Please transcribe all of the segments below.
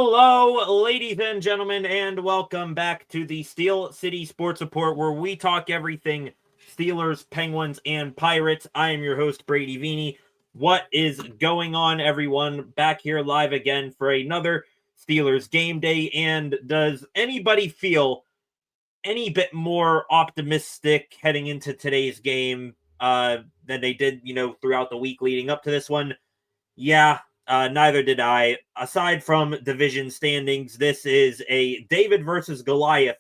Hello, ladies and gentlemen, and welcome back to the Steel City Sports Report, where we talk everything Steelers, Penguins, and Pirates. I am your host, Brady Vini. What is going on, everyone? Back here live again for another Steelers game day, and does anybody feel any bit more optimistic heading into today's game than they did, throughout the week leading up to this one? Yeah, neither did I. Aside from division standings, this is a David versus Goliath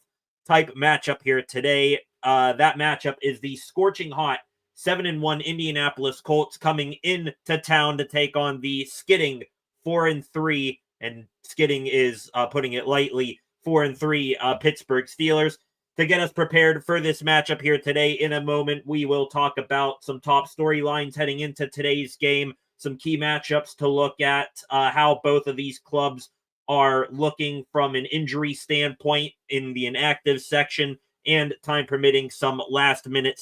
type matchup here today. That matchup is the scorching hot 7-1 Indianapolis Colts coming into town to take on the skidding 4-3, and skidding is putting it lightly, 4-3 Pittsburgh Steelers. To get us prepared for this matchup here today, in a moment, we will talk about some top storylines heading into today's game, some key matchups to look at, how both of these clubs are looking from an injury standpoint in the inactive section, and time permitting, some last minute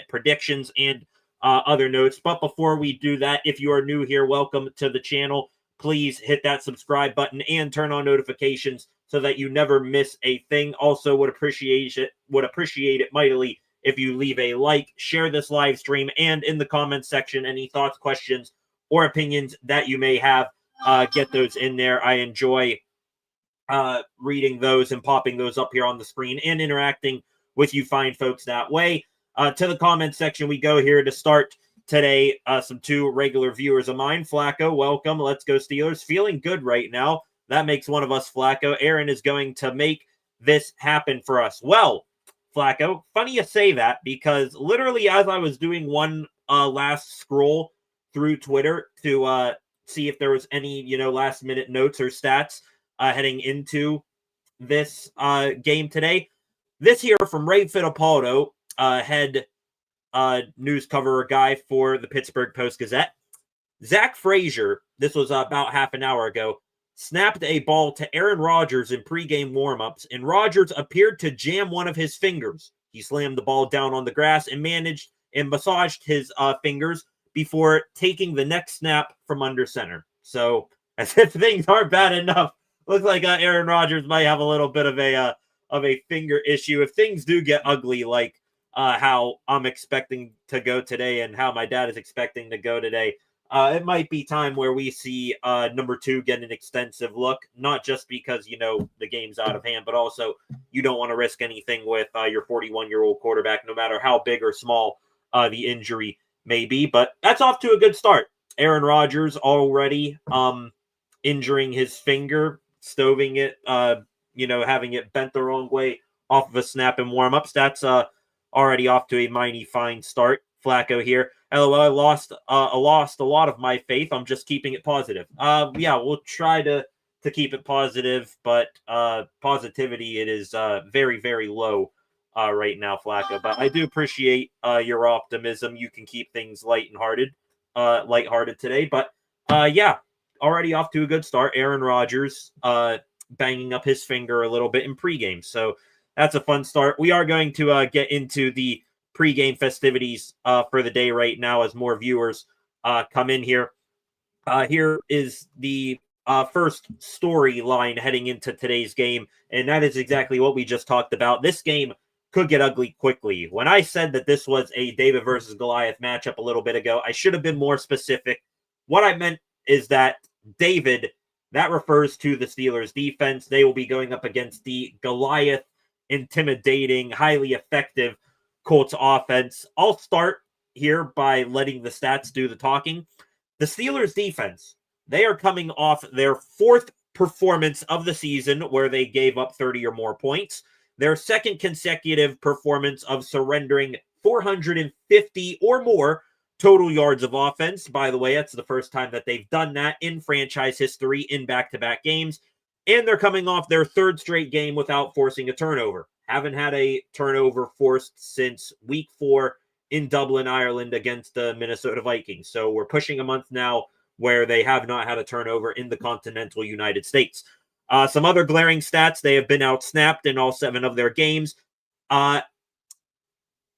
predictions and other notes. But before we do that, if you are new here, welcome to the channel. Please hit that subscribe button and turn on notifications so that you never miss a thing. Also, would appreciate it mightily if you leave a like, share this live stream, and in the comments section, any thoughts, questions, or opinions that you may have, get those in there. I enjoy reading those and popping those up here on the screen and interacting with you fine folks that way. To the comments section we go here to start today. Some two regular viewers of mine. Flacco, welcome. Let's go Steelers. Feeling good right now. That makes one of us Flacco. Aaron is going to make this happen for us. Well, Flacco, funny you say that, because literally as I was doing one last scroll through Twitter to see if there was any, last minute notes or stats heading into this game today, this here from Ray Fittipaldo, head news cover guy for the Pittsburgh Post-Gazette. Zach Frazier, this was about half an hour ago, snapped a ball to Aaron Rodgers in pregame warmups, and Rodgers appeared to jam one of his fingers. He slammed the ball down on the grass and massaged his fingers before taking the next snap from under center. So, as if things aren't bad enough, looks like Aaron Rodgers might have a little bit of a finger issue. If things do get ugly, like how I'm expecting to go today and how my dad is expecting to go today, it might be time where we see number 2 get an extensive look, not just because, the game's out of hand, but also you don't want to risk anything with your 41-year-old quarterback, no matter how big or small the injury may be. But that's off to a good start. Aaron Rodgers already injuring his finger, stoving it, having it bent the wrong way off of a snap in warmups. That's already off to a mighty fine start. Flacco here. LOL, I lost a lot of my faith. I'm just keeping it positive. Yeah, we'll try to keep it positive, but positivity, it is very, very low right now, Flacco. But I do appreciate your optimism. You can keep things lighthearted today. But yeah, already off to a good start. Aaron Rodgers banging up his finger a little bit in pregame. So that's a fun start. We are going to get into the pregame festivities for the day right now as more viewers come in here. Here is the first storyline heading into today's game, and that is exactly what we just talked about. This game could get ugly quickly. When I said that this was a David versus Goliath matchup a little bit ago, I should have been more specific. What I meant is that David, that refers to the Steelers defense. They will be going up against the Goliath, intimidating, highly effective Colts offense. I'll start here by letting the stats do the talking. The Steelers defense, they are coming off their 4th performance of the season where they gave up 30 or more points. Their 2nd consecutive performance of surrendering 450 or more total yards of offense. By the way, that's the first time that they've done that in franchise history in back-to-back games. And they're coming off their 3rd straight game without forcing a turnover. Haven't had a turnover forced since week 4 in Dublin, Ireland against the Minnesota Vikings. So we're pushing a month now where they have not had a turnover in the continental United States. Some other glaring stats: they have been outsnapped in all 7 of their games.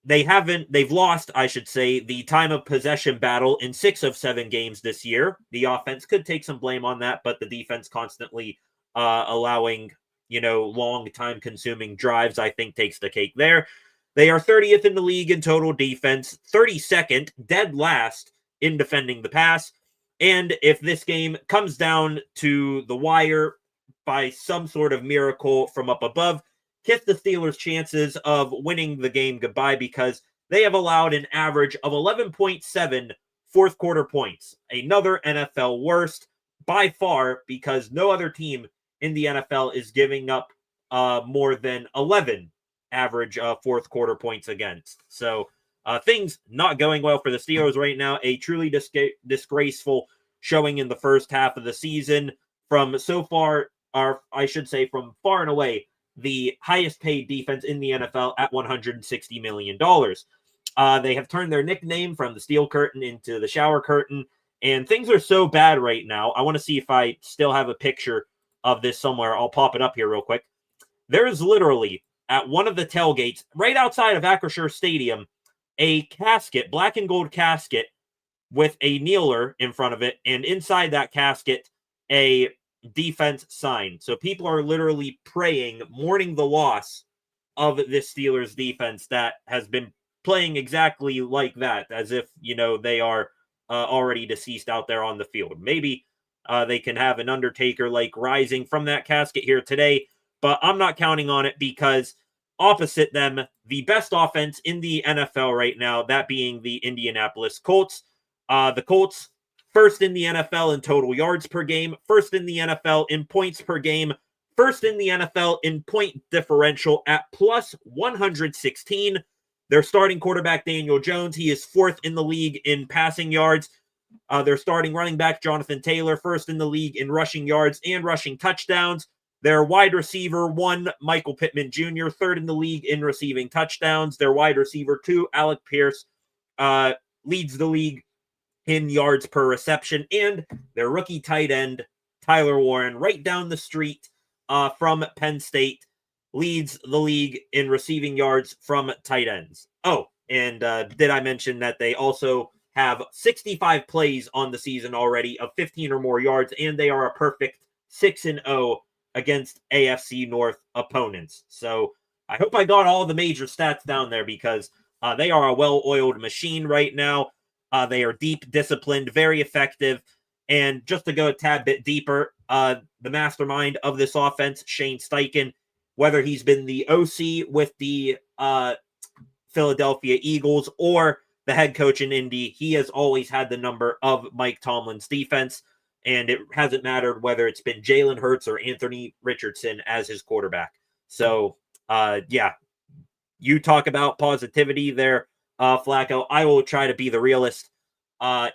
they've lost, I should say, the time of possession battle in 6 of 7 games this year. The offense could take some blame on that, but the defense constantly allowing, long time consuming drives, I think takes the cake there. They are 30th in the league in total defense, 32nd, dead last in defending the pass. And if this game comes down to the wire by some sort of miracle from up above, kiss the Steelers' chances of winning the game goodbye, because they have allowed an average of 11.7 fourth quarter points. Another NFL worst by far, because no other team in the NFL is giving up more than 11 average fourth quarter points against. So things not going well for the Steelers right now. A truly disgraceful showing in the first half of the season from so far, or I should say from far and away, the highest paid defense in the NFL at $160 million. They have turned their nickname from the Steel Curtain into the Shower Curtain, and things are so bad right now. I want to see if I still have a picture of this somewhere. I'll pop it up here real quick. There is literally, at one of the tailgates, right outside of Acrisure Stadium, a casket, black and gold casket, with a kneeler in front of it, and inside that casket, a defense sign. So people are literally praying, mourning the loss of this Steelers defense that has been playing exactly like that, as if, they are already deceased out there on the field. Maybe they can have an Undertaker like rising from that casket here today, but I'm not counting on it, because opposite them, the best offense in the NFL right now, that being the Indianapolis Colts. The Colts, first in the NFL in total yards per game, first in the NFL in points per game, first in the NFL in point differential at plus 116. Their starting quarterback, Daniel Jones, he is fourth in the league in passing yards. Their starting running back, Jonathan Taylor, first in the league in rushing yards and rushing touchdowns. Their wide receiver, 1, Michael Pittman Jr., third in the league in receiving touchdowns. Their wide receiver, 2, Alec Pierce, leads the league in yards per reception. And their rookie tight end, Tyler Warren, right down the street from Penn State, leads the league in receiving yards from tight ends. Oh, and did I mention that they also have 65 plays on the season already of 15 or more yards, and they are a perfect 6-0 against AFC North opponents. So I hope I got all the major stats down there, because they are a well-oiled machine right now. They are deep, disciplined, very effective. And just to go a tad bit deeper, the mastermind of this offense, Shane Steichen, whether he's been the OC with the Philadelphia Eagles or the head coach in Indy, he has always had the number of Mike Tomlin's defense. And it hasn't mattered whether it's been Jalen Hurts or Anthony Richardson as his quarterback. So, you talk about positivity there, Flacco. I will try to be the realist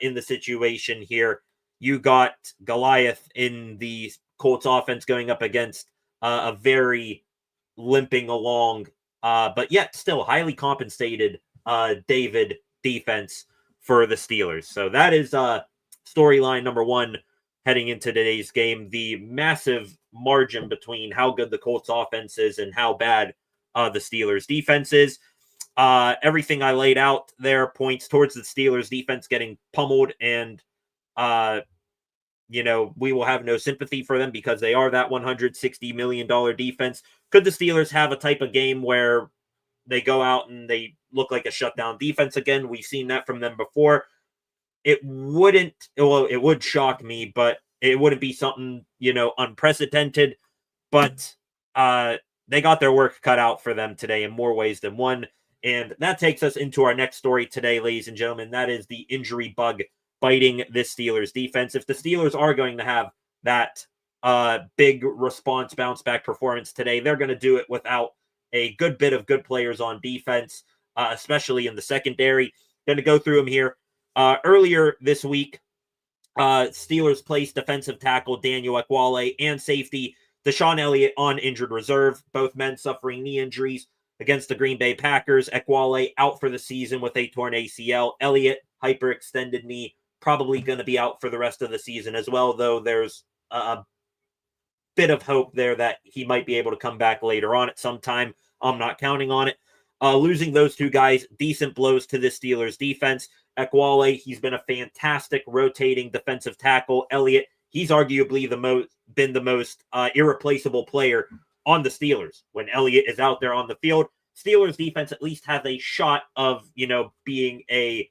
in the situation here. You got Goliath in the Colts offense going up against a very limping along, but yet still highly compensated David defense for the Steelers. So that is storyline number 1 heading into today's game. The massive margin between how good the Colts offense is and how bad the Steelers defense is. Everything I laid out there points towards the Steelers defense getting pummeled, and we will have no sympathy for them, because they are that $160 million defense. Could the Steelers have a type of game where they go out and they look like a shutdown defense again? We've seen that from them before. It would shock me, but it wouldn't be something, unprecedented. But they got their work cut out for them today in more ways than one. And that takes us into our next story today, ladies and gentlemen. That is the injury bug biting this Steelers defense. If the Steelers are going to have that big response bounce back performance today, they're going to do it without a good bit of good players on defense, especially in the secondary. Going to go through them here. Earlier this week, Steelers placed defensive tackle Daniel Ekuale and safety Deshaun Elliott on injured reserve, both men suffering knee injuries against the Green Bay Packers. Ekuale out for the season with a torn ACL. Elliott, hyperextended knee, probably going to be out for the rest of the season as well, though there's a bit of hope there that he might be able to come back later on at some time. I'm not counting on it. Losing those two guys, decent blows to the Steelers defense. Ekwale, he's been a fantastic rotating defensive tackle. Elliott, he's arguably been the most irreplaceable player on the Steelers. When Elliott is out there on the field, Steelers defense at least has a shot of, being a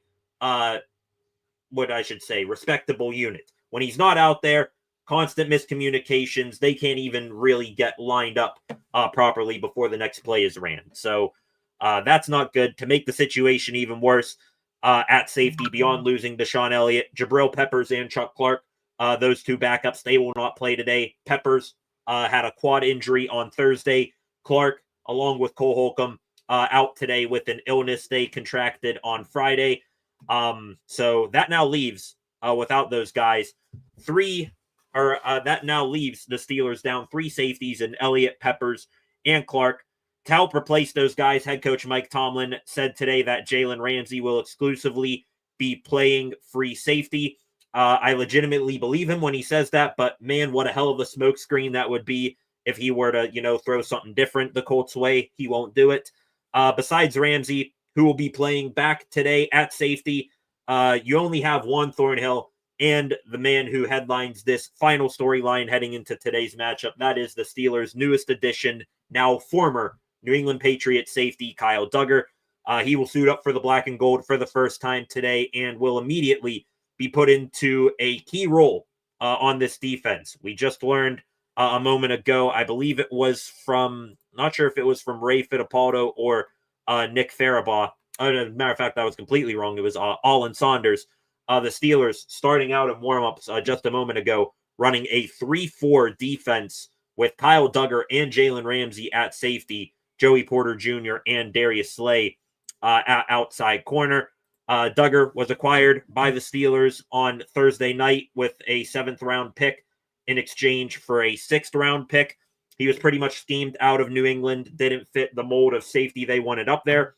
respectable unit. When he's not out there, constant miscommunications. They can't even really get lined up properly before the next play is ran. So that's not good. To make the situation even worse, at safety, beyond losing Deshaun Elliott, Jabril Peppers and Chuck Clark, those two backups, they will not play today. Peppers had a quad injury on Thursday. Clark, along with Cole Holcomb, out today with an illness they contracted on Friday. So that now leaves, without those guys, that now leaves the Steelers down 3 safeties in Elliott, Peppers, and Clark. To help replace those guys, head coach Mike Tomlin said today that Jalen Ramsey will exclusively be playing free safety. I legitimately believe him when he says that, but man, what a hell of a smokescreen that would be if he were to, throw something different the Colts way. He won't do it. Besides Ramsey, who will be playing back today at safety, you only have one Thornhill, and the man who headlines this final storyline heading into today's matchup. That is the Steelers' newest addition, now former New England Patriots safety, Kyle Duggar. He will suit up for the black and gold for the first time today and will immediately be put into a key role on this defense. We just learned a moment ago, I believe it was not sure if it was from Ray Fittipaldo or Nick Farabaugh. As a matter of fact, I was completely wrong. It was Allen Saunders. The Steelers starting out in warmups just a moment ago, running a 3-4 defense with Kyle Duggar and Jalen Ramsey at safety, Joey Porter Jr. and Darius Slay at outside corner. Duggar was acquired by the Steelers on Thursday night with a 7th-round pick in exchange for a 6th-round pick. He was pretty much schemed out of New England, didn't fit the mold of safety they wanted up there.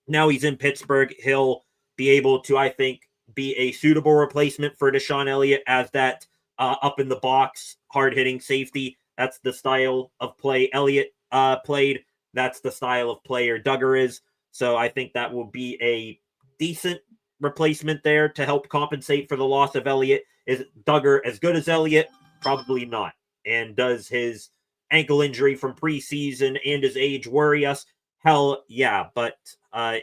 Now he's in Pittsburgh. He'll be able to, I think, be a suitable replacement for Deshaun Elliott as that up-in-the-box, hard-hitting safety. That's the style of play Elliott played. That's the style of player Duggar is. So I think that will be a decent replacement there to help compensate for the loss of Elliott. Is Duggar as good as Elliott? Probably not. And does his ankle injury from preseason and his age worry us? Hell yeah. But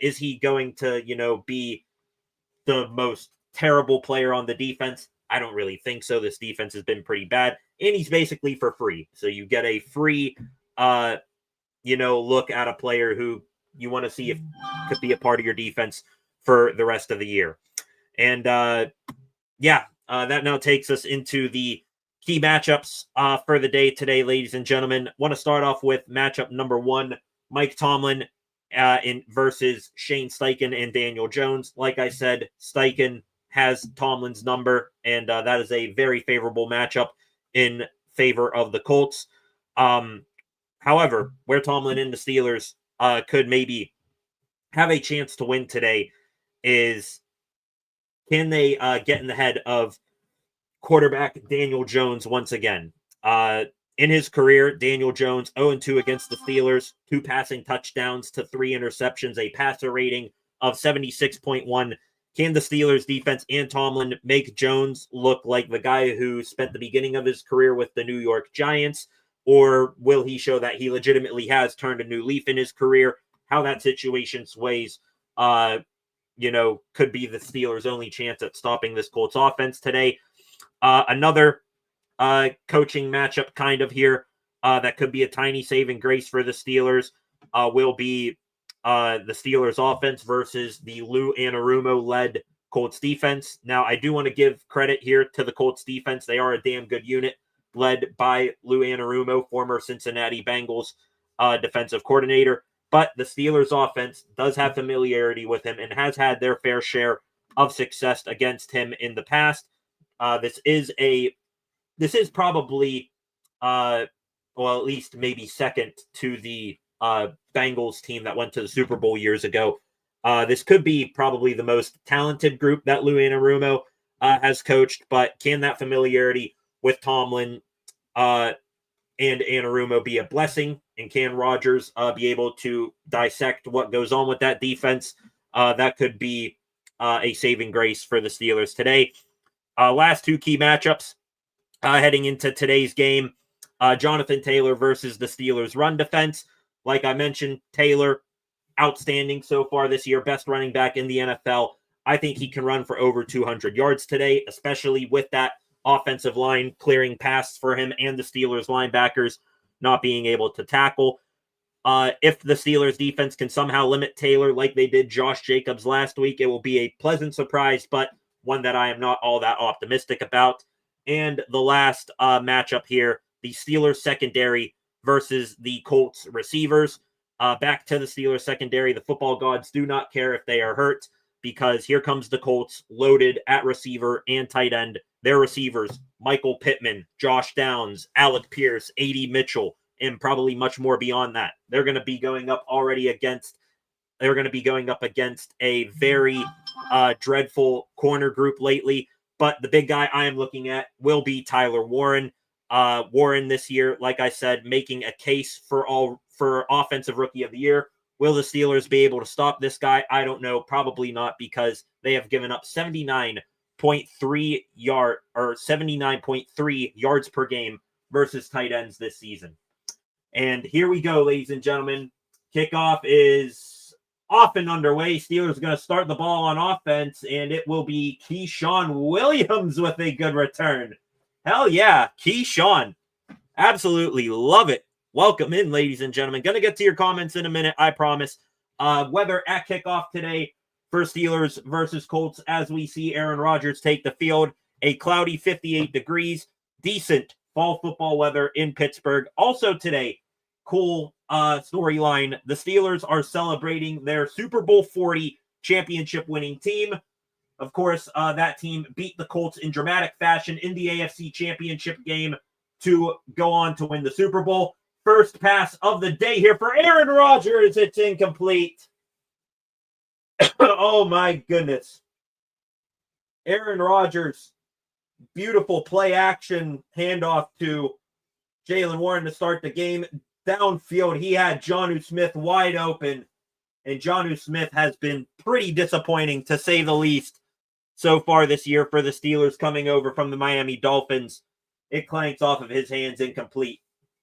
is he going to, be the most terrible player on the defense? I don't really think so. This defense has been pretty bad. And he's basically for free. So you get a free, look at a player who you want to see if could be a part of your defense for the rest of the year. And that now takes us into the key matchups for the day today, ladies and gentlemen. Want to start off with matchup number 1, Mike Tomlin versus Shane Steichen and Daniel Jones. Like I said, Steichen has Tomlin's number, and that is a very favorable matchup in favor of the Colts. However, where Tomlin and the Steelers could maybe have a chance to win today is, can they get in the head of quarterback Daniel Jones once again? In his career, Daniel Jones 0-2 against the Steelers, 2 passing touchdowns to 3 interceptions, a passer rating of 76.1. Can the Steelers defense and Tomlin make Jones look like the guy who spent the beginning of his career with the New York Giants? Or will he show that he legitimately has turned a new leaf in his career? How that situation sways, could be the Steelers' only chance at stopping this Colts offense today. Another coaching matchup kind of here that could be a tiny saving grace for the Steelers will be the Steelers offense versus the Lou Anarumo-led Colts defense. Now, I do want to give credit here to the Colts defense. They are a damn good unit led by Lou Anarumo, former Cincinnati Bengals defensive coordinator. But the Steelers offense does have familiarity with him and has had their fair share of success against him in the past. This is probably, at least maybe second to the Bengals team that went to the Super Bowl years ago. This could be probably the most talented group that Lou Anarumo has coached, but can that familiarity with Tomlin and Anarumo be a blessing, and can Rodgers be able to dissect what goes on with that defense, that could be a saving grace for the Steelers today. Last two key matchups heading into today's game, Jonathan Taylor versus the Steelers run defense. Like I mentioned, Taylor, outstanding so far this year, best running back in the NFL. I think he can run for over 200 yards today, especially with that offensive line clearing pass for him and the Steelers linebackers not being able to tackle. If the Steelers defense can somehow limit Taylor like they did Josh Jacobs last week, it will be a pleasant surprise, but one that I am not all that optimistic about. And the last matchup here, the Steelers secondary versus the Colts receivers. Back to the Steelers secondary. The football gods do not care if they are hurt, because here comes the Colts loaded at receiver and tight end. Their receivers, Michael Pittman, Josh Downs, Alec Pierce, A.D. Mitchell, and probably much more beyond that. They're going to be going up against a very dreadful corner group lately. But the big guy I am looking at will be Tyler Warren. Warren this year, like I said, making a case for offensive rookie of the year. Will the Steelers be able to stop this guy? I don't know. Probably not, because they have given up 79.3 yards per game versus tight ends this season. And here we go, ladies and gentlemen. Kickoff is off and underway. Steelers are going to start the ball on offense, and it will be Keyshawn Williams with a good return. Hell yeah, Keyshawn. Absolutely love it. Welcome in, ladies and gentlemen. Going to get to your comments in a minute, I promise. Weather at kickoff today for Steelers versus Colts, as we see Aaron Rodgers take the field. A cloudy 58 degrees. Decent fall football weather in Pittsburgh. Also today, cool storyline. The Steelers are celebrating their Super Bowl 40 championship winning team. Of course, that team beat the Colts in dramatic fashion in the AFC championship game to go on to win the Super Bowl. First pass of the day here for Aaron Rodgers. It's incomplete. Oh my goodness. Aaron Rodgers, beautiful play action handoff to Jaylen Warren to start the game. Downfield, he had Jonnu Smith wide open, and Jonnu Smith has been pretty disappointing, to say the least, so far this year for the Steelers, coming over from the Miami Dolphins. It clanks off of his hands, incomplete.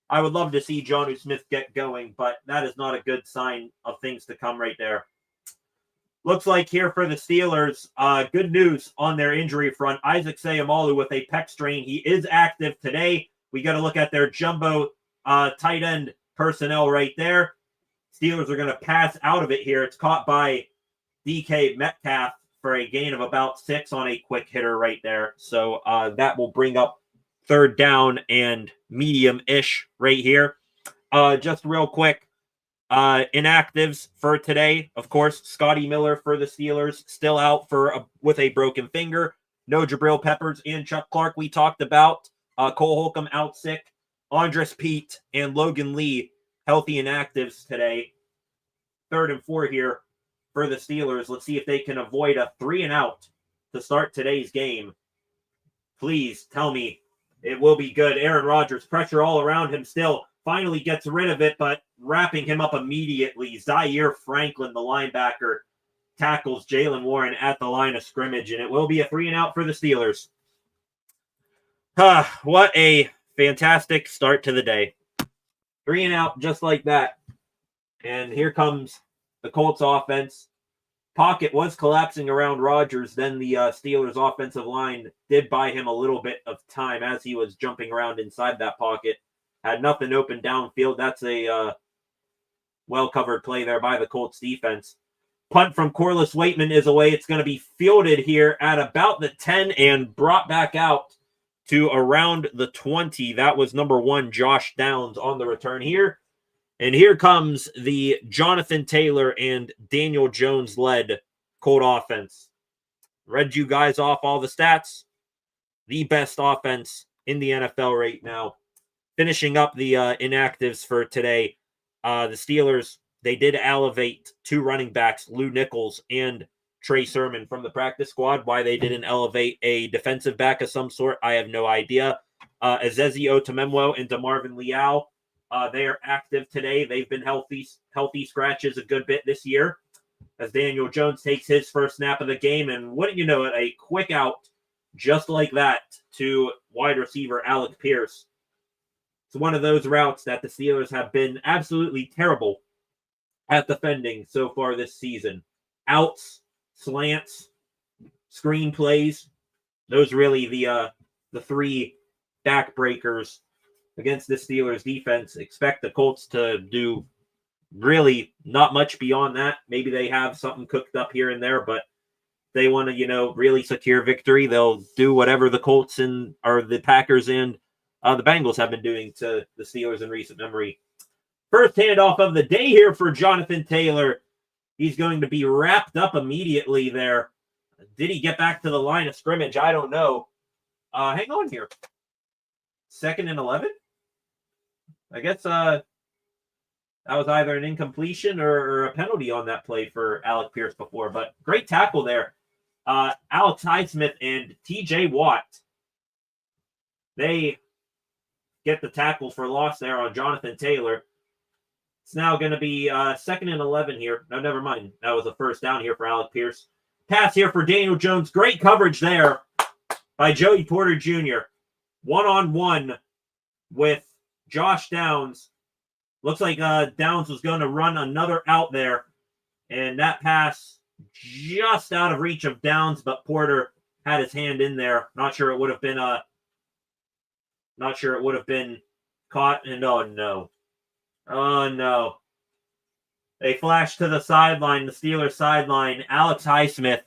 I would love to see Jonnu Smith get going, but that is not a good sign of things to come right there. Looks like here for the Steelers, good news on their injury front. Isaac Seumalo with a pec strain. He is active today. We got to look at their jumbo tight end personnel right there. Steelers are going to pass out of it here. It's caught by DK Metcalf for a gain of about 6 on a quick hitter right there. So that will bring up third down and medium-ish right here. Just real quick, inactives for today, of course, Scotty Miller for the Steelers, still out with a broken finger. No Jabril Peppers and Chuck Clark we talked about. Cole Holcomb out sick. Andres Pete and Logan Lee healthy inactives today. 3rd and 4 here for the Steelers. Let's see if they can avoid a 3-and-out to start today's game. Please tell me it will be good. Aaron Rodgers, pressure all around him still. Finally gets rid of it, but wrapping him up immediately. Zaire Franklin, the linebacker, tackles Jaylen Warren at the line of scrimmage, and it will be a 3-and-out for the Steelers. What a fantastic start to the day. 3-and-out just like that. And here comes the Colts offense. Pocket was collapsing around Rodgers. Then the Steelers offensive line did buy him a little bit of time as he was jumping around inside that pocket. Had nothing open downfield. That's a well-covered play there by the Colts defense. Punt from Corliss Waitman is away. It's going to be fielded here at about the 10 and brought back out to around the 20. That was number 1, Josh Downs, on the return here. And here comes the Jonathan Taylor and Daniel Jones-led Colt offense. Read you guys off all the stats. The best offense in the NFL right now. Finishing up the inactives for today, the Steelers, they did elevate 2 running backs, Lou Nichols and Trey Sermon, from the practice squad. Why they didn't elevate a defensive back of some sort, I have no idea. Ezezi Otamemwo and DeMarvin Leal. They are active today. They've been healthy scratches a good bit this year as Daniel Jones takes his first snap of the game. And wouldn't you know it, a quick out just like that to wide receiver Alec Pierce. It's one of those routes that the Steelers have been absolutely terrible at defending so far this season. Outs, slants, screen plays. Those really the three backbreakers against the Steelers defense. Expect the Colts to do really not much beyond that. Maybe they have something cooked up here and there, but they want to, really secure victory. They'll do whatever the Colts or the Packers and the Bengals have been doing to the Steelers in recent memory. First handoff of the day here for Jonathan Taylor. He's going to be wrapped up immediately there. Did he get back to the line of scrimmage? I don't know. Hang on here. 2nd and 11? I guess that was either an incompletion or a penalty on that play for Alec Pierce before, but great tackle there. Alex Highsmith and TJ Watt, they get the tackle for loss there on Jonathan Taylor. It's now going to be 2nd and 11 here. No, never mind. That was a first down here for Alec Pierce. Pass here for Daniel Jones. Great coverage there by Joey Porter Jr. One-on-one with Josh Downs. Looks like Downs was going to run another out there. And that pass just out of reach of Downs, but Porter had his hand in there. Not sure it would have been caught. And oh no. They flash to the sideline, the Steelers sideline. Alex Highsmith,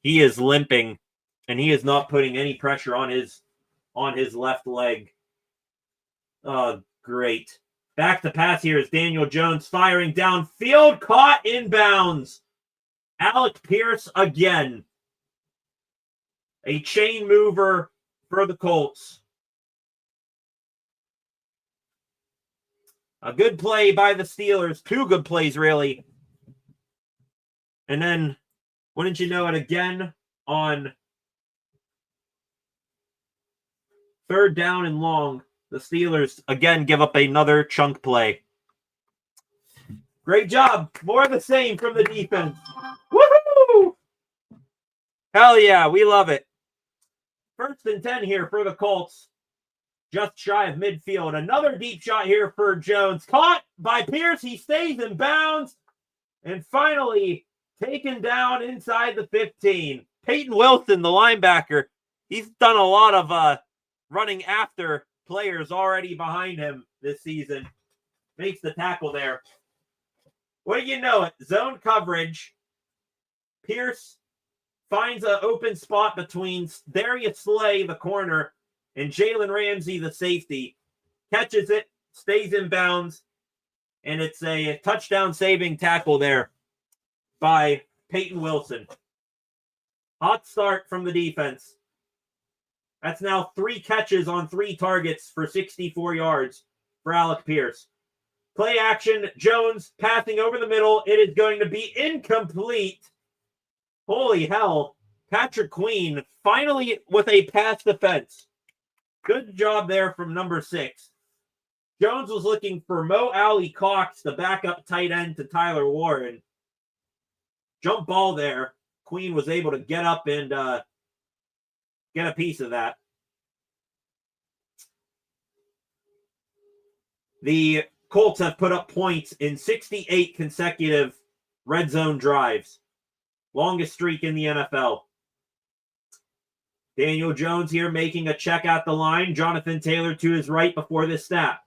he is limping, and he is not putting any pressure on his left leg. Oh, great. Back to pass here is Daniel Jones firing downfield, caught inbounds. Alec Pierce again. A chain mover for the Colts. A good play by the Steelers. 2 good plays, really. And then, wouldn't you know it, again on 3rd down and long, the Steelers again give up another chunk play. Great job. More of the same from the defense. Woohoo! Hell yeah, we love it. 1st and 10 here for the Colts. Just shy of midfield. Another deep shot here for Jones. Caught by Pierce. He stays in bounds. And finally taken down inside the 15. Peyton Wilson, the linebacker, he's done a lot of running after players already behind him this season. Makes the tackle there. What do you know it? Zone coverage. Pierce finds an open spot between Darius Slay, the corner, and Jalen Ramsey, the safety. Catches it, stays in bounds, and it's a touchdown-saving tackle there by Peyton Wilson. Hot start from the defense. That's now 3 catches on 3 targets for 64 yards for Alec Pierce. Play action, Jones passing over the middle. It is going to be incomplete. Holy hell. Patrick Queen finally with a pass defense. Good job there from number 6. Jones was looking for Mo Alley Cox, the backup tight end to Tyler Warren. Jump ball there. Queen was able to get up and get a piece of that. The Colts have put up points in 68 consecutive red zone drives. Longest streak in the NFL. Daniel Jones here making a check at the line. Jonathan Taylor to his right before this snap.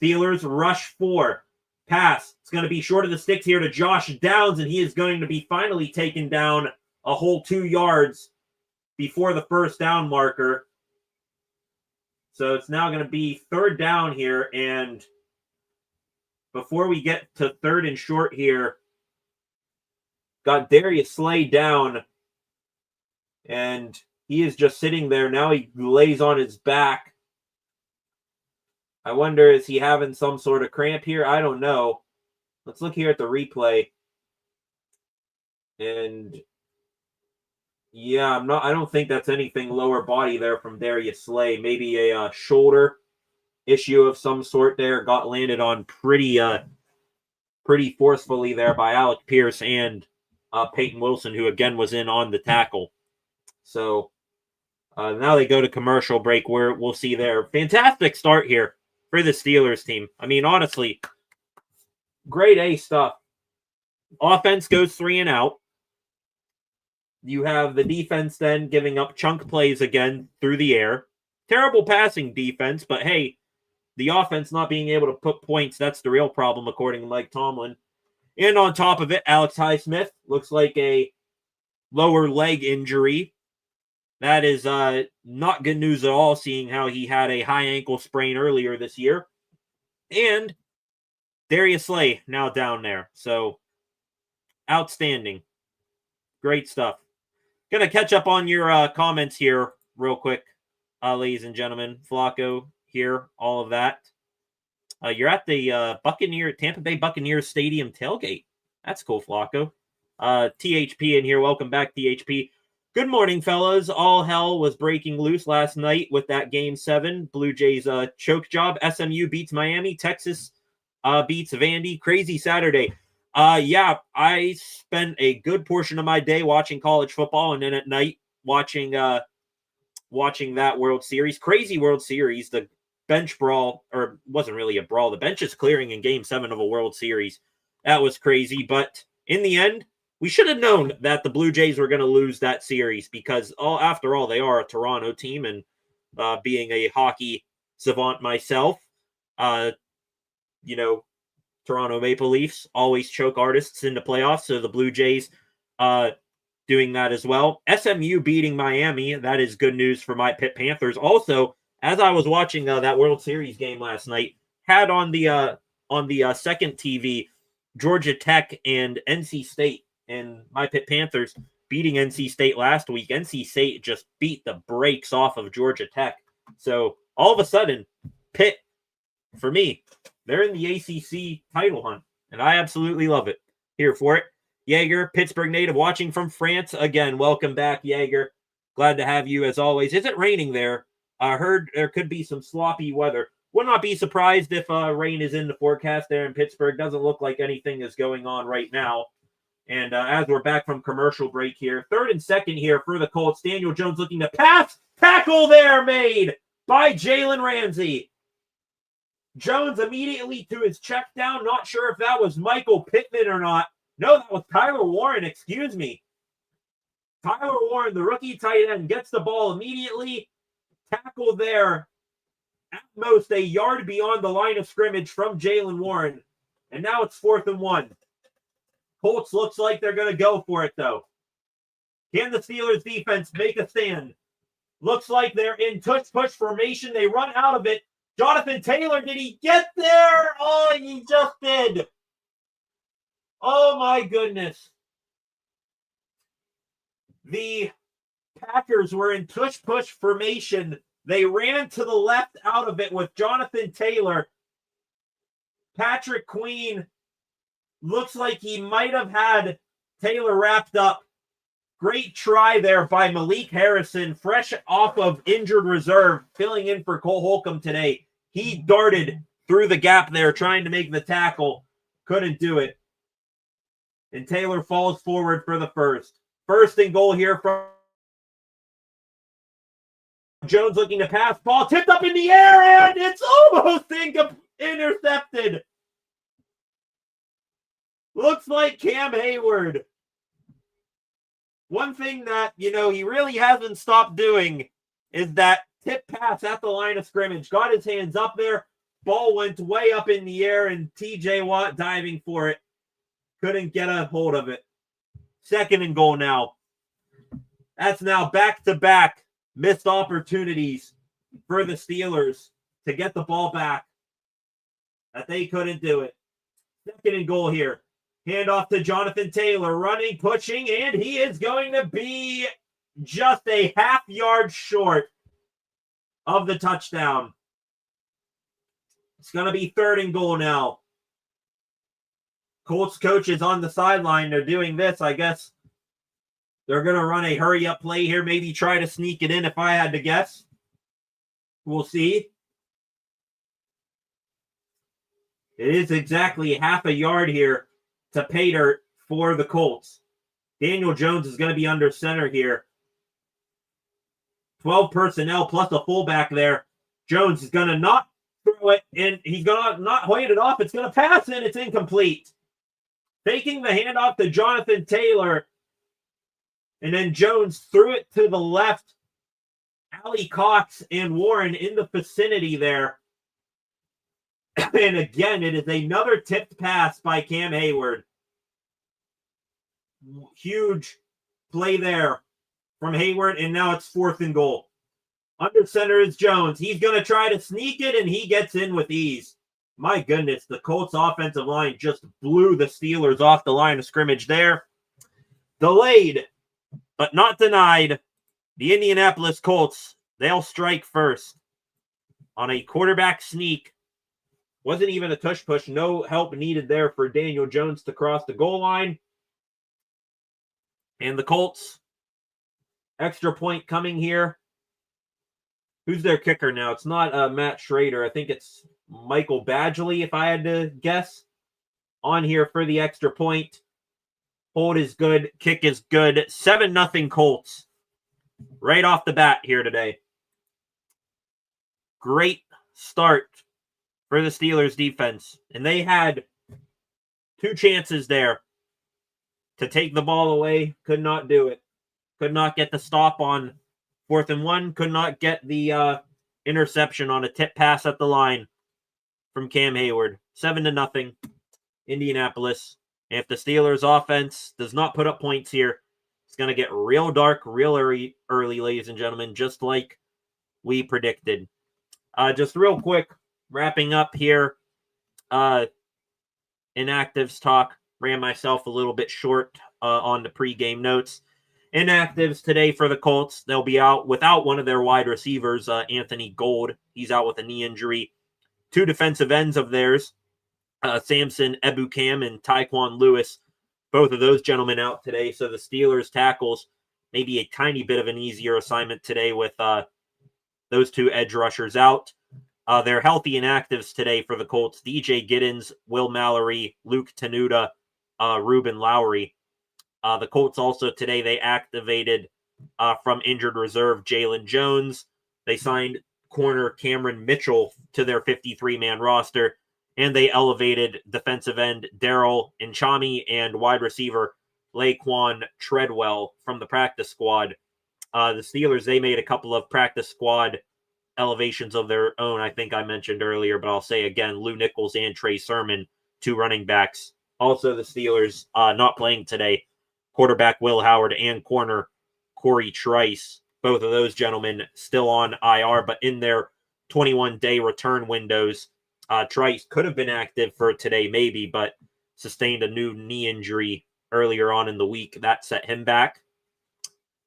Steelers rush 4. Pass. It's going to be short of the sticks here to Josh Downs, and he is going to be finally taken down a whole 2 yards before the first down marker. So it's now going to be 3rd down here, and before we get to 3rd and short here, got Darius Slay down, and he is just sitting there. Now he lays on his back. I wonder, is he having some sort of cramp here? I don't know. Let's look here at the replay. And Yeah, I don't think that's anything lower body there from Darius Slay. Maybe a shoulder issue of some sort there. Got landed on pretty forcefully there by Alec Pierce and Peyton Wilson, who again was in on the tackle. So now they go to commercial break where we'll see their fantastic start here for the Steelers team. I mean, honestly, grade A stuff. Offense goes 3 and out. You have the defense then giving up chunk plays again through the air. Terrible passing defense, but hey, the offense not being able to put points, that's the real problem, according to Mike Tomlin. And on top of it, Alex Highsmith looks like a lower leg injury. That is not good news at all, seeing how he had a high ankle sprain earlier this year. And Darius Slay now down there. So, outstanding. Great stuff. Gonna catch up on your comments here real quick, ladies and gentlemen. Flacco here, all of that. You're at the Tampa Bay Buccaneers Stadium tailgate. That's cool, Flacco. THP in here. Welcome back, THP. Good morning, fellas. All hell was breaking loose last night with that Game 7. Blue Jays choke job. SMU beats Miami. Texas beats Vandy. Crazy Saturday. Yeah, I spent a good portion of my day watching college football, and then at night watching that World Series. Crazy World Series. The bench brawl, or wasn't really a brawl. The bench is clearing in Game 7 of a World Series. That was crazy, but in the end, we should have known that the Blue Jays were going to lose that series because, after all, they are a Toronto team, and being a hockey savant myself, Toronto Maple Leafs always choke artists into playoffs, so the Blue Jays doing that as well. SMU beating Miami, that is good news for my Pitt Panthers. Also, as I was watching that World Series game last night, had on the second TV Georgia Tech and NC State, and my Pitt Panthers beating NC State last week. NC State just beat the brakes off of Georgia Tech. So all of a sudden, Pitt, for me, they're in the ACC title hunt, and I absolutely love it. Here for it. Jaeger, Pittsburgh native, watching from France. Again, welcome back, Jaeger. Glad to have you as always. Is it raining there? I heard there could be some sloppy weather. Would not be surprised if rain is in the forecast there in Pittsburgh. Doesn't look like anything is going on right now. And as we're back from commercial break here, 3rd and 2nd here for the Colts. Daniel Jones looking to pass. Tackle there made by Jalen Ramsey. Jones immediately to his check down. Not sure if that was Michael Pittman or not. No, that was Tyler Warren, excuse me. Tyler Warren, the rookie tight end, gets the ball immediately. Tackle there. At most a yard beyond the line of scrimmage from Jalen Warren. And now it's 4th and 1. Colts looks like they're going to go for it, though. Can the Steelers defense make a stand? Looks like they're in tush-push formation. They run out of it. Jonathan Taylor, did he get there? Oh, he just did. Oh, my goodness. The Packers were in tush-push formation. They ran to the left out of it with Jonathan Taylor. Patrick Queen looks like he might have had Taylor wrapped up. Great try there by Malik Harrison, fresh off of injured reserve, filling in for Cole Holcomb today. He darted through the gap there, trying to make the tackle. Couldn't do it. And Taylor falls forward for the first. 1st and goal here from Jones looking to pass. Ball tipped up in the air, and it's almost intercepted. Looks like Cam Hayward. One thing that, he really hasn't stopped doing is that tip pass at the line of scrimmage. Got his hands up there. Ball went way up in the air, and TJ Watt diving for it. Couldn't get a hold of it. 2nd and goal now. That's now back-to-back missed opportunities for the Steelers to get the ball back. That they couldn't do it. 2nd and goal here. Hand off to Jonathan Taylor, running, pushing, and he is going to be just a half yard short of the touchdown. It's going to be 3rd and goal now. Colts coach is on the sideline. They're doing this, I guess. They're going to run a hurry-up play here, maybe try to sneak it in if I had to guess. We'll see. It is exactly half a yard here to pay dirt for the Colts. Daniel Jones is going to be under center here. 12 personnel plus a fullback there. Jones is going to not throw it, and he's going to not hand it off. It's going to pass, and it's incomplete. Taking the handoff to Jonathan Taylor, and then Jones threw it to the left. Ali Cox and Warren in the vicinity there. And again, it is another tipped pass by Cam Hayward. Huge play there from Hayward, and now it's 4th and goal. Under center is Jones. He's going to try to sneak it, and he gets in with ease. My goodness, the Colts offensive line just blew the Steelers off the line of scrimmage there. Delayed, but not denied. The Indianapolis Colts, they'll strike first on a quarterback sneak. Wasn't even a tush push. No help needed there for Daniel Jones to cross the goal line. And the Colts, extra point coming here. Who's their kicker now? It's not Matt Schrader. I think it's Michael Badgley, if I had to guess. On here for the extra point. Hold is good. Kick is good. 7-0 Colts. Right off the bat here today. Great start for the Steelers defense. And they had 2 chances there to take the ball away. Could not do it. Could not get the stop on 4th and 1. Could not get the interception on a tip pass at the line from Cam Hayward. 7-0 Indianapolis. And if the Steelers offense does not put up points here, it's going to get real dark real early, ladies and gentlemen, just like we predicted. Just real quick, wrapping up here. Inactives talk. Ran myself a little bit short on the pregame notes. Inactives today for the Colts. They'll be out without one of their wide receivers, Anthony Gold. He's out with a knee injury. 2 defensive ends of theirs, Samson Ebukam and Tyquan Lewis. Both of those gentlemen out today. So the Steelers tackles maybe a tiny bit of an easier assignment today with those 2 edge rushers out. They're healthy inactives today for the Colts. DJ Giddens, Will Mallory, Luke Tenuta, Ruben Lowry. The Colts also today, they activated from injured reserve Jalen Jones. They signed corner Cameron Mitchell to their 53-man roster, and they elevated defensive end Daryl Nchami and wide receiver Laquan Treadwell from the practice squad. The Steelers, they made a couple of practice squad elevations of their own, I think I mentioned earlier, but I'll say again, Lou Nichols and Trey Sermon, 2 running backs. Also, the Steelers not playing today. Quarterback Will Howard and corner Corey Trice. Both of those gentlemen still on IR, but in their 21-day return windows. Trice could have been active for today maybe, but sustained a new knee injury earlier on in the week. That set him back.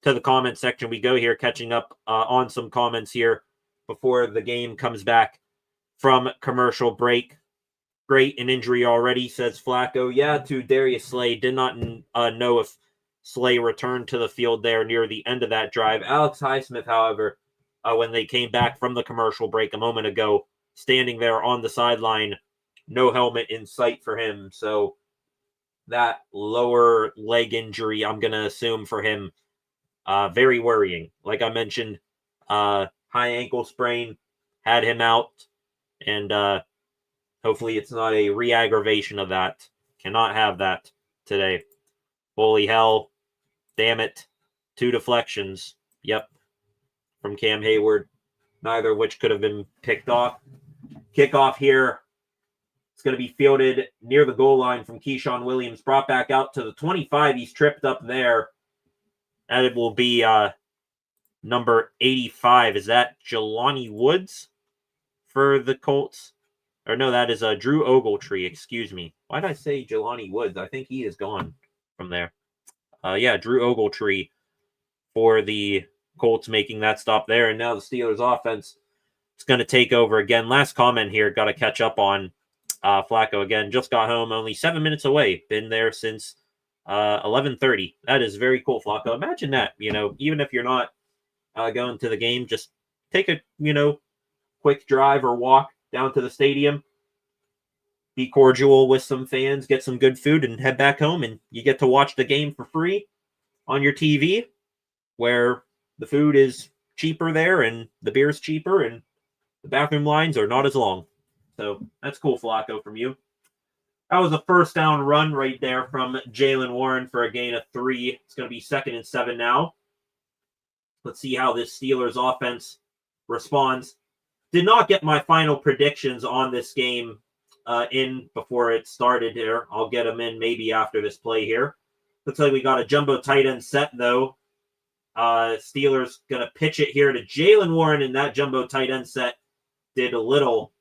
To the comment section we go here, catching up on some comments here before the game comes back from commercial break. Great, an injury already, says Flacco. Yeah, to Darius Slay. Did not know if Slay returned to the field there near the end of that drive. Alex Highsmith, however, when they came back from the commercial break a moment ago, standing there on the sideline, no helmet in sight for him. So that lower leg injury, I'm going to assume for him, very worrying. Like I mentioned, high ankle sprain had him out, and hopefully it's not a re-aggravation of that. Cannot have that today. Holy hell. Damn it. 2 deflections. Yep. From Cam Hayward. Neither of which could have been picked off. Kickoff here. It's going to be fielded near the goal line from Keyshawn Williams. Brought back out to the 25. He's tripped up there. And it will be number 85. Is that Jelani Woods for the Colts? Or no, that is Drew Ogletree. Excuse me. Why did I say Jelani Woods? I think he is gone from there. Yeah, Drew Ogletree for the Colts making that stop there. And now the Steelers offense is going to take over again. Last comment here. Got to catch up on Flacco again. Just got home only 7 minutes away. Been there since 11:30. That is very cool, Flacco. Imagine that, even if you're not going to the game, just take a, quick drive or walk down to the stadium, be cordial with some fans, get some good food, and head back home, and you get to watch the game for free on your TV, where the food is cheaper there, and the beer's cheaper, and the bathroom lines are not as long. So that's cool, Flacco, from you. That was a first down run right there from Jaylen Warren for a gain of 3. It's going to be 2nd and 7 now. Let's see how this Steelers offense responds. Did not get my final predictions on this game in before it started here. I'll get them in maybe after this play here. Looks like we got a jumbo tight end set, though. Steelers going to pitch it here to Jaylen Warren, and that jumbo tight end set did a little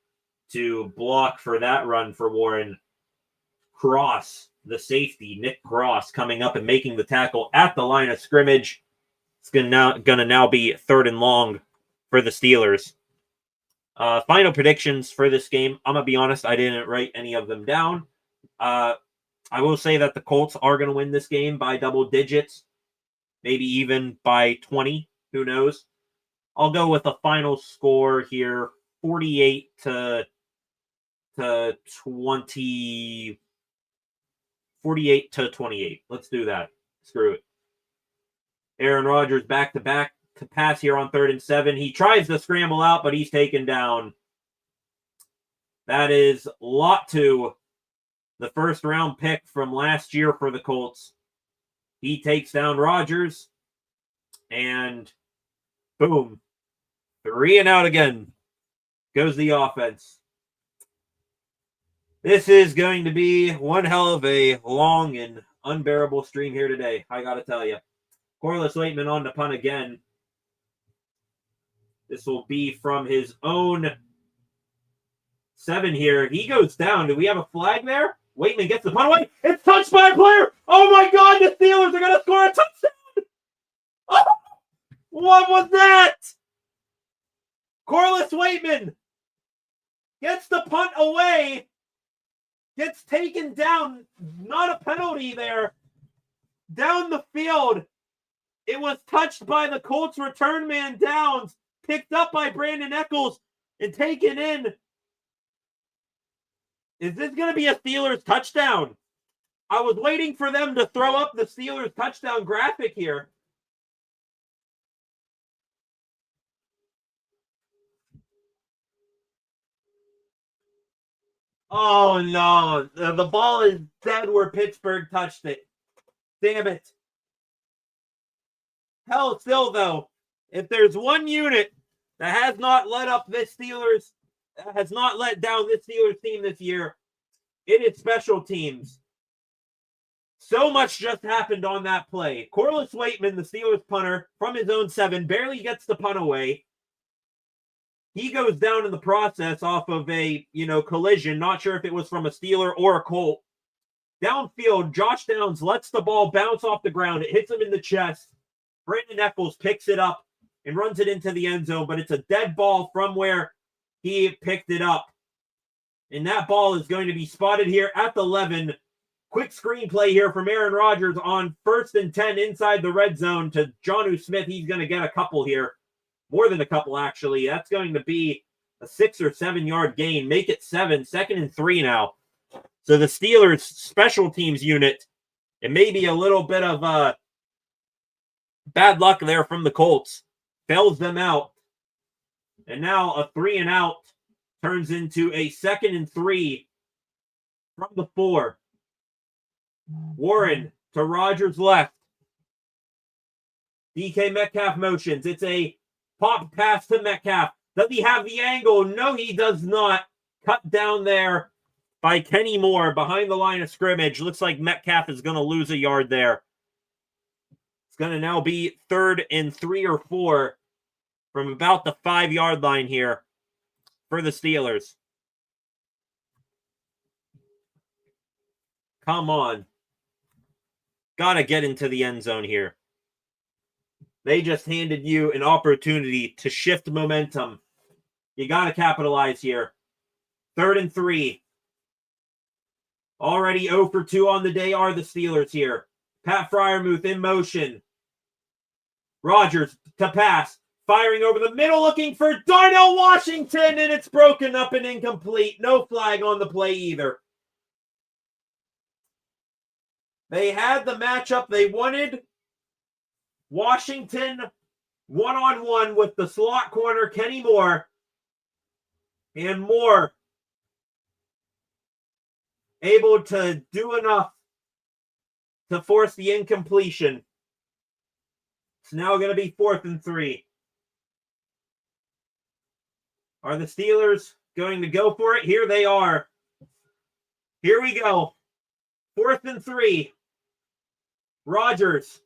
to block for that run for Warren. Cross, the safety, Nick Cross, coming up and making the tackle at the line of scrimmage. It's going to now be 3rd and long for the Steelers. Final predictions for this game. I'm going to be honest, I didn't write any of them down. I will say that the Colts are going to win this game by double digits, maybe even by 20. Who knows? I'll go with a final score here, 48 to 20. 48 to 28. Let's do that. Screw it. Aaron Rodgers back-to-back to pass here on 3rd and 7. He tries to scramble out, but he's taken down. That is Latu, the first-round pick from last year for the Colts. He takes down Rodgers, and boom, 3 and out again goes the offense. This is going to be one hell of a long and unbearable stream here today, I got to tell you. Corliss Waitman on the punt again. This will be from his own 7 here. He goes down. Do we have a flag there? Waitman gets the punt away. It's touched by a player. Oh, my God. The Steelers are going to score a touchdown. Oh, what was that? Corliss Waitman gets the punt away. Gets taken down. Not a penalty there. Down the field. It was touched by the Colts return man Downs. Picked up by Brandon Eccles and taken in. Is this going to be a Steelers touchdown? I was waiting for them to throw up the Steelers touchdown graphic here. Oh, no. The ball is dead where Pittsburgh touched it. Damn it. Hell, still, though, if there's one unit that has not let up this Steelers, has not let down this Steelers team this year, it is special teams. So much just happened on that play. Corliss Waitman, the Steelers punter, from his own 7, barely gets the punt away. He goes down in the process off of a, collision. Not sure if it was from a Steeler or a Colt. Downfield, Josh Downs lets the ball bounce off the ground. It hits him in the chest. Brandon Eccles picks it up and runs it into the end zone, but it's a dead ball from where he picked it up. And that ball is going to be spotted here at the 11. Quick screenplay here from Aaron Rodgers on 1st and 10 inside the red zone to Jonnu Smith. He's going to get a couple here. More than a couple, actually. That's going to be a 6 or 7 yard gain. Make it 7. 2nd and 3 now. So the Steelers special teams unit, it may be a little bit of bad luck there from the Colts. Bails them out. And now a 3 and out turns into a 2nd and 3 from the 4. Warren to Rodgers left. DK Metcalf motions. It's a pop pass to Metcalf. Does he have the angle? No, he does not. Cut down there by Kenny Moore behind the line of scrimmage. Looks like Metcalf is going to lose a yard there. It's going to now be 3rd and 3 or 4 from about the 5 yard line here for the Steelers. Come on. Got to get into the end zone here. They just handed you an opportunity to shift momentum. You got to capitalize here. 3rd and 3. Already 0 for 2 on the day are the Steelers here. Pat Fryermuth in motion. Rodgers to pass. Firing over the middle, looking for Darnell Washington, and it's broken up and incomplete. No flag on the play either. They had the matchup they wanted. Washington one-on-one with the slot corner, Kenny Moore. And Moore able to do enough to force the incompletion. It's now going to be 4th and 3. Are the Steelers going to go for it? Here they are. Here we go. 4th and 3. Rodgers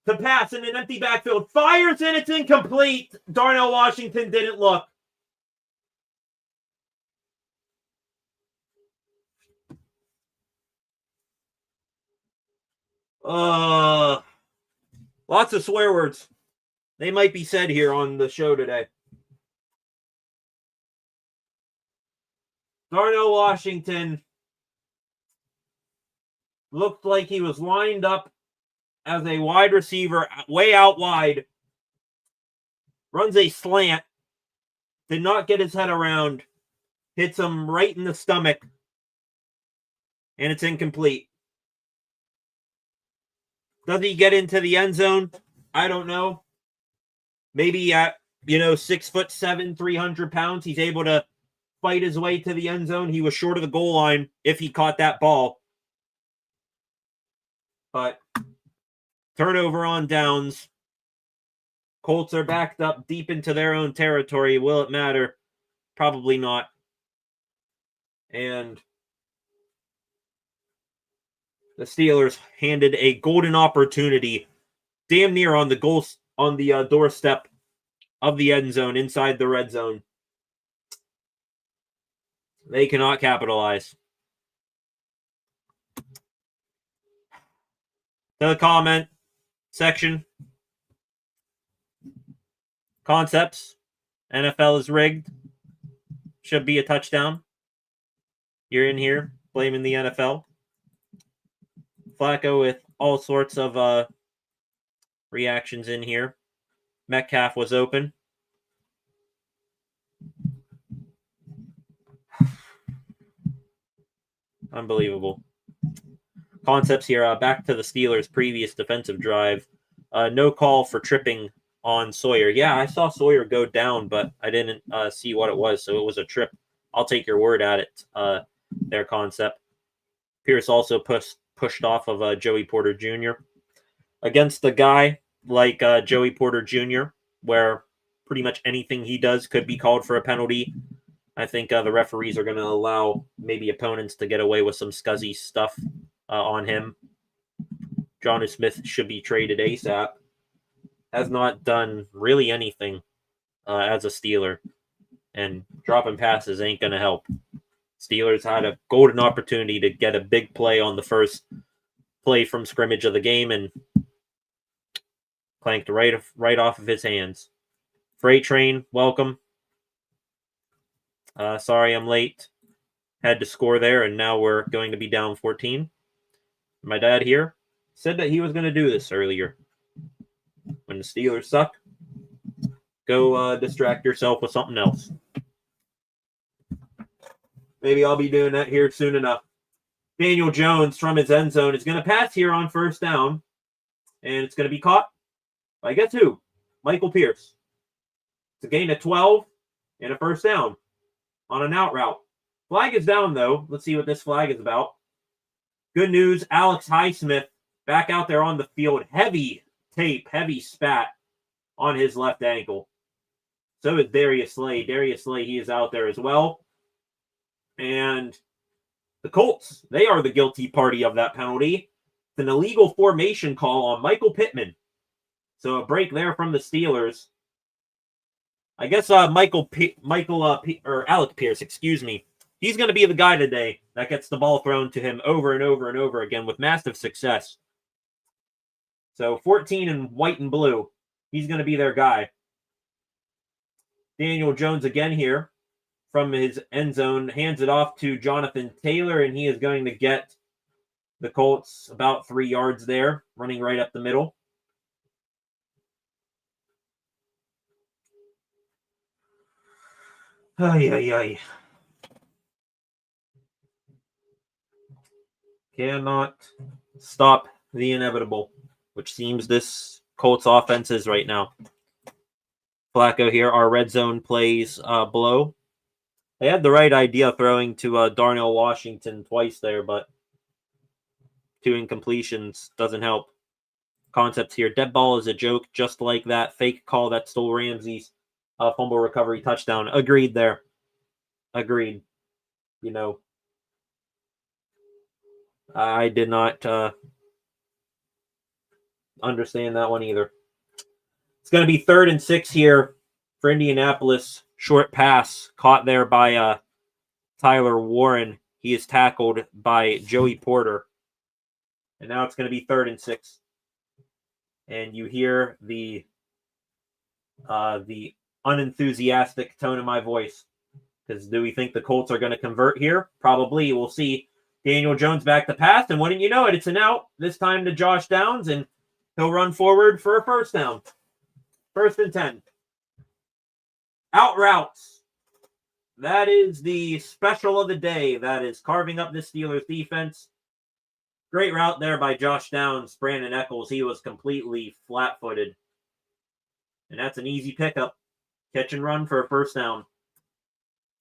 to pass in an empty backfield. Fires and it's incomplete. Darnell Washington didn't look. Lots of swear words. They might be said here on the show today. Darnell Washington looked like he was lined up as a wide receiver, way out wide. Runs a slant. Did not get his head around. Hits him right in the stomach. And it's incomplete. Does he get into the end zone? I don't know. Maybe at, 6'7", 300 pounds, he's able to fight his way to the end zone. He was short of the goal line if he caught that ball. But turnover on downs. Colts are backed up deep into their own territory. Will it matter? Probably not. And the Steelers handed a golden opportunity damn near on the doorstep of the end zone, inside the red zone. They cannot capitalize. To the comment section. Concepts. NFL is rigged. Should be a touchdown. You're in here blaming the NFL. Flacco with all sorts of reactions in here. Metcalf was open. Unbelievable. Concepts here. Back to the Steelers' previous defensive drive. No call for tripping on Sawyer. Yeah, I saw Sawyer go down, but I didn't see what it was, so it was a trip. I'll take your word at it, their Concept. Pierce also pushed off of Joey Porter Jr. Against a guy like Joey Porter Jr., where pretty much anything he does could be called for a penalty. I think the referees are going to allow maybe opponents to get away with some scuzzy stuff on him. Jonnu Smith should be traded ASAP. Has not done really anything as a Steeler. And dropping passes ain't going to help. Steelers had a golden opportunity to get a big play on the first play from scrimmage of the game and clanked right off of his hands. Freight train, welcome. Sorry I'm late. Had to score there, and now we're going to be down 14. My dad here said that he was going to do this earlier. When the Steelers suck, go distract yourself with something else. Maybe I'll be doing that here soon enough. Daniel Jones from his end zone is going to pass here on first down, and it's going to be caught by guess who? Michael Pierce. It's a gain of 12 and a first down on an out route. Flag is down, though. Let's see what this flag is about. Good news, Alex Highsmith back out there on the field. Heavy tape, heavy spat on his left ankle. So is Darius Slay. Darius Slay, he is out there as well. And the Colts, they are the guilty party of that penalty. It's an illegal formation call on Michael Pittman. So a break there from the Steelers. I guess Alec Pierce, excuse me. He's going to be the guy today that gets the ball thrown to him over and over and over again with massive success. So 14 in white and blue. He's going to be their guy. Daniel Jones again here from his end zone. Hands it off to Jonathan Taylor, and he is going to get The Colts about 3 yards there, running right up the middle. Ay, ay, ay. Cannot stop the inevitable, which seems this Colts offense is right now. Flacco here, our red zone plays below. They had the right idea throwing to Darnell Washington twice there, but 2 incompletions doesn't help. Concepts here. Dead ball is a joke, just like that fake call that stole Ramsey's fumble recovery touchdown. Agreed there. Agreed. You know, I did not understand that one either. It's going to be 3rd and 6 here for Indianapolis. Short pass caught there by Tyler Warren. He is tackled by Joey Porter. And now it's going to be 3rd and 6. And you hear the unenthusiastic tone in my voice. Because do we think the Colts are going to convert here? Probably. We'll see. Daniel Jones back to pass, and wouldn't you know it, it's an out. This time to Josh Downs, and he'll run forward for a first down. 1st and 10. Out routes. That is the special of the day. That is carving up the Steelers defense. Great route there by Josh Downs. Brandon Echols, he was completely flat-footed. And that's an easy pickup. Catch and run for a first down.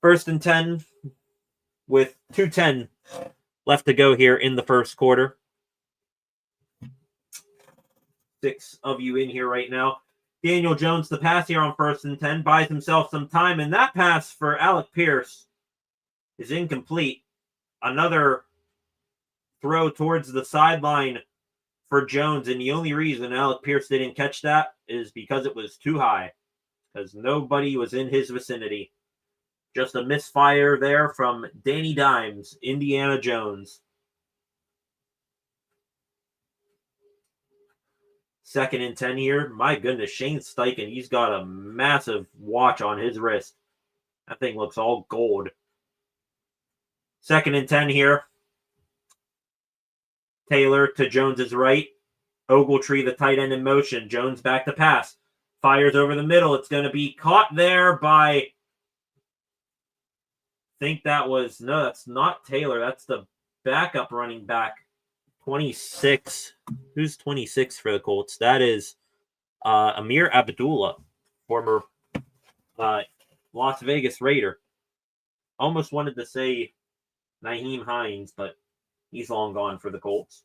1st and 10 with 2:10 left to go here in the first quarter. 6 of you in here right now. Daniel Jones, the pass here on 1st and 10, buys himself some time, and that pass for Alec Pierce is incomplete. Another throw towards the sideline for Jones, and the only reason Alec Pierce didn't catch that is because it was too high, because nobody was in his vicinity. Just a misfire there from Danny Dimes, Indiana Jones. 2nd and 10 here. My goodness, Shane Steichen, he's got a massive watch on his wrist. That thing looks all gold. 2nd and 10 here. Taylor to Jones's right. Ogletree, the tight end in motion. Jones back to pass. Fires over the middle. It's going to be caught there by... think that was... no, that's not Taylor. That's the backup running back. 26. Who's 26 for the Colts? That is Amir Abdullah, former Las Vegas Raider. Almost wanted to say Nyheim Hines, but he's long gone for the Colts.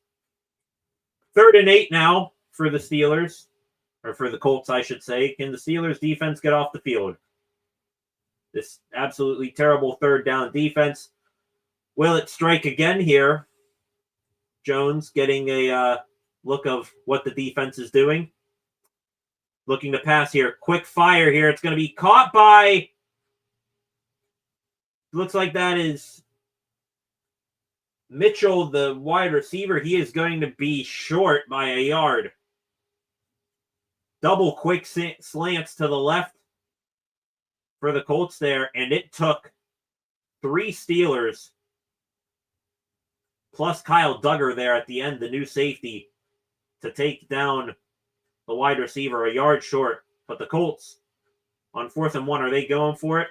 3rd and 8 now for the Steelers, or for the Colts, I should say. Can the Steelers defense get off the field? This absolutely terrible 3rd down defense. Will it strike again here? Jones getting a look of what the defense is doing. Looking to pass here. Quick fire here. It's going to be caught by... looks like that is Mitchell, the wide receiver. He is going to be short by a yard. Double quick slants to the left for the Colts there. And it took 3 Steelers plus Kyle Duggar there at the end, the new safety, to take down the wide receiver a yard short. But the Colts, on 4th and 1, are they going for it?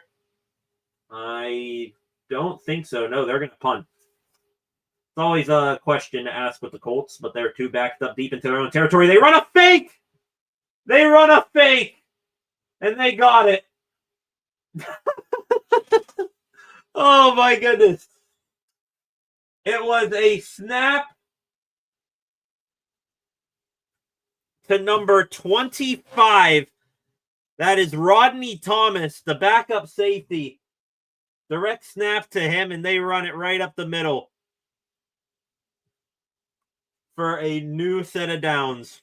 I don't think so. No, they're going to punt. It's always a question to ask with the Colts, but they're too backed up deep into their own territory. They run a fake! They run a fake! And they got it. Oh, my goodness. It was a snap to number 25. That is Rodney Thomas, the backup safety. Direct snap to him, and they run it right up the middle for a new set of downs.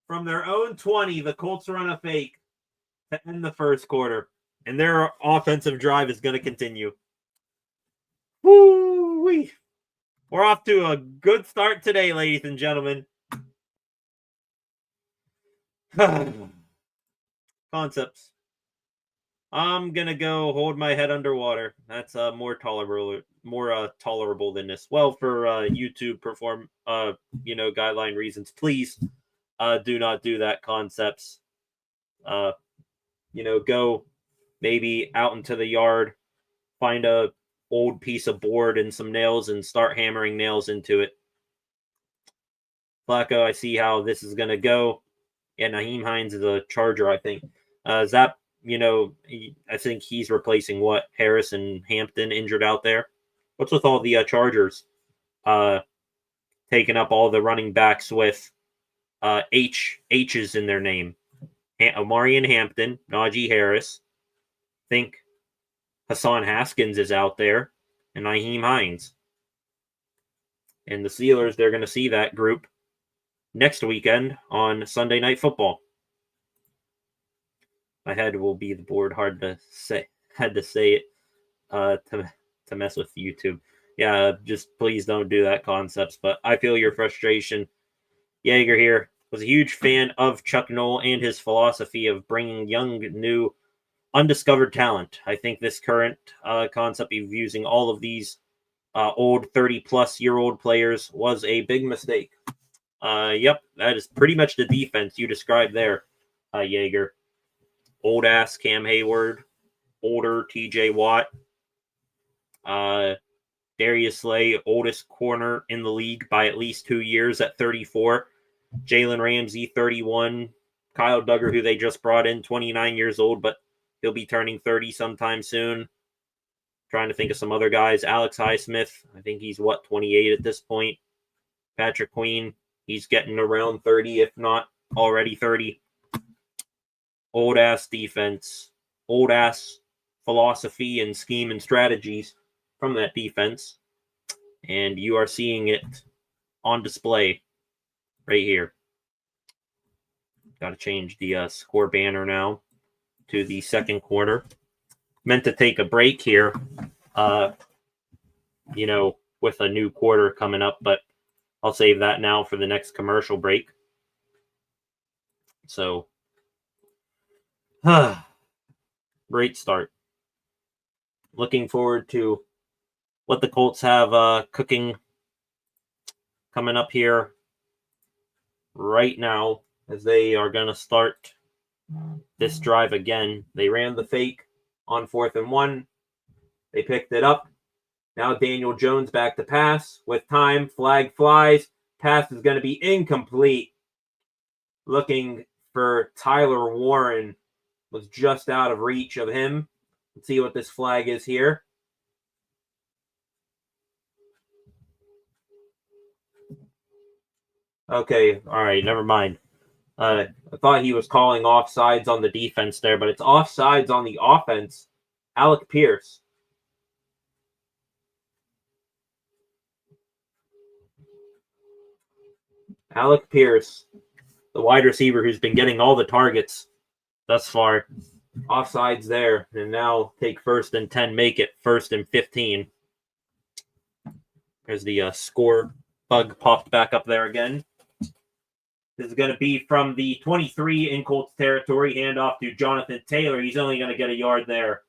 From their own 20, the Colts run a fake to end the first quarter, and their offensive drive is going to continue. Woo-wee. We're off to a good start today, ladies and gentlemen. Concepts. I'm gonna go hold my head underwater. That's more tolerable than this. Well, for YouTube guideline reasons, please do not do that concepts. Uh go maybe out into the yard, find a old piece of board and some nails and start hammering nails into it. Flacco, I see how this is gonna go. Yeah, Naheem Hines is a Charger, I think. Zap, I think he's replacing Harris and Hampton injured out there. What's with all the Chargers taking up all the running backs with H's in their name? Omari and Hampton, Najee Harris. Think Hassan Haskins is out there, and Naheem Hines. And the Steelers, they're going to see that group next weekend on Sunday Night Football. My head will be the board. Hard to say. Had to say it to mess with YouTube. Yeah, just please don't do that concepts. But I feel your frustration. Jaeger here was a huge fan of Chuck Noll and his philosophy of bringing young, new, undiscovered talent. I think this current concept of using all of these old 30-plus-year-old players was a big mistake. Yep, that is pretty much the defense you described there, Jaeger. Old-ass Cam Hayward, older TJ Watt, Darius Slay, oldest corner in the league by at least 2 years at 34. Jalen Ramsey, 31. Kyle Duggar, who they just brought in, 29 years old, but he'll be turning 30 sometime soon. Trying to think of some other guys. Alex Highsmith, I think he's 28 at this point. Patrick Queen, he's getting around 30, if not already 30. Old-ass defense. Old-ass philosophy and scheme and strategies from that defense. And you are seeing it on display right here. Got to change the score banner now to the second quarter. Meant to take a break here, with a new quarter coming up, but I'll save that now for the next commercial break. So, great start. Looking forward to what the Colts have cooking coming up here right now, as they are going to start this drive again. They ran the fake on 4th and 1. They picked it up. Now Daniel Jones back to pass with time. Flag flies. Pass is going to be incomplete. Looking for Tyler Warren. Was just out of reach of him. Let's see what this flag is here. Okay, all right, never mind. I thought he was calling offsides on the defense there, but it's offsides on the offense. Alec Pierce. Alec Pierce, the wide receiver who's been getting all the targets thus far. Offsides there, and now take 1st and 10, make it 1st and 15. There's the score bug popped back up there again. This is going to be from the 23 in Colts territory. Handoff to Jonathan Taylor. He's only going to get a yard there.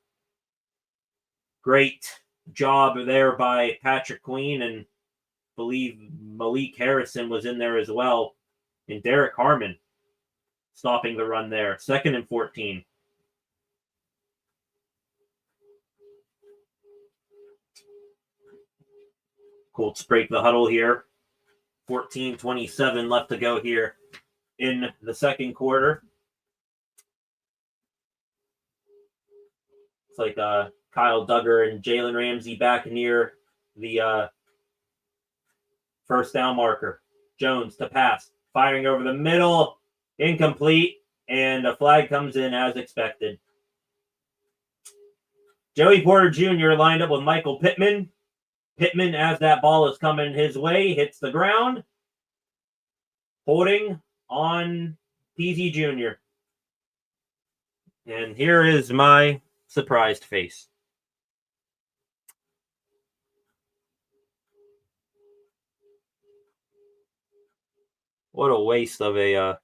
Great job there by Patrick Queen, and I believe Malik Harrison was in there as well. And Derek Harmon stopping the run there. 2nd and 14. Colts break the huddle here. 14:27 left to go here in the second quarter. It's like Kyle Duggar and Jalen Ramsey back near the first down marker. Jones to pass. Firing over the middle. Incomplete. And a flag comes in as expected. Joey Porter Jr. lined up with Michael Pittman. Pittman, as that ball is coming his way, hits the ground. Holding on PZ Jr. And here is my surprised face. What a waste of a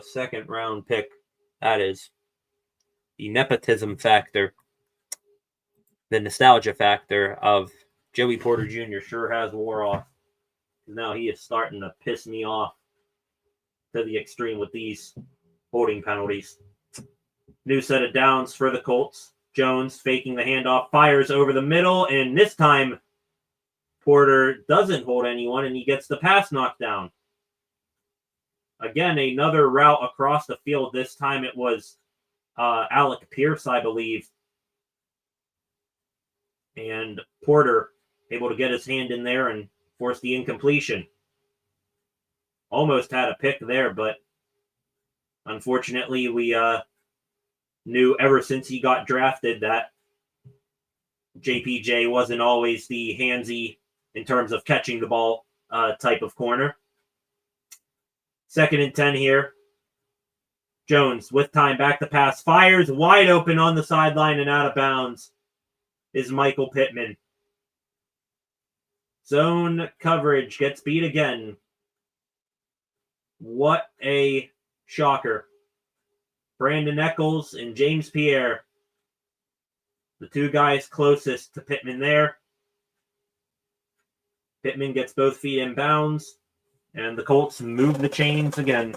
second round pick that is. the nepotism factor, the nostalgia factor of Joey Porter Jr. sure has wore off. Now he is starting to piss me off to the extreme with these holding penalties. New set of downs for the Colts. Jones faking the handoff, fires over the middle, and this time Porter doesn't hold anyone, and he gets the pass knocked down. Again, another route across the field. This time it was Alec Pierce, I believe. And Porter able to get his hand in there and force the incompletion. Almost had a pick there, but unfortunately we knew ever since he got drafted that JPJ wasn't always the handsy in terms of catching the ball type of corner. 2nd and 10 here. Jones with time back to pass. Fires wide open on the sideline and out of bounds is Michael Pittman. Zone coverage gets beat again. What a shocker. Brandon Eccles and James Pierre, the two guys closest to Pittman there. Pittman gets both feet in bounds, and the Colts move the chains again.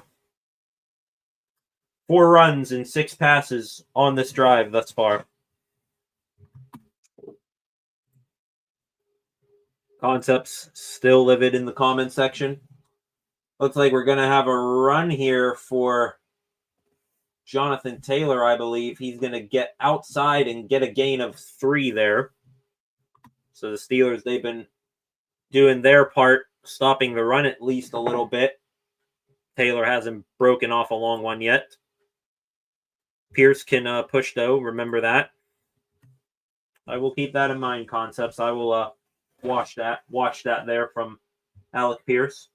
4 runs and 6 passes on this drive thus far. Concepts still livid in the comment section. Looks like we're going to have a run here for Jonathan Taylor, I believe. He's going to get outside and get a gain of 3 there. So the Steelers, they've been doing their part, stopping the run at least a little bit. Taylor hasn't broken off a long one yet. Pierce can push, though. Remember that. I will keep that in mind, Concepts. I will watch that there from Alec Pierce.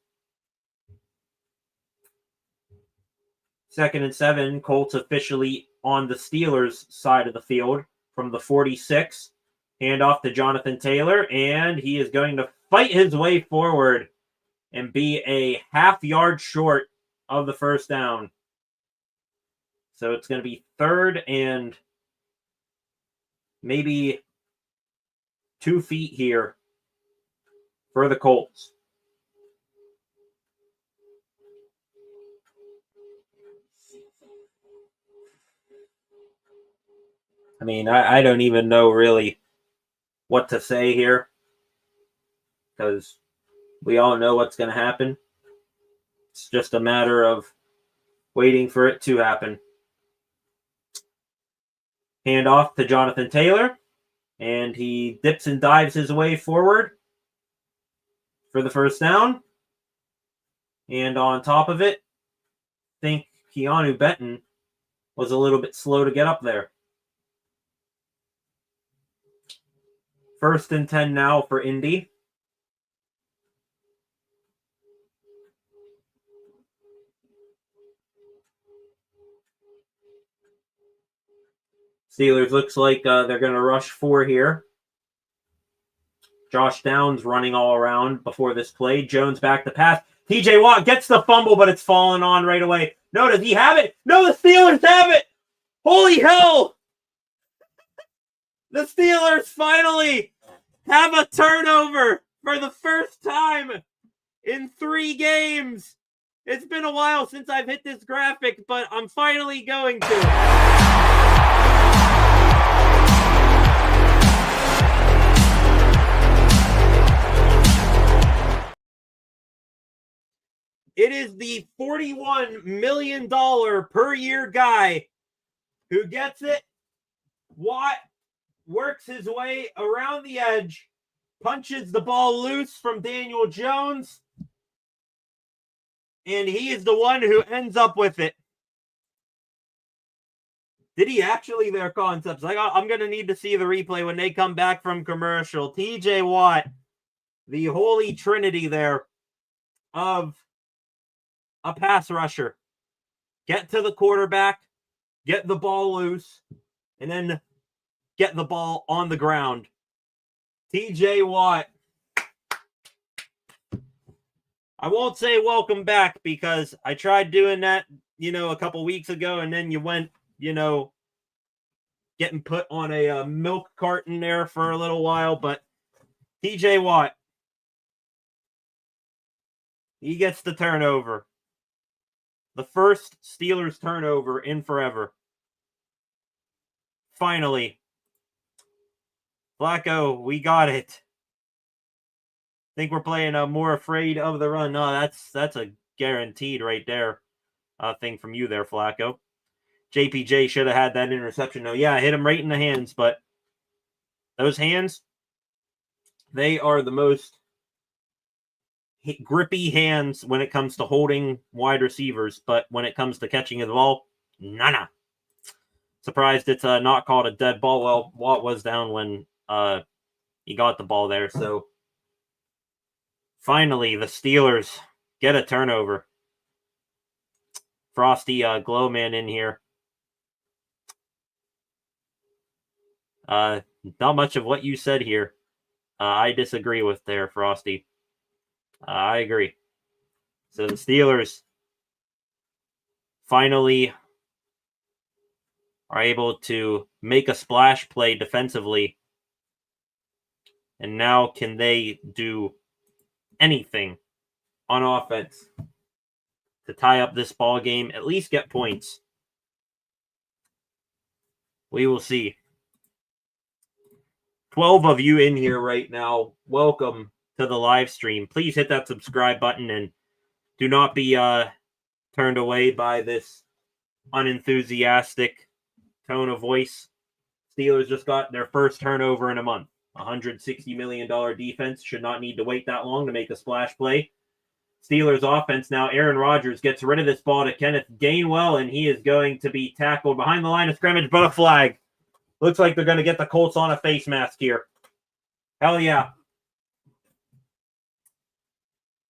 2nd and 7. Colts officially on the Steelers' side of the field from the 46. Handoff to Jonathan Taylor, and he is going to fight his way forward and be a half-yard short of the first down. So it's going to be 3rd and maybe 2 feet here for the Colts. I mean, I don't even know really what to say here, because we all know what's going to happen. It's just a matter of waiting for it to happen. Handoff to Jonathan Taylor, and he dips and dives his way forward for the first down. And on top of it, I think Keanu Benton was a little bit slow to get up there. 1st and 10 now for Indy. Steelers looks like they're going to rush 4 here. Josh Downs running all around before this play. Jones back to pass. TJ Watt gets the fumble, but it's fallen on right away. No, does he have it? No, the Steelers have it! Holy hell! The Steelers finally have a turnover for the first time in 3 games. It's been a while since I've hit this graphic, but I'm finally going to. It is the $41 million per year guy who gets it. Watt works his way around the edge, punches the ball loose from Daniel Jones, and he is the one who ends up with it. Did he actually? Their Concepts. I'm going to need to see the replay when they come back from commercial. TJ Watt, the holy trinity there of a pass rusher. Get to the quarterback, get the ball loose, and then get the ball on the ground. TJ Watt. I won't say welcome back because I tried doing that, a couple weeks ago, and then you went, getting put on a milk carton there for a little while, but TJ Watt, he gets the turnover. The first Steelers turnover in forever. Finally. Flacco, we got it. Think we're playing more afraid of the run. No, that's a guaranteed right there thing from you there, Flacco. JPJ should have had that interception. No, yeah, I hit him right in the hands, but those hands, they are the most grippy hands when it comes to holding wide receivers, but when it comes to catching the ball, nah. Surprised it's not called a dead ball. Well, Watt was down when he got the ball there, so finally the Steelers get a turnover. Frosty Glowman in here. Not much of what you said here. I disagree with there, Frosty. I agree. So the Steelers finally are able to make a splash play defensively. And now can they do anything on offense to tie up this ball game, at least get points? We will see. 12 of you in here right now. Welcome to the live stream. Please hit that subscribe button and do not be turned away by this unenthusiastic tone of voice. Steelers just got their first turnover in a month. $160 million defense should not need to wait that long to make a splash play. Steelers offense now. Aaron Rodgers gets rid of this ball to Kenneth Gainwell, and he is going to be tackled behind the line of scrimmage, but a flag. Looks like they're going to get the Colts on a face mask here. Hell yeah.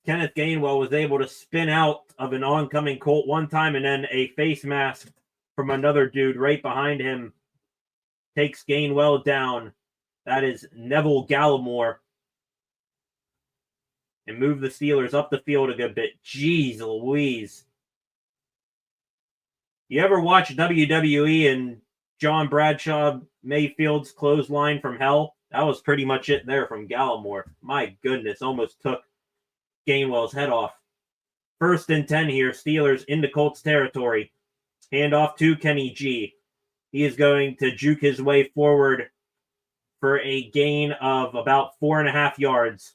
Kenneth Gainwell was able to spin out of an oncoming Colt one time, and then a face mask from another dude right behind him takes Gainwell down. That is Neville Gallimore. And move the Steelers up the field a good bit. Jeez Louise. You ever watch WWE and John Bradshaw Mayfield's clothesline from hell? That was pretty much it there from Gallimore. My goodness, almost took Gainwell's head off. 1st and 10 here. Steelers into Colts territory. Hand off to Kenny G. He is going to juke his way forward for a gain of about 4.5 yards.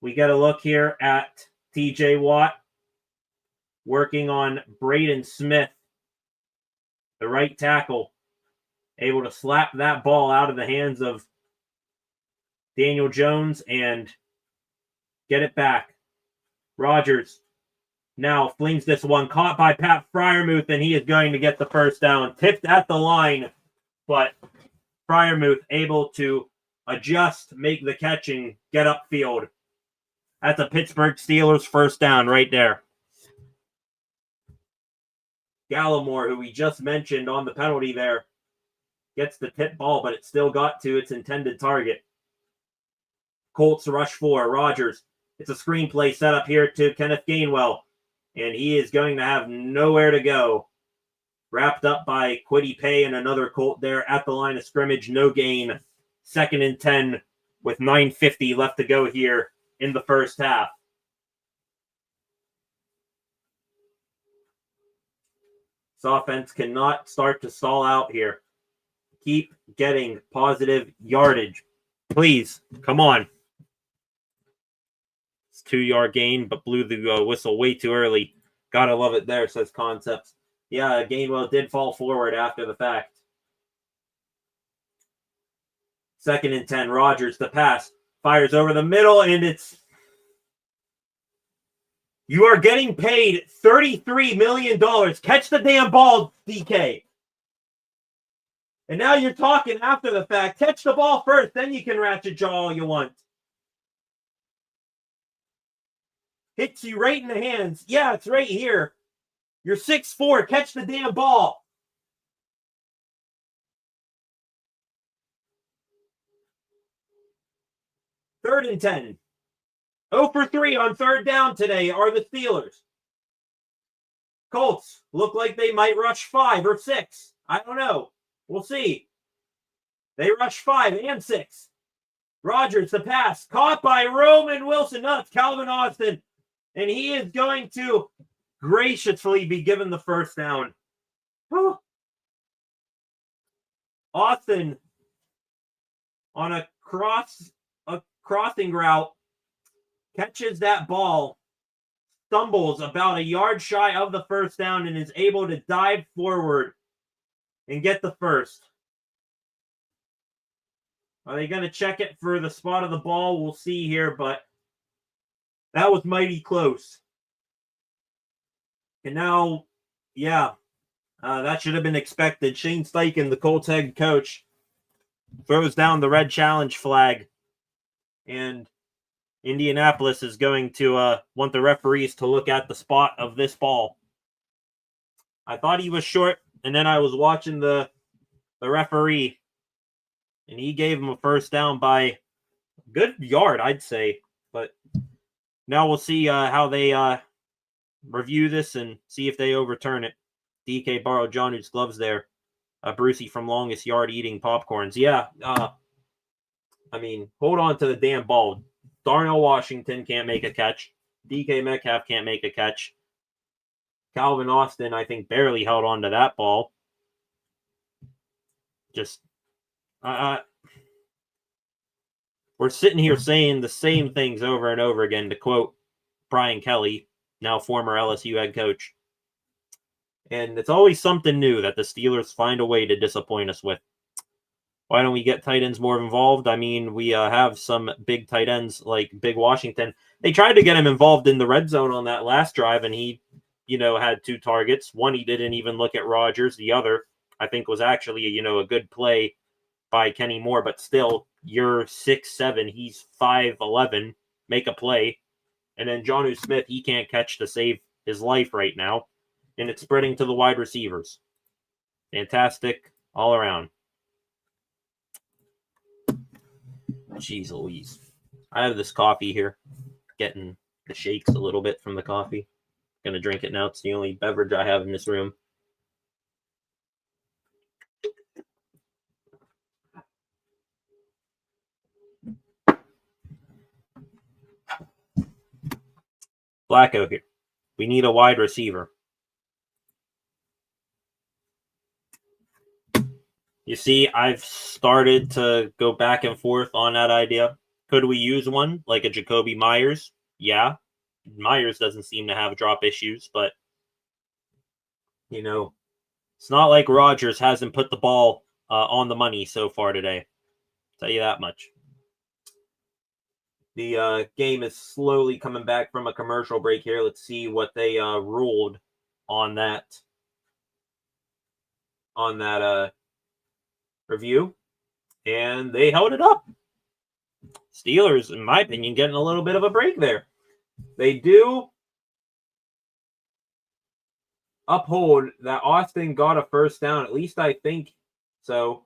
We get a look here at TJ Watt working on Braden Smith, the right tackle, able to slap that ball out of the hands of Daniel Jones and get it back. Rodgers now flings this one, caught by Pat Freiermuth, and he is going to get the first down. Tipped at the line, but Freiermuth able to adjust, make the catch, and get upfield. That's a Pittsburgh Steelers first down right there. Gallimore, who we just mentioned on the penalty there, gets the tip ball, but it still got to its intended target. Colts rush 4. Rodgers. It's a screenplay set up here to Kenneth Gainwell, and he is going to have nowhere to go. Wrapped up by Kwity Paye and another Colt there at the line of scrimmage. No gain. 2nd and 10 with 9:50 left to go here in the first half. This offense cannot start to stall out here. Keep getting positive yardage. Please, come on. It's 2-yard gain, but blew the whistle way too early. Gotta love it there, says Concepts. Yeah, Gainwell did fall forward after the fact. 2nd and 10, Rodgers, the pass. Fires over the middle, and it's... You are getting paid $33 million. Catch the damn ball, DK. And now you're talking after the fact. Catch the ball first, then you can ratchet jaw all you want. Hits you right in the hands. Yeah, it's right here. You're 6'4". Catch the damn ball. Third and 10. 0 for 3 on 3rd down today are the Steelers. Colts look like they might rush 5 or 6. I don't know. We'll see. They rush 5 and 6. Rodgers, the pass, caught by Roman Wilson. No, it's Calvin Austin. And he is going to graciously be given the first down. Whew. Austin on a crossing route catches that ball, stumbles about a yard shy of the first down, and is able to dive forward and get the first. Are they going to check it for the spot of the ball? We'll see here, but that was mighty close. And now, that should have been expected. Shane Steichen, the Colts head coach, throws down the red challenge flag, and Indianapolis is going to want the referees to look at the spot of this ball. I thought he was short, and then I was watching the referee, and he gave him a first down by a good yard, I'd say. But now we'll see how they review this and see if they overturn it. DK borrowed Johnny's gloves there. Brucey from Longest Yard eating popcorns. Yeah, hold on to the damn ball. Darnell Washington can't make a catch. DK Metcalf can't make a catch. Calvin Austin, I think, barely held on to that ball. Just, we're sitting here saying the same things over and over again, to quote Brian Kelly, now former LSU head coach. And it's always something new that the Steelers find a way to disappoint us with. Why don't we get tight ends more involved? We have some big tight ends like Big Washington. They tried to get him involved in the red zone on that last drive, and he, had 2 targets. One, he didn't even look at Rodgers. The other, I think, was actually, a good play by Kenny Moore. But still, you're 6'7", he's 5'11", make a play. And then Jonnu Smith, he can't catch to save his life right now. And it's spreading to the wide receivers. Fantastic all around. Jeez Louise. I have this coffee here. Getting the shakes a little bit from the coffee. Gonna drink it now. It's the only beverage I have in this room. Flacco here. We need a wide receiver. You see, I've started to go back and forth on that idea. Could we use one, like a Jacoby Myers? Yeah. Myers doesn't seem to have drop issues, but, it's not like Rodgers hasn't put the ball on the money so far today. I'll tell you that much. The game is slowly coming back from a commercial break here. Let's see what they ruled on that review, and they held it up. Steelers, in my opinion, getting a little bit of a break there. They do uphold that Austin got a first down, at least I think so.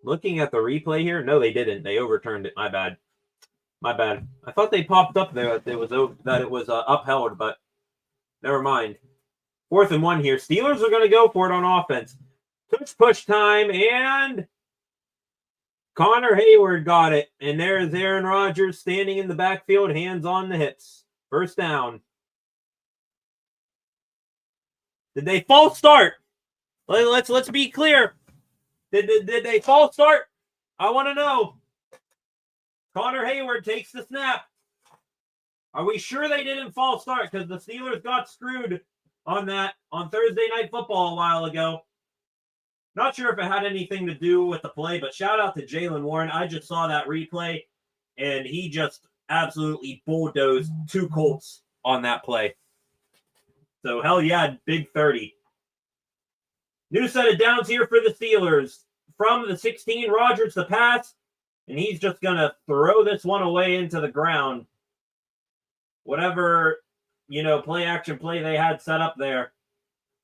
Looking at the replay here, no, they didn't. They overturned it. My bad. I thought they popped up there that it was upheld, but never mind. 4th and 1 here. Steelers are going to go for it on offense. Push time, and Connor Hayward got it. And there is Aaron Rodgers standing in the backfield, hands on the hips. First down. Did they false start? Let's be clear. Did they false start? I want to know. Connor Hayward takes the snap. Are we sure they didn't false start? Because the Steelers got screwed on that on Thursday Night Football a while ago. Not sure if it had anything to do with the play, but shout out to Jaylen Warren. I just saw that replay, and he just absolutely bulldozed 2 Colts on that play. So, hell yeah, big 30. New set of downs here for the Steelers. From the 16, Rodgers the pass, and he's just going to throw this one away into the ground. Whatever, play action play they had set up there,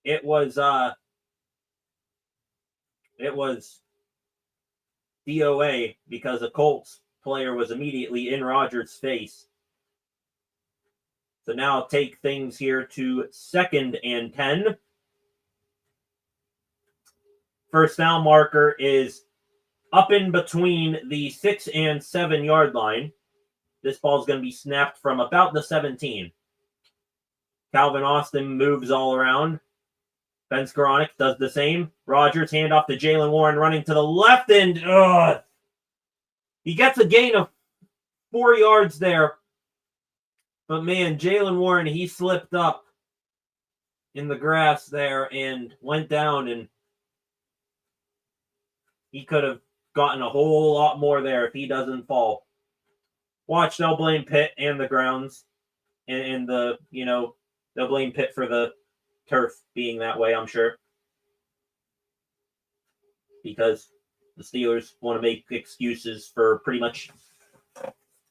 it was DOA because a Colts player was immediately in Rodgers' face. So now take things here to 2nd and 10. First down marker is up in between the 6 and 7 yard line. This ball is going to be snapped from about the 17. Calvin Austin moves all around. Ben Skoranek does the same. Rodgers handoff to Jaylen Warren running to the left, and he gets a gain of 4 yards there. But man, Jaylen Warren, he slipped up in the grass there and went down, and he could have gotten a whole lot more there if he doesn't fall. Watch, they'll blame Pitt and the grounds, and the, they'll blame Pitt for the turf being that way, I'm sure. Because the Steelers want to make excuses for pretty much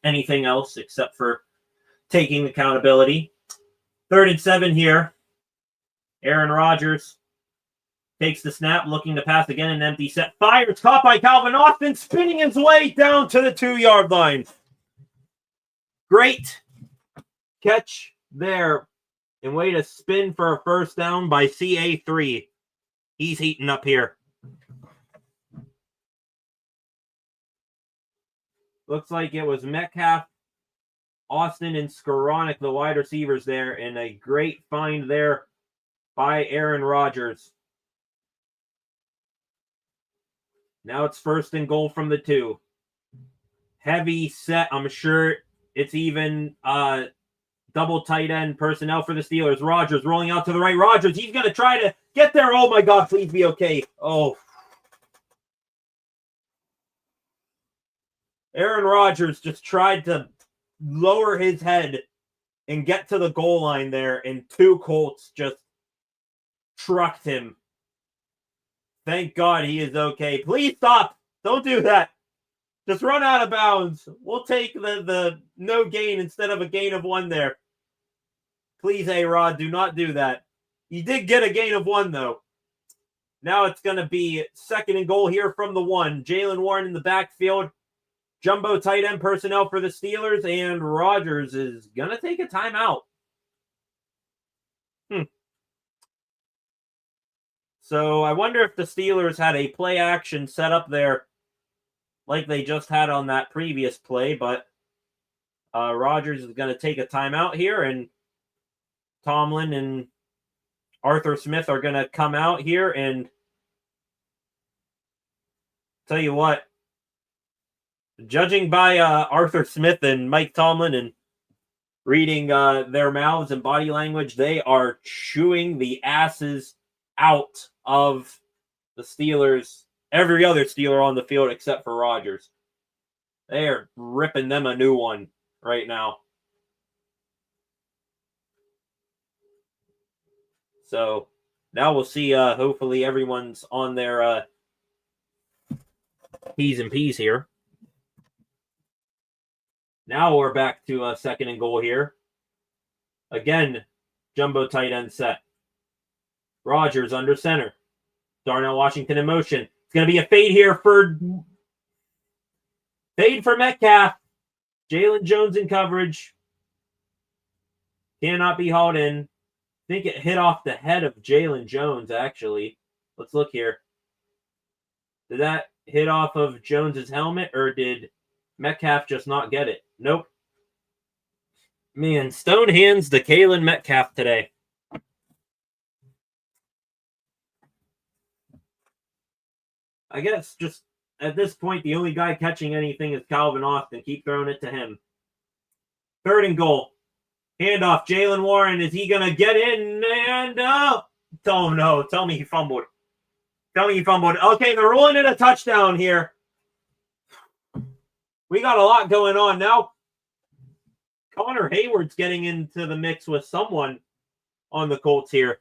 anything else except for taking accountability. 3rd and 7 here. Aaron Rodgers takes the snap, looking to pass again, an empty set. Fires, caught by Calvin Austin, spinning his way down to the 2-yard line. Great catch there. And way to spin for a first down by CA3. He's heating up here. Looks like it was Metcalf, Austin, and Skoranek, the wide receivers there, and a great find there by Aaron Rodgers. Now it's 1st and goal from the 2. Heavy set. I'm sure it's even double tight end personnel for the Steelers. Rodgers rolling out to the right. Rodgers, he's going to try to get there. Oh, my God, please be okay. Oh. Aaron Rodgers just tried to lower his head and get to the goal line there, and 2 Colts just trucked him. Thank God he is okay. Please stop. Don't do that. Just run out of bounds. We'll take the no gain instead of a gain of 1 there. Please, A-Rod, do not do that. He did get a gain of 1, though. Now it's going to be 2nd and goal here from the 1. Jaylen Warren in the backfield. Jumbo tight end personnel for the Steelers, and Rodgers is going to take a timeout. So I wonder if the Steelers had a play action set up there like they just had on that previous play, but Rodgers is going to take a timeout here, and Tomlin and Arthur Smith are going to come out here, and tell you what, judging by Arthur Smith and Mike Tomlin and reading their mouths and body language, they are chewing the asses out of the Steelers, every other Steeler on the field except for Rodgers. They are ripping them a new one right now. So now we'll see. Hopefully everyone's on their P's and P's here. Now we're back to 2nd and goal here. Again, jumbo tight end set. Rodgers under center. Darnell Washington in motion. It's going to be a fade here for Metcalf. Jalen Jones in coverage. Cannot be hauled in. I think it hit off the head of Jalen Jones, actually. Let's look here. Did that hit off of Jones's helmet, or did Metcalf just not get it? Nope. Man, stone hands to Kalen Metcalf today. I guess just at this point, the only guy catching anything is Calvin Austin. Keep throwing it to him. 3rd and goal. Handoff. Jaylen Warren. Is he going to get in? And oh no. Tell me he fumbled. Okay, they're ruling it a touchdown here. We got a lot going on now. Connor Hayward's getting into the mix with someone on the Colts here.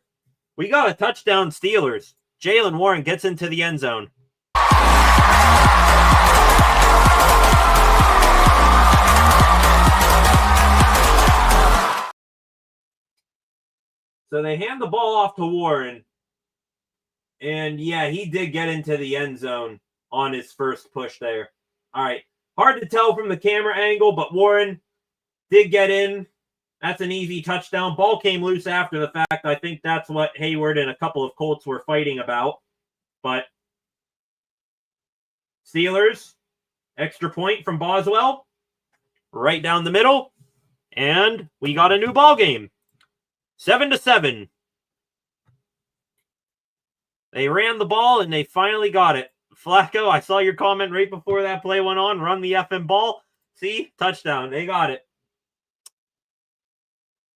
We got a touchdown, Steelers. Jaylen Warren gets into the end zone. So they hand the ball off to Warren. And yeah, he did get into the end zone on his first push there. All right. Hard to tell from the camera angle, but Warren did get in. That's an easy touchdown. Ball came loose after the fact. I think that's what Hayward and a couple of Colts were fighting about. But Steelers, extra point from Boswell, right down the middle, and we got a new ball game. 7-7. They ran the ball, and they finally got it. Flacco, I saw your comment right before that play went on. Run the effing ball. See? Touchdown. They got it.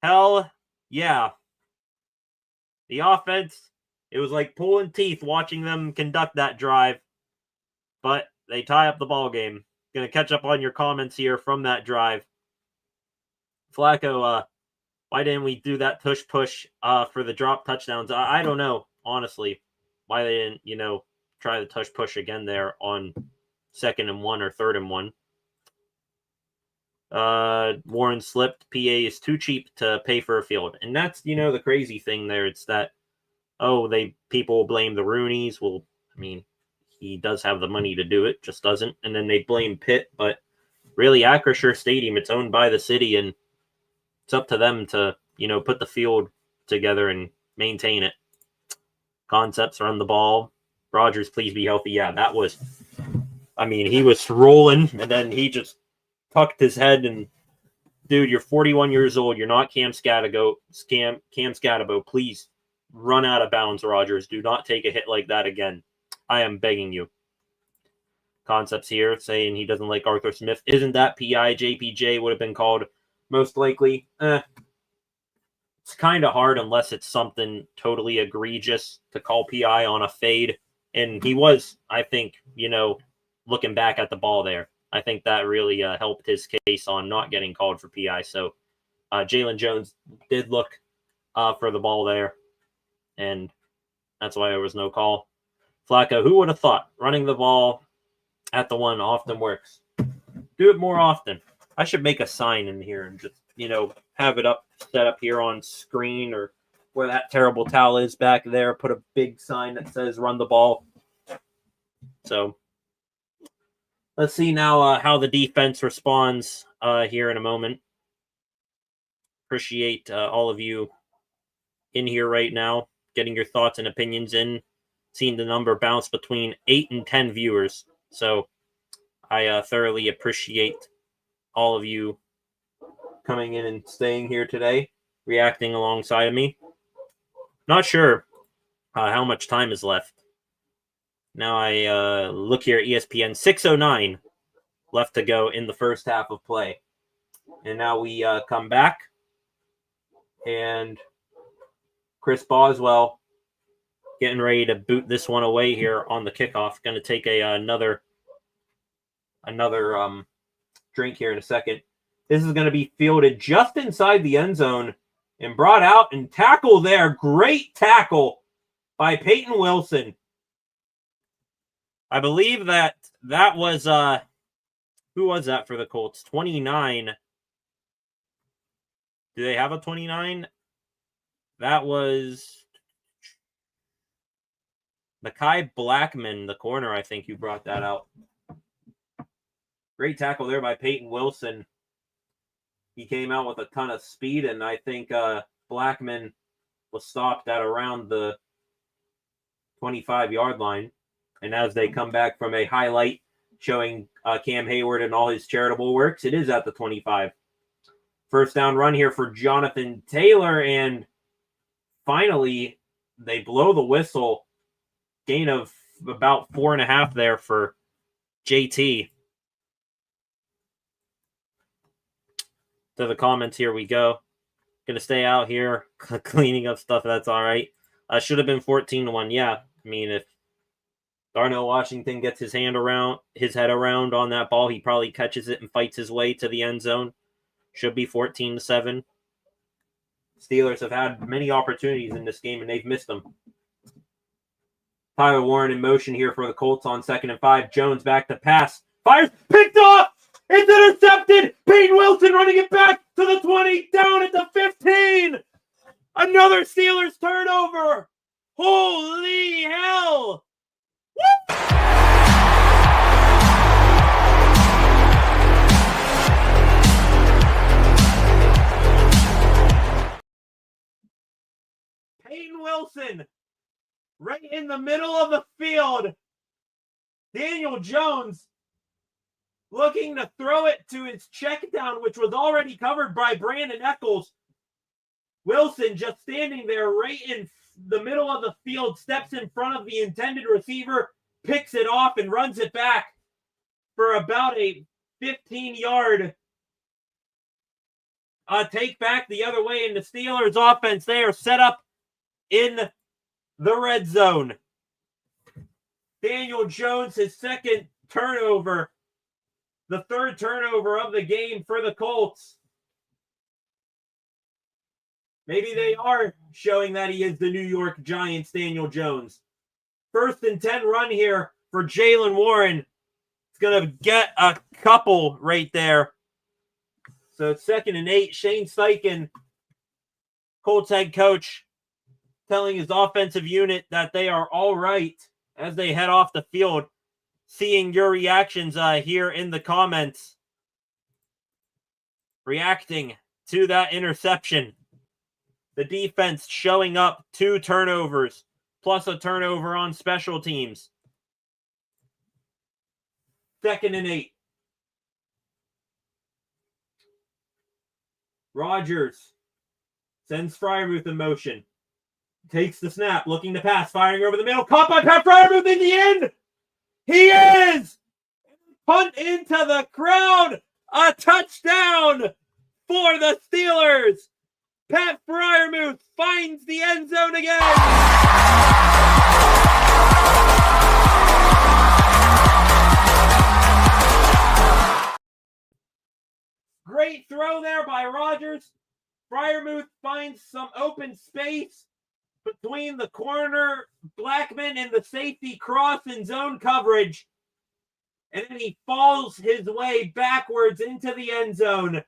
Hell yeah. The offense, it was like pulling teeth watching them conduct that drive. But they tie up the ball game. Going to catch up on your comments here from that drive. Flacco, why didn't we do that push for the drop touchdowns? I don't know, honestly, why they didn't, try the push again there on 2nd and 1 or 3rd and 1. Warren slipped. PA is too cheap to pay for a field. And that's, the crazy thing there. It's that, people will blame the Rooneys. Well, I mean, he does have the money to do it, just doesn't. And then they blame Pitt. But really, Acrisure Stadium, it's owned by the city, and it's up to them to, put the field together and maintain it. Concepts run the ball. Rogers, please be healthy. Yeah, that was, he was rolling, and then he just tucked his head, and dude, you're 41 years old. You're not Cam Scatabo. Please run out of bounds, Rogers. Do not take a hit like that again. I am begging you. Concepts here saying he doesn't like Arthur Smith. Isn't that PI? JPJ would have been called most likely. It's kind of hard unless it's something totally egregious to call PI on a fade. And he was, I think, looking back at the ball there, I think that really helped his case on not getting called for PI. So Jalen Jones did look for the ball there, and that's why there was no call. Flacco, who would have thought? Running the ball at the one often works. Do it more often. I should make a sign in here and just, have it set up here on screen, or where that terrible towel is back there. Put a big sign that says run the ball. So let's see now how the defense responds here in a moment. Appreciate all of you in here right now, getting your thoughts and opinions in. Seeing the number bounce between 8 and 10 viewers. So I thoroughly appreciate all of you coming in and staying here today, reacting alongside of me. Not sure how much time is left. Now I look here at ESPN, 6:09 left to go in the first half of play. And now we come back, and Chris Boswell getting ready to boot this one away here on the kickoff. Going to take another drink here in a second. This is going to be fielded just inside the end zone and brought out and tackle there. Great tackle by Peyton Wilson. I believe that was who was that for the Colts? 29. Do they have a 29? That was Mekhi Blackman, the corner, I think, who brought that out. Great tackle there by Peyton Wilson. He came out with a ton of speed, and I think Blackman was stopped at around the 25-yard line. And as they come back from a highlight showing Cam Hayward and all his charitable works, it is at the 25. First down run here for Jonathan Taylor, and finally they blow the whistle. Gain of about 4.5 there for JT. To the comments, here we go. Gonna stay out here cleaning up stuff. That's all right. Should have been 14-1. Yeah, I mean, if Darnell Washington gets his head around on that ball, he probably catches it and fights his way to the end zone. Should be 14-7. Steelers have had many opportunities in this game, and they've missed them. Tyler Warren in motion here for the Colts on 2nd and 5. Jones back to pass. Fires. Picked off. It's intercepted. Peyton Wilson running it back to the 20. Down at the 15. Another Steelers turnover. Holy hell. Woo! Peyton Wilson, right in the middle of the field. Daniel Jones looking to throw it to his check down, which was already covered by Brandon Eccles. Wilson just standing there right in the middle of the field, steps in front of the intended receiver, picks it off and runs it back for about a 15-yard take back the other way. In the Steelers offense, they are set up in the red zone. Daniel Jones, his second turnover, the third turnover of the game for the Colts. Maybe they are showing that he is the New York Giants, Daniel Jones. 1st and 10 run here for Jaylen Warren. It's going to get a couple right there. So 2nd and 8. Shane Steichen, Colts head coach, telling his offensive unit that they are all right as they head off the field. Seeing your reactions here in the comments. Reacting to that interception. The defense showing up 2 turnovers, plus a turnover on special teams. 2nd and 8. Rodgers sends Freiermuth in motion. Takes the snap, looking to pass, firing over the middle. Caught by Pat Freiermuth in the end. He is! Punt into the crowd. A touchdown for the Steelers. Pat Freiermuth finds the end zone again. Great throw there by Rodgers. Freiermuth finds some open space between the corner, Blackman, and the safety cross in zone coverage. And then he falls his way backwards into the end zone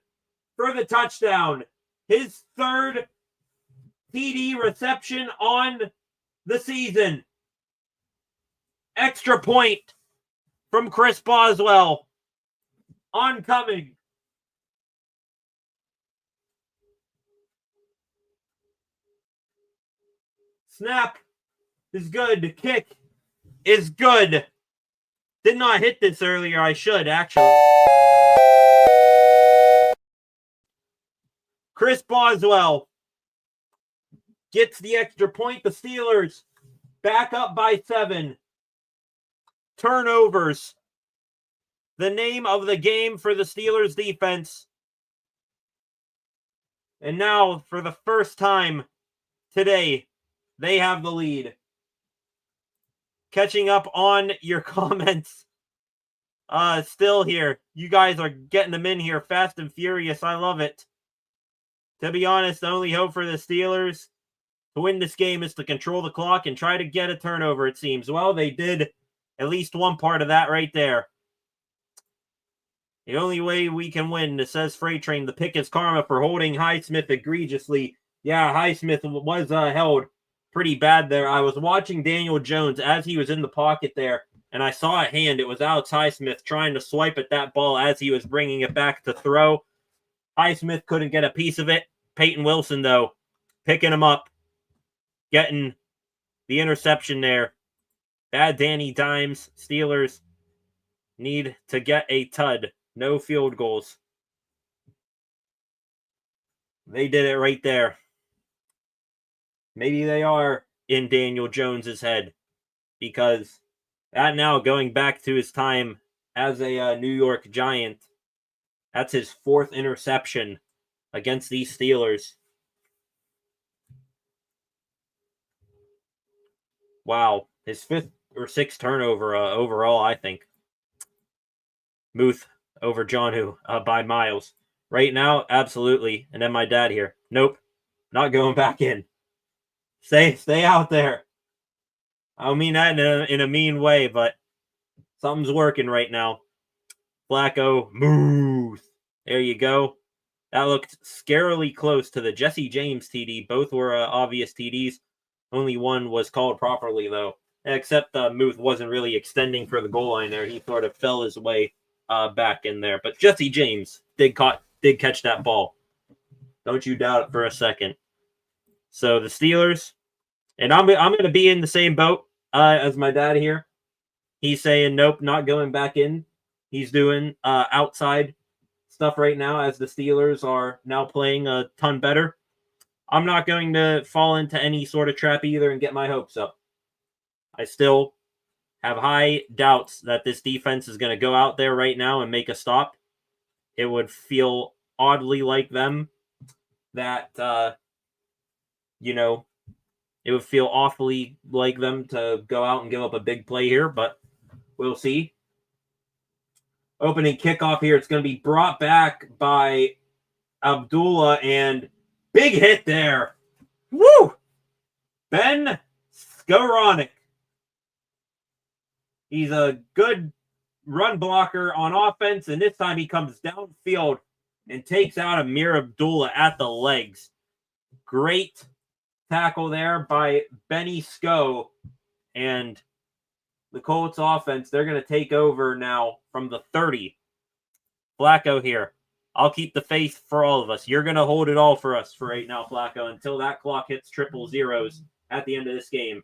for the touchdown. His 3rd TD reception on the season. Extra point from Chris Boswell. Oncoming. Snap is good. Kick is good. Did not hit this earlier. I should, actually. Chris Boswell gets the extra point. The Steelers back up by 7. Turnovers. The name of the game for the Steelers defense. And now, for the first time today, they have the lead. Catching up on your comments. Still here. You guys are getting them in here fast and furious. I love it. To be honest, the only hope for the Steelers to win this game is to control the clock and try to get a turnover, it seems. Well, they did at least one part of that right there. The only way we can win, it says Freight Train, the pick is karma for holding Highsmith egregiously. Yeah, Highsmith was held pretty bad there. I was watching Daniel Jones as he was in the pocket there, and I saw a hand. It was Alex Highsmith trying to swipe at that ball as he was bringing it back to throw. Highsmith couldn't get a piece of it. Peyton Wilson, though, picking him up, getting the interception there. Bad Danny Dimes. Steelers need to get a tud. No field goals. They did it right there. Maybe they are in Daniel Jones's head, because that now, going back to his time as a New York Giant, that's his 4th interception against these Steelers. Wow. His 5th or 6th turnover overall, I think. Muth over Jonnu by miles. Right now, absolutely. And then my dad here. Nope. Not going back in. Stay out there. I don't mean that in a mean way, but something's working right now. Flacco, Muth. There you go. That looked scarily close to the Jesse James TD. Both were obvious TDs. Only one was called properly, though. Except Muth wasn't really extending for the goal line there. He sort of fell his way back in there. But Jesse James did catch that ball. Don't you doubt it for a second. So the Steelers And I'm going to be in the same boat as my dad here. He's saying, nope, not going back in. He's doing outside stuff right now as the Steelers are now playing a ton better. I'm not going to fall into any sort of trap either and get my hopes up. I still have high doubts that this defense is going to go out there right now and make a stop. It would feel oddly like them that, it would feel awfully like them to go out and give up a big play here, but we'll see. Opening kickoff here. It's going to be brought back by Abdullah, and big hit there. Woo! Ben Skowronek. He's a good run blocker on offense, and this time he comes downfield and takes out Amir Abdullah at the legs. Great tackle there by Benny Sko, and the Colts offense, they're going to take over now from the 30. Flacco here. I'll keep the faith for all of us. You're going to hold it all for us for right now, Flacco, until that clock hits triple zeros at the end of this game.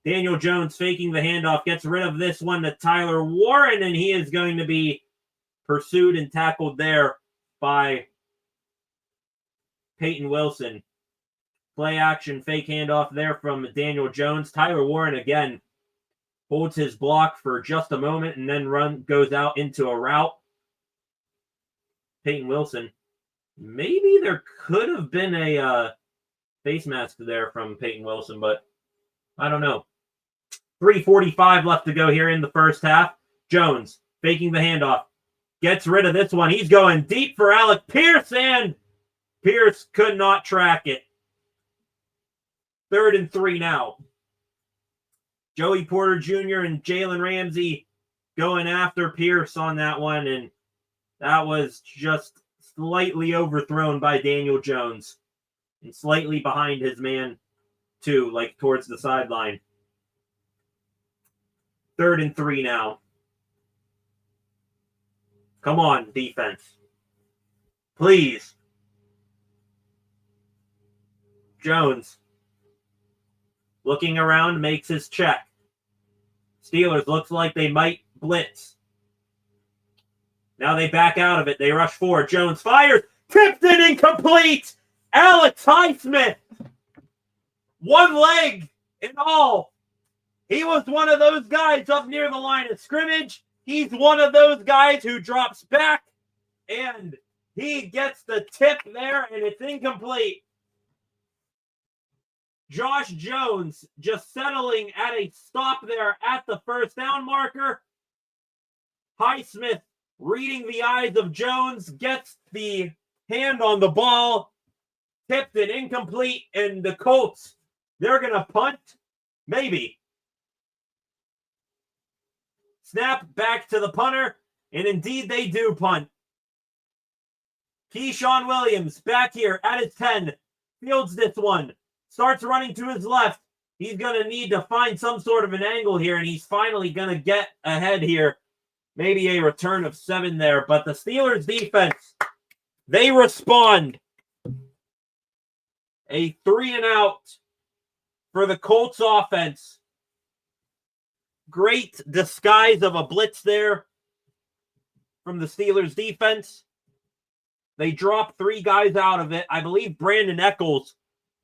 Daniel Jones faking the handoff, gets rid of this one to Tyler Warren, and he is going to be pursued and tackled there by Peyton Wilson. Play action, fake handoff there from Daniel Jones. Tyler Warren again holds his block for just a moment and then goes out into a route. Peyton Wilson. Maybe there could have been a face mask there from Peyton Wilson, but I don't know. 3:45 left to go here in the first half. Jones faking the handoff. Gets rid of this one. He's going deep for Alec Pierce, and Pierce could not track it. 3rd and 3 now. Joey Porter Jr. and Jalen Ramsey going after Pierce on that one, and that was just slightly overthrown by Daniel Jones and slightly behind his man, too, like towards the sideline. 3rd and 3 now. Come on, defense. Please. Jones. Looking around, makes his check. Steelers looks like they might blitz. Now they back out of it. They rush forward. Jones fires. Tipped it incomplete. Alex Highsmith. One leg in all. He was one of those guys up near the line of scrimmage. He's one of those guys who drops back, and he gets the tip there, and it's incomplete. Josh Jones just settling at a stop there at the first down marker. Highsmith reading the eyes of Jones, gets the hand on the ball, tipped it incomplete, and the Colts, they're going to punt. Maybe. Snap back to the punter, and indeed they do punt. Keyshawn Williams back here at his 10. Fields this one. Starts running to his left. He's going to need to find some sort of an angle here, and he's finally going to get ahead here. Maybe a return of 7 there, but the Steelers defense, they respond. A 3-and-out for the Colts offense. Great disguise of a blitz there from the Steelers defense. They dropped 3 guys out of it. I believe Brandon Echols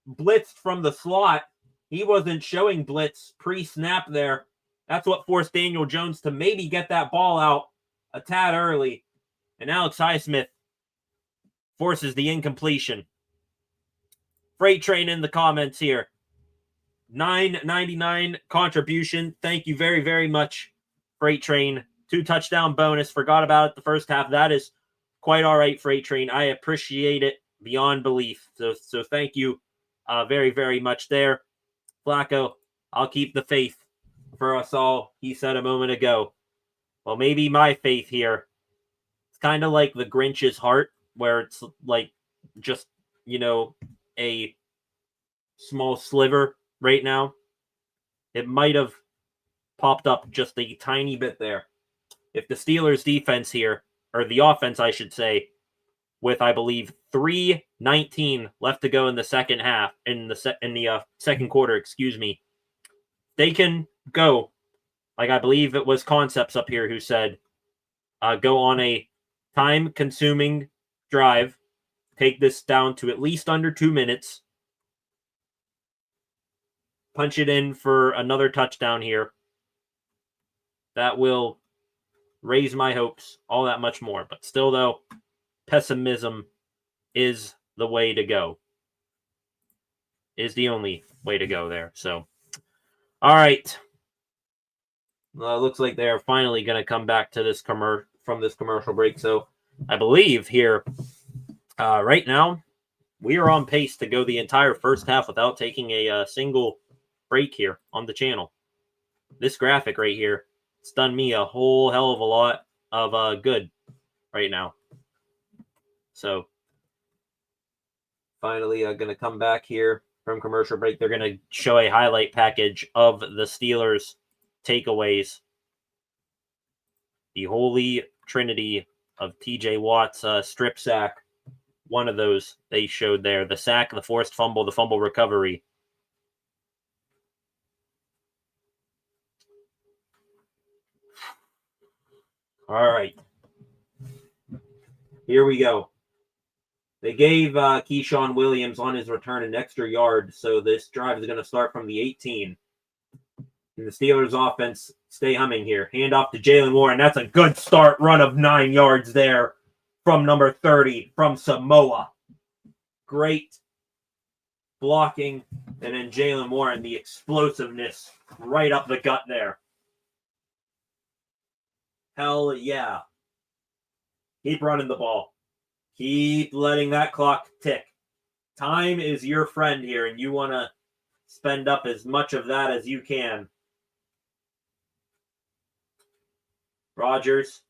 blitzed from the slot. He wasn't showing blitz pre-snap there. That's what forced Daniel Jones to maybe get that ball out a tad early. And Alex Highsmith forces the incompletion. Freight Train in the comments here. $9.99 contribution. Thank you very, very much, Freight Train. 2 touchdown bonus. Forgot about it the first half. That is quite all right, Freight Train. I appreciate it beyond belief. So thank you very, very much there. Flacco, I'll keep the faith for us all, he said a moment ago. Well, maybe my faith here. It's kind of like the Grinch's heart, where it's like just, a small sliver right now. It might have popped up just a tiny bit there. If the Steelers defense here, or the offense, I should say, with, I believe, 3:19 left to go in the second half, in the second quarter, excuse me. They can go, like I believe it was Concepts up here who said, go on a time-consuming drive, take this down to at least under 2 minutes, punch it in for another touchdown here. That will raise my hopes all that much more. But still, though, pessimism is the way to go. Is the only way to go there. So, all right. Looks like they're finally going to come back to this from this commercial break. So, I believe here, right now, we are on pace to go the entire first half without taking a single break here on the channel. This graphic right here, it's done me a whole hell of a lot of good right now. So, finally, I'm going to come back here from commercial break. They're going to show a highlight package of the Steelers' takeaways. The holy trinity of TJ Watt's strip sack. One of those they showed there. The sack, the forced fumble, the fumble recovery. All right. Here we go. They gave Keyshawn Williams on his return an extra yard, so this drive is going to start from the 18. And the Steelers offense stay humming here. Hand off to Jalen Warren. That's a good start run of 9 yards there from number 30 from Samoa. Great blocking. And then Jalen Warren, the explosiveness right up the gut there. Hell yeah. Keep running the ball. Keep letting that clock tick. Time is your friend here, and you want to spend up as much of that as you can. Rodgers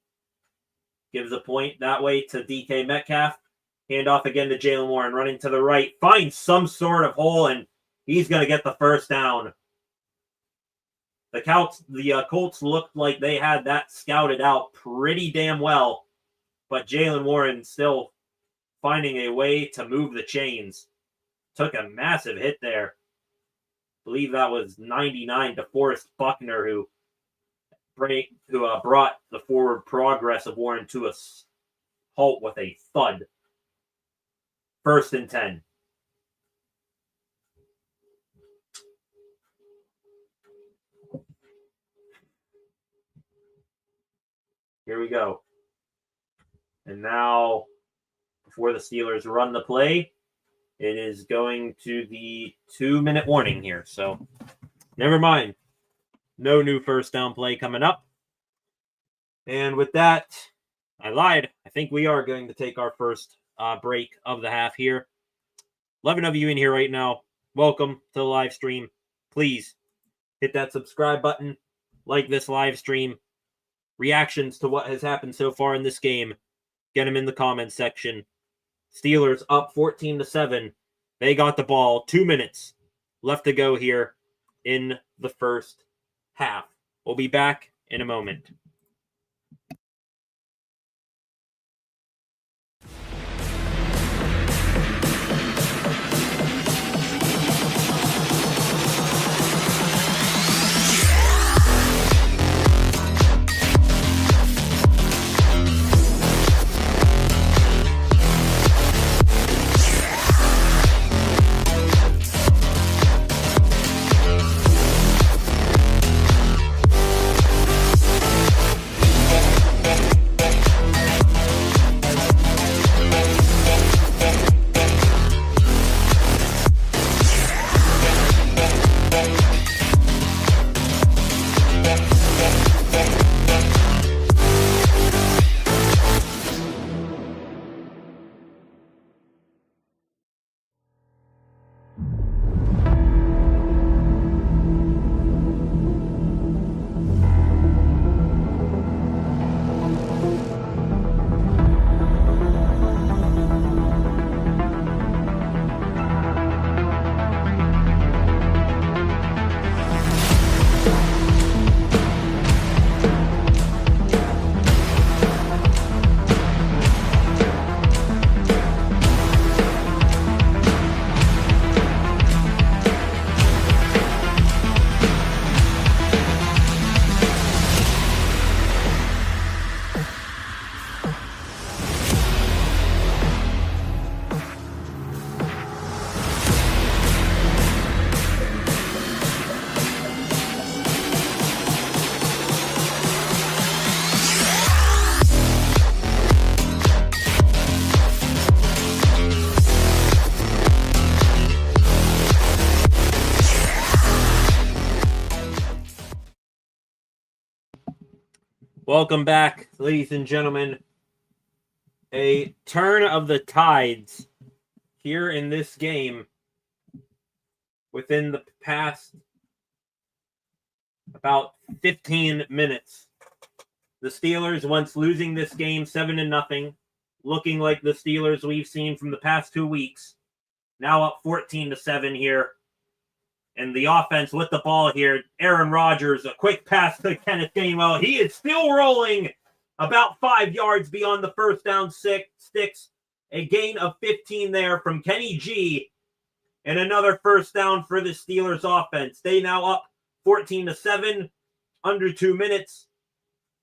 gives a point that way to DK Metcalf. Hand off again to Jalen Warren, running to the right. Finds some sort of hole, and he's going to get the first down. The Colts looked like they had that scouted out pretty damn well, but Jalen Warren still finding a way to move the chains. Took a massive hit there. I believe that was 99 to Forrest Buckner, who brought the forward progress of Warren to a halt with a thud. 1st and 10. Here we go. And now, before the Steelers run the play, it is going to the 2-minute warning here. So, never mind. No new first down play coming up. And with that, I lied. I think we are going to take our first break of the half here. 11 of you in here right now. Welcome to the live stream. Please hit that subscribe button. Like this live stream. Reactions to what has happened so far in this game. Get them in the comments section. Steelers up 14-7. They got the ball. 2 minutes left to go here in the first half. We'll be back in a moment. Welcome back, ladies and gentlemen. A turn of the tides here in this game within the past about 15 minutes. The Steelers, once losing this game 7-0, looking like the Steelers we've seen from the past 2 weeks, now up 14-7 here. And the offense with the ball here, Aaron Rodgers, a quick pass to Kenneth Gainwell. He is still rolling about 5 yards beyond the first down sticks. A gain of 15 there from Kenny G. And another first down for the Steelers offense. They now up 14-7, under 2 minutes.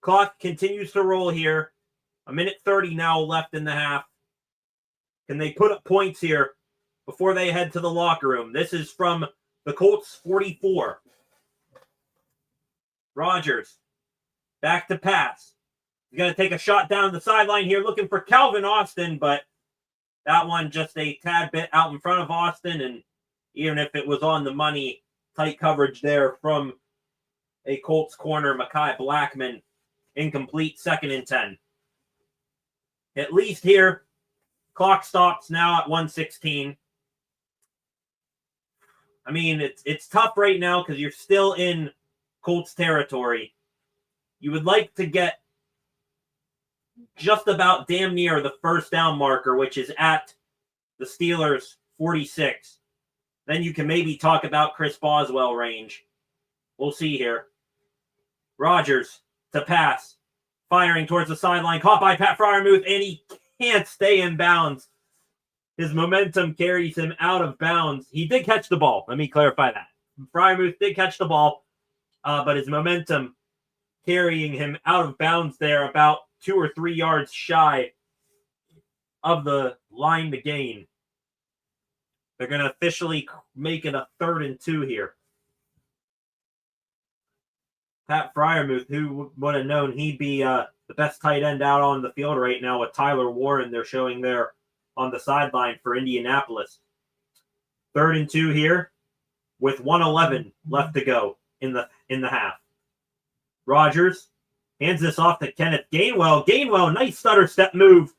Clock continues to roll here. 1:30 now left in the half. Can they put up points here before they head to the locker room? This is from the Colts 44. Rodgers, back to pass. He's going to take a shot down the sideline here, looking for Calvin Austin, but that one just a tad bit out in front of Austin, and even if it was on the money, tight coverage there from a Colts corner, Mekhi Blackman, incomplete, 2nd and 10. At least here, clock stops now at 1:16. I mean, it's tough right now because you're still in Colts territory. You would like to get just about damn near the first down marker, which is at the Steelers' 46. Then you can maybe talk about Chris Boswell range. We'll see here. Rodgers to pass. Firing towards the sideline. Caught by Pat Freiermuth, and he can't stay in bounds. His momentum carries him out of bounds. He did catch the ball. Let me clarify that. Freiermuth did catch the ball, but his momentum carrying him out of bounds there, about 2 or 3 yards shy of the line to gain. They're going to officially make it a 3rd and 2 here. Pat Freiermuth, who would have known he'd be the best tight end out on the field right now with Tyler Warren, they're showing there on the sideline for Indianapolis. 3rd and 2 here with 1:11 left to go in the half. Rodgers hands this off to Kenneth Gainwell. Gainwell, nice stutter step move,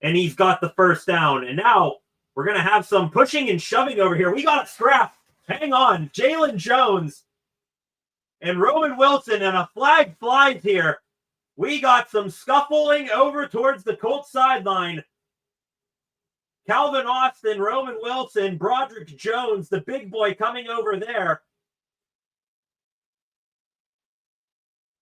and he's got the first down. And now we're going to have some pushing and shoving over here. We got a scrap. Hang on. Jalen Jones and Roman Wilson, and a flag flies here. We got some scuffling over towards the Colts sideline. Calvin Austin, Roman Wilson, Broderick Jones, the big boy coming over there.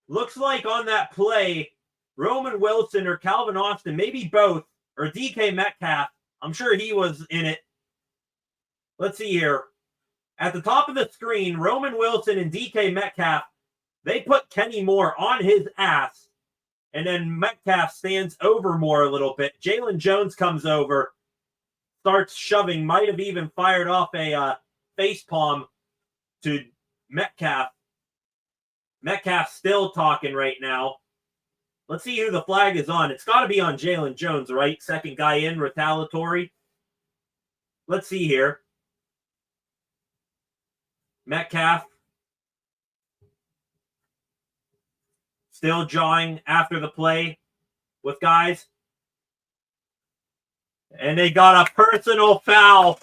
Looks like on that play, Roman Wilson or Calvin Austin, maybe both, or DK Metcalf. I'm sure he was in it. Let's see here. At the top of the screen, Roman Wilson and DK Metcalf, they put Kenny Moore on his ass, and then Metcalf stands over Moore a little bit. Jalen Jones comes over, starts shoving, might have even fired off a face palm to Metcalf. Metcalf still talking right now. Let's see who the flag is on. It's got to be on Jalen Jones, right? Second guy in, retaliatory. Let's see here. Metcalf still jawing after the play with guys. And they got a personal foul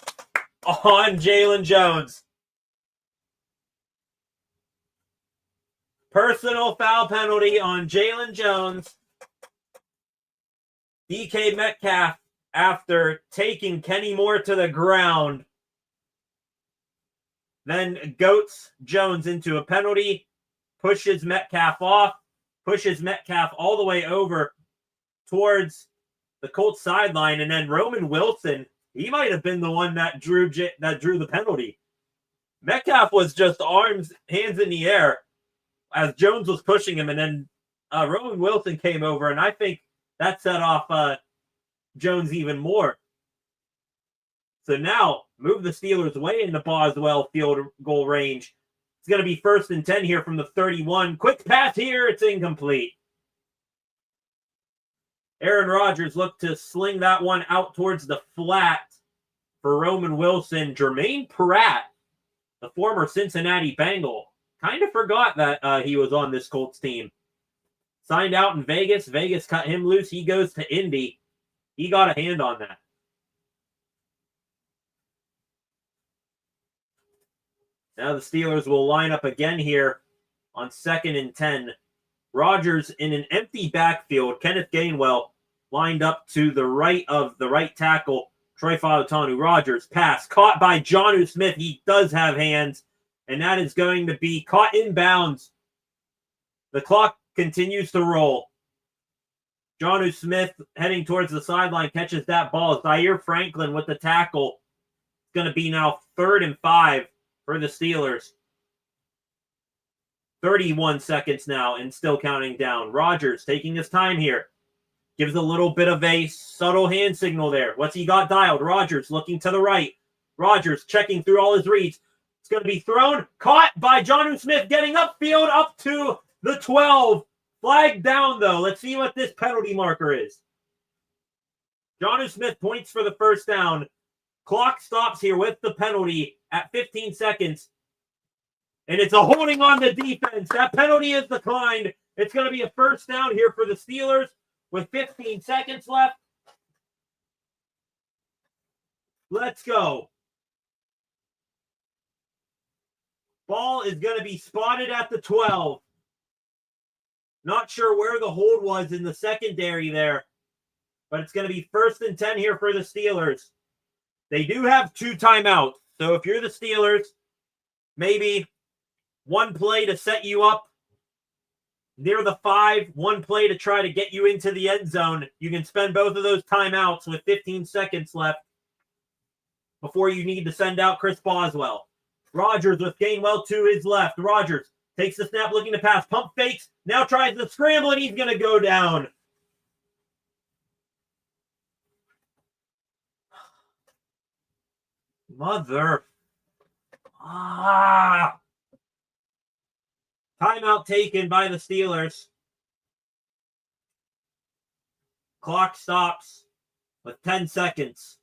on Jalen Jones. Personal foul penalty on Jalen Jones. DK Metcalf, after taking Kenny Moore to the ground, then goats Jones into a penalty, pushes Metcalf off, pushes Metcalf all the way over towards the Colts sideline, and then Roman Wilson, he might have been the one that drew the penalty. Metcalf was just hands in the air as Jones was pushing him, and then Roman Wilson came over, and I think that set off Jones even more. So now, move the Steelers way into Boswell field goal range. It's going to be 1st and 10 here from the 31. Quick pass here. It's incomplete. Aaron Rodgers looked to sling that one out towards the flat for Roman Wilson. Jermaine Pratt, the former Cincinnati Bengal, kind of forgot that he was on this Colts team. signed out in Vegas. Vegas cut him loose. He goes to Indy. He got a hand on that. Now the Steelers will line up again here on 2nd and 10. Rodgers in an empty backfield. Kenneth Gainwell lined up to the right of the right tackle, Troy Fautanu. Rodgers pass caught by Jonnu Smith. He does have hands, and that is going to be caught in bounds. The clock continues to roll. Jonnu Smith heading towards the sideline catches that ball. Zaire Franklin with the tackle. It's going to be now 3rd and 5 for the Steelers. 31 seconds now and still counting down. Rodgers taking his time here. Gives a little bit of a subtle hand signal there. What's he got dialed? Rodgers looking to the right. Rodgers checking through all his reads. It's going to be thrown. Caught by Jonnu Smith getting upfield up to the 12. Flag down, though. Let's see what this penalty marker is. Jonnu Smith points for the first down. Clock stops here with the penalty at 15 seconds. And it's a holding on the defense. That penalty is declined. It's going to be a first down here for the Steelers with 15 seconds left. Let's go. Ball is going to be spotted at the 12. Not sure where the hold was in the secondary there, but it's going to be 1st and 10 here for the Steelers. They do have 2 timeouts. So if you're the Steelers, maybe one play to set you up near the 5, one play to try to get you into the end zone. You can spend both of those timeouts with 15 seconds left before you need to send out Chris Boswell. Rodgers with Gainwell to his left. Rodgers takes the snap looking to pass. Pump fakes. Now tries to scramble and he's going to go down. Mother. Timeout taken by the Steelers. Clock stops with 10 seconds.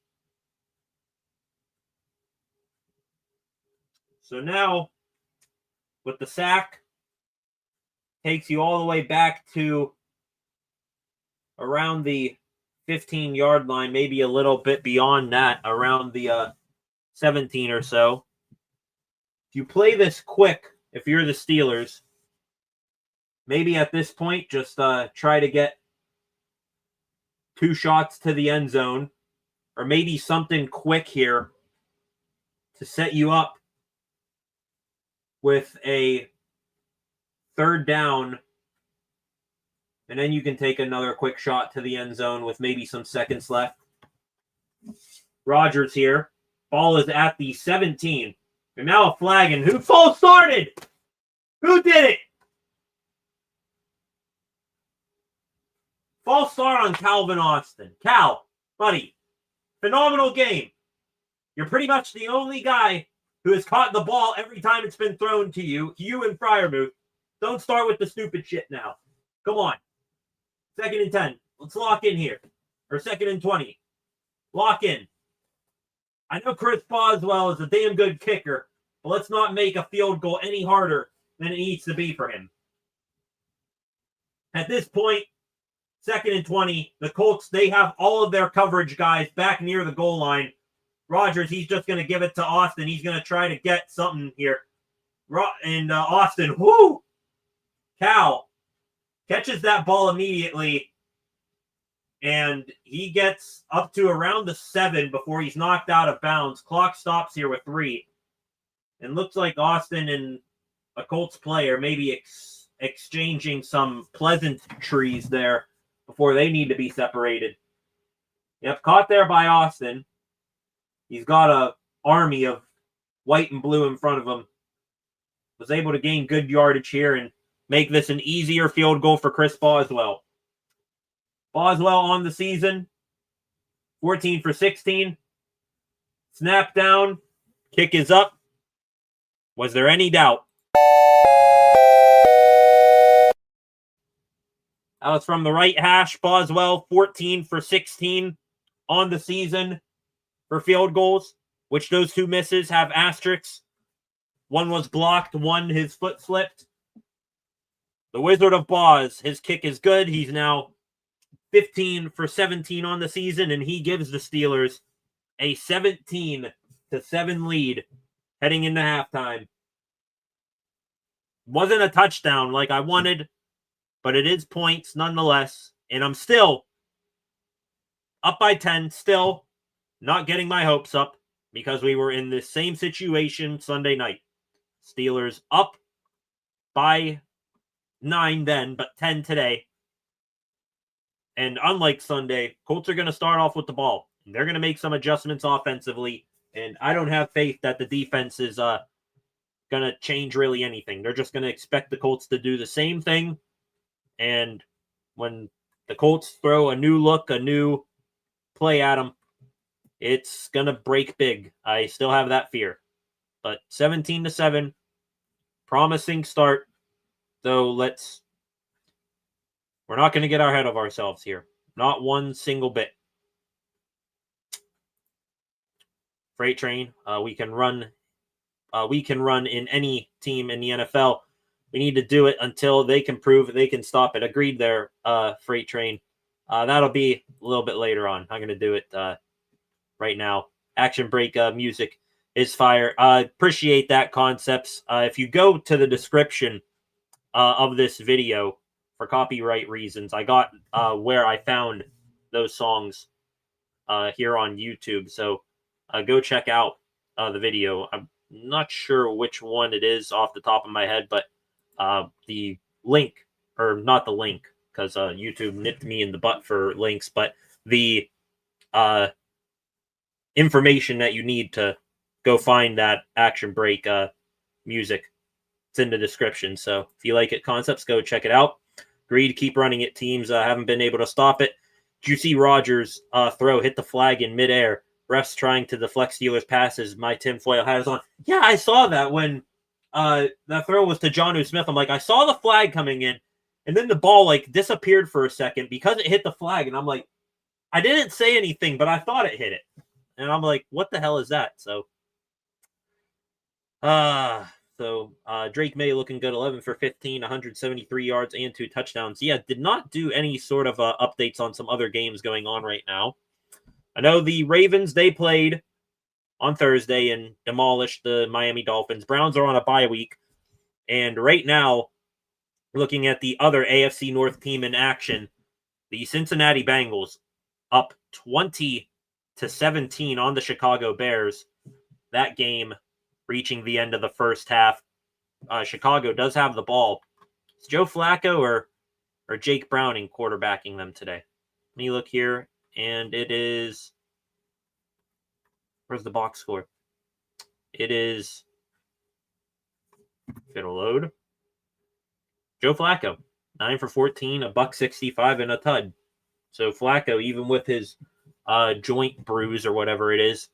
So now, with the sack, takes you all the way back to around the 15-yard line, maybe a little bit beyond that, around the 17 or so. If you play this quick, if you're the Steelers, maybe at this point, just try to get 2 shots to the end zone, or maybe something quick here to set you up with a 3rd down, and then you can take another quick shot to the end zone with maybe some seconds left. Rodgers here. Ball is at the 17. And now a flag, and who false started? Who did it? False start on Calvin Austin. Cal, buddy, phenomenal game. You're pretty much the only guy who has caught the ball every time it's been thrown to you. You and Freiermuth. Don't start with the stupid shit now. Come on. 2nd and 10. Let's lock in here. Or 2nd and 20. Lock in. I know Chris Boswell is a damn good kicker, but let's not make a field goal any harder than it needs to be for him. At this point, 2nd and 20, the Colts, they have all of their coverage guys back near the goal line. Rodgers, he's just going to give it to Austin. He's going to try to get something here. And Austin, whoo! Cal catches that ball immediately, and he gets up to around the 7 before he's knocked out of bounds. Clock stops here with 3. And looks like Austin and a Colts player maybe exchanging some pleasantries there before they need to be separated. Yep, caught there by Austin. He's got a army of white and blue in front of him. Was able to gain good yardage here and make this an easier field goal for Chris Boswell. Boswell on the season, 14 for 16. Snap down. Kick is up. Was there any doubt? That was from the right hash. Boswell, 14 for 16 on the season for field goals, which those 2 misses have asterisks. One was blocked, one his foot slipped. The Wizard of Boz, his kick is good. He's now 15 for 17 on the season, and he gives the Steelers a 17-7 lead heading into halftime. Wasn't a touchdown like I wanted, but it is points nonetheless, and I'm still up by 10, still not getting my hopes up because we were in the same situation Sunday night. Steelers up by 9 then, but 10 today. And unlike Sunday, Colts are going to start off with the ball. They're going to make some adjustments offensively, and I don't have faith that the defense is going to change really anything. They're just going to expect the Colts to do the same thing, and when the Colts throw a new look, a new play at them, it's going to break big. I still have that fear. But 17-7, promising start, though we're not going to get ahead of ourselves here. Not one single bit. Freight train, we can run in any team in the NFL. We need to do it until they can prove they can stop it. Agreed there, Freight train. That'll be a little bit later on. I'm going to do it right now. Action break music is fire. Appreciate that, Concepts. If you go to the description of this video, for copyright reasons, I got where I found those songs here on YouTube. So go check out the video. I'm not sure which one it is off the top of my head, but the link, or not the link, because YouTube nipped me in the butt for links, but the information that you need to go find that action break music, it's in the description. So if you like it, Concepts, go check it out. Agreed, keep running it. Teams haven't been able to stop it. Did you see Rodgers throw hit the flag in midair? Refs trying to deflect Steelers passes. My tinfoil hat is on. Yeah, I saw that when that throw was to Jonnu Smith. I'm like, I saw the flag coming in, and then the ball disappeared for a second because it hit the flag, and I'm like, I didn't say anything, but I thought it hit it, and I'm like, what the hell is that? So, Drake May looking good, 11 for 15, 173 yards and 2 touchdowns. Yeah, did not do any sort of updates on some other games going on right now. I know the Ravens, they played on Thursday and demolished the Miami Dolphins. Browns are on a bye week. And right now, looking at the other AFC North team in action, the Cincinnati Bengals up 20-17 on the Chicago Bears. That game reaching the end of the first half. Chicago does have the ball. Is Joe Flacco or Jake Browning quarterbacking them today? Let me look here. And it is, where's the box score? It is, if it'll load, Joe Flacco, 9 for 14, $165 and a tud. So Flacco, even with his joint bruise or whatever it is,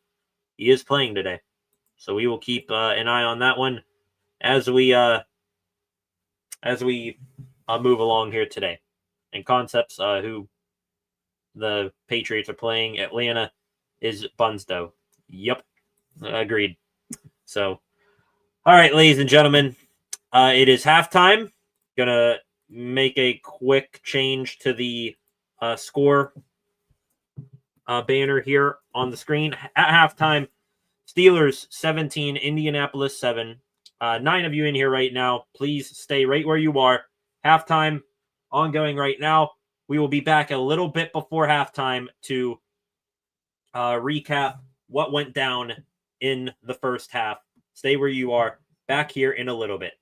he is playing today. So we will keep an eye on that one as we move along here today. And Concepts, who the Patriots are playing, Atlanta is Bunsdo. Yep, agreed. So, all right, ladies and gentlemen, it is halftime. Gonna make a quick change to the score banner here on the screen. At halftime, Steelers 17, Indianapolis 7. 9 of you in here right now. Please stay right where you are. Halftime ongoing right now. We will be back a little bit before halftime to recap what went down in the first half. Stay where you are. Back here in a little bit.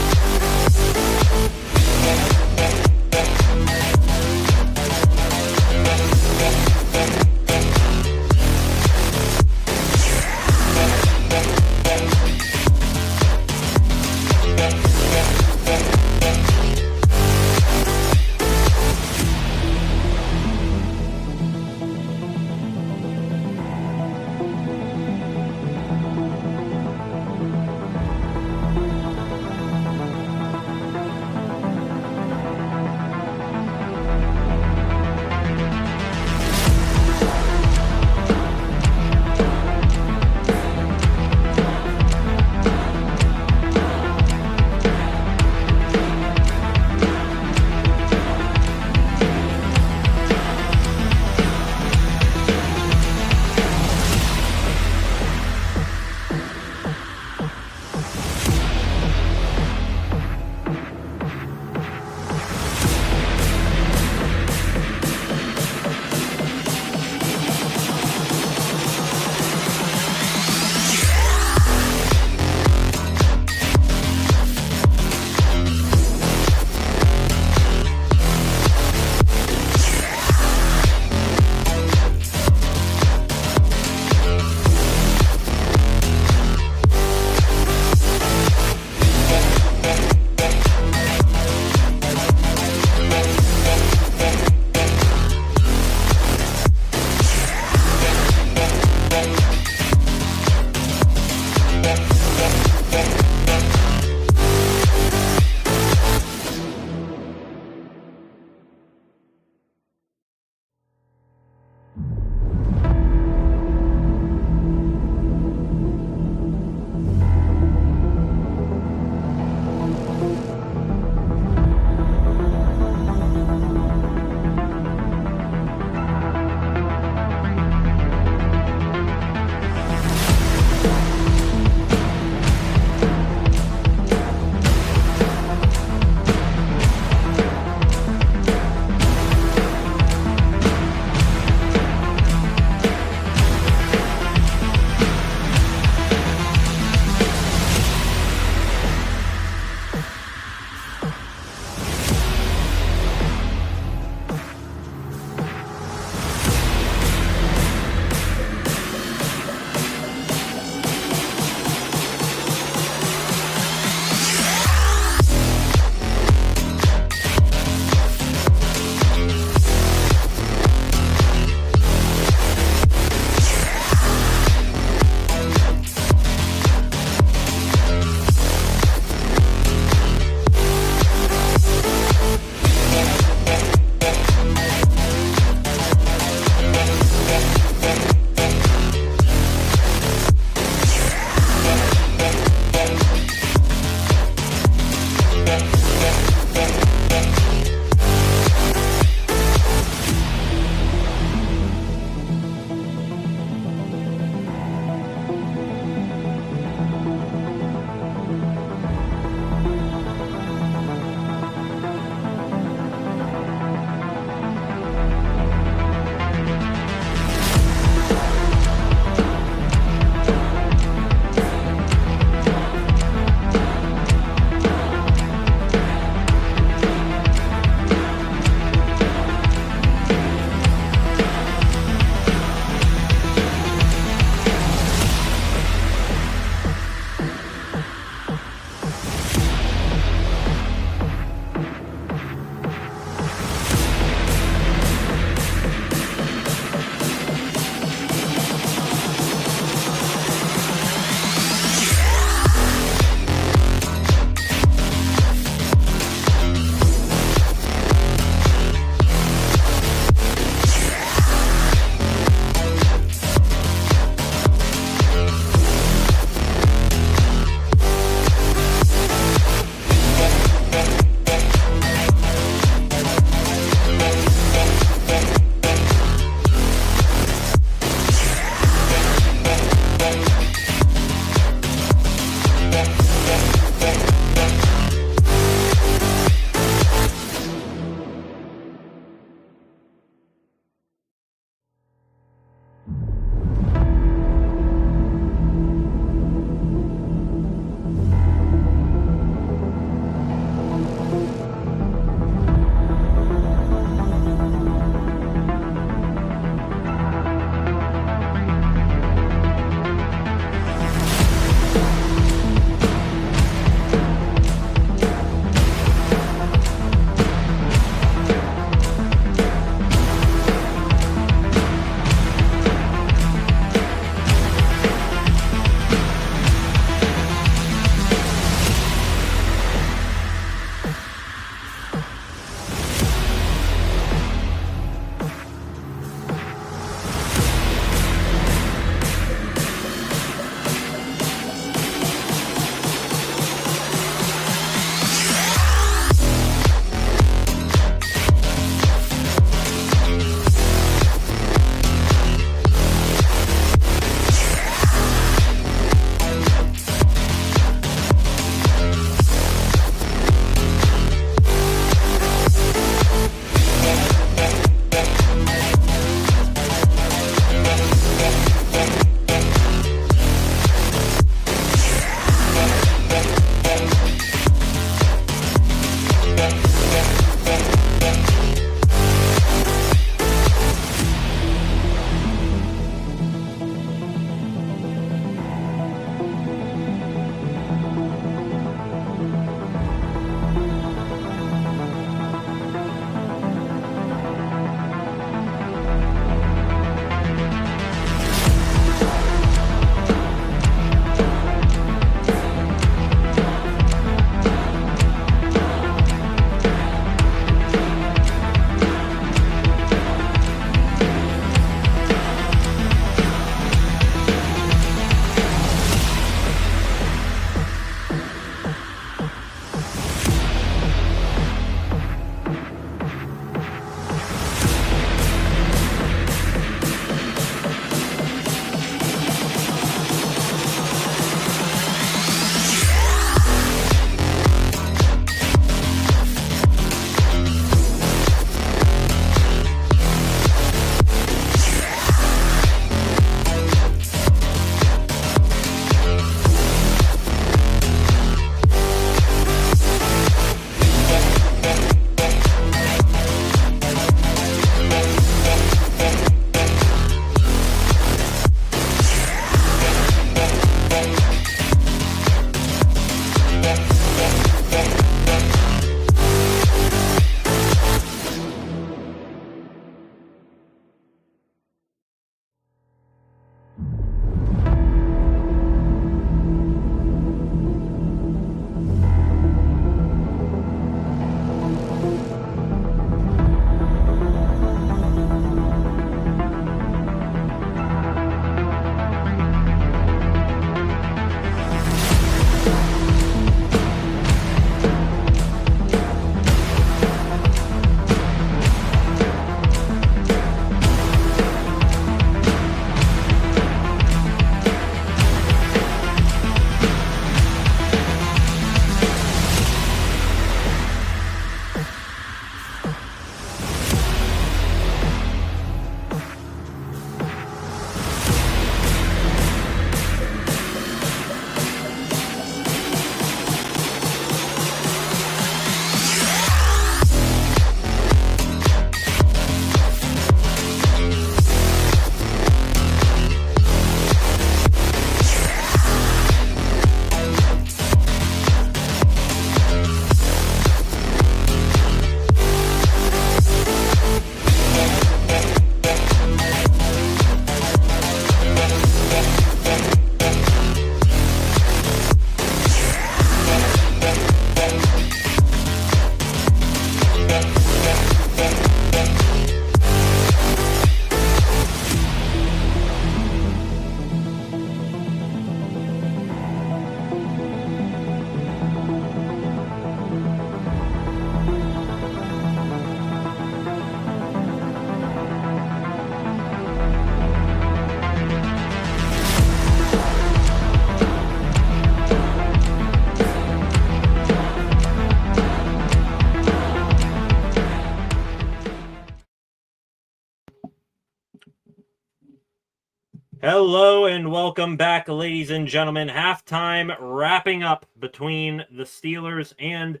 Hello and welcome back, ladies and gentlemen. Halftime wrapping up between the Steelers and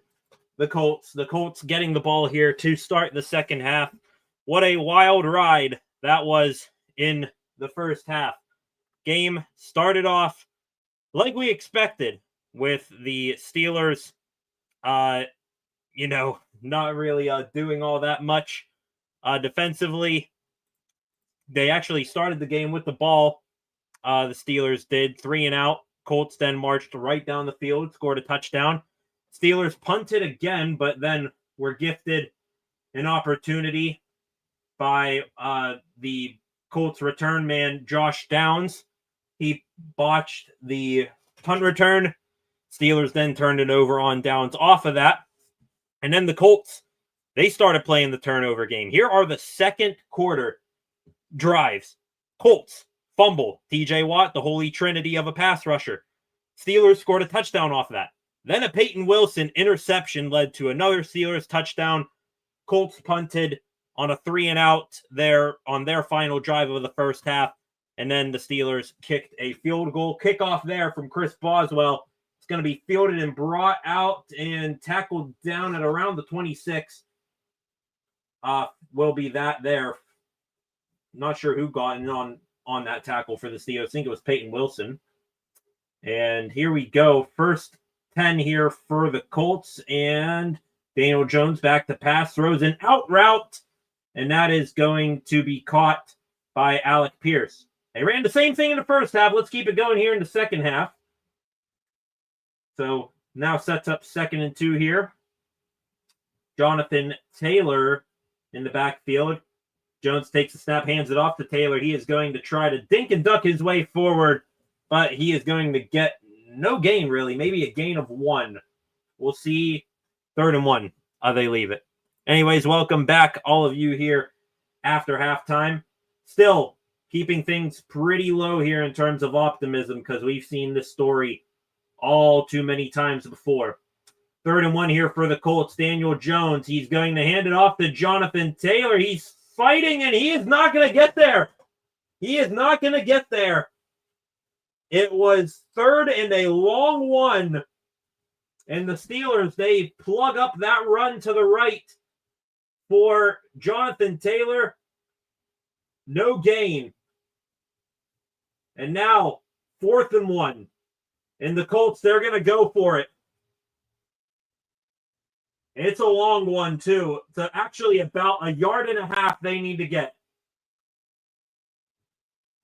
the Colts. The Colts getting the ball here to start the second half. What a wild ride that was in the first half. Game started off like we expected, with the Steelers, not really doing all that much defensively. They actually started the game with the ball. The Steelers did 3 and out. Colts then marched right down the field, scored a touchdown. Steelers punted again, but then were gifted an opportunity by the Colts return man, Josh Downs. He botched the punt return. Steelers then turned it over on downs off of that. And then the Colts, they started playing the turnover game. Here are the second quarter drives. Colts, fumble. TJ Watt, the holy trinity of a pass rusher. Steelers scored a touchdown off of that. Then a Peyton Wilson interception led to another Steelers touchdown. Colts punted on a 3 and out there on their final drive of the first half. And then the Steelers kicked a field goal kickoff there from Chris Boswell. It's going to be fielded and brought out and tackled down at around the 26. Will be that there. Not sure who got in on that tackle for the Steelers. I think it was Peyton Wilson. And here we go. First 10 here for the Colts. And Daniel Jones back to pass. Throws an out route. And that is going to be caught by Alec Pierce. They ran the same thing in the first half. Let's keep it going here in the second half. So now sets up 2nd and 2 here. Jonathan Taylor in the backfield. Jones takes a snap, hands it off to Taylor. He is going to try to dink and duck his way forward, but he is going to get no gain, really. Maybe a gain of 1. We'll see. 3rd and 1. They leave it. Anyways, welcome back, all of you here after halftime. Still keeping things pretty low here in terms of optimism, because we've seen this story all too many times before. 3rd and 1 here for the Colts. Daniel Jones, he's going to hand it off to Jonathan Taylor. He's fighting, and he is not going to get there. He is not going to get there. It was 3rd and a long 1. And the Steelers, they plug up that run to the right for Jonathan Taylor. No gain. And now, 4th and 1. And the Colts, they're going to go for it. It's a long one, too. It's actually about 1.5 yards they need to get.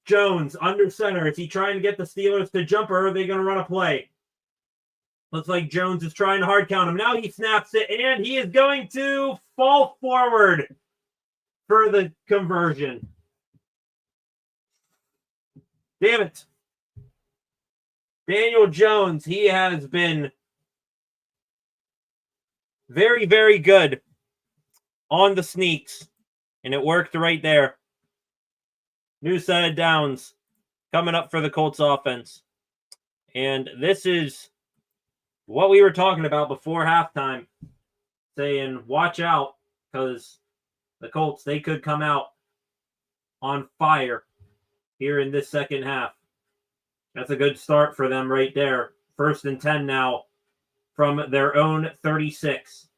Jones, under center. Is he trying to get the Steelers to jump, or are they going to run a play? Looks like Jones is trying to hard count him. Now he snaps it, and he is going to fall forward for the conversion. Damn it. Daniel Jones, he has been very, very good on the sneaks, and it worked right there. New set of downs coming up for the Colts offense. And this is what we were talking about before halftime, saying watch out, because the Colts, they could come out on fire here in this second half. That's a good start for them right there. 1st and 10 now from their own 36.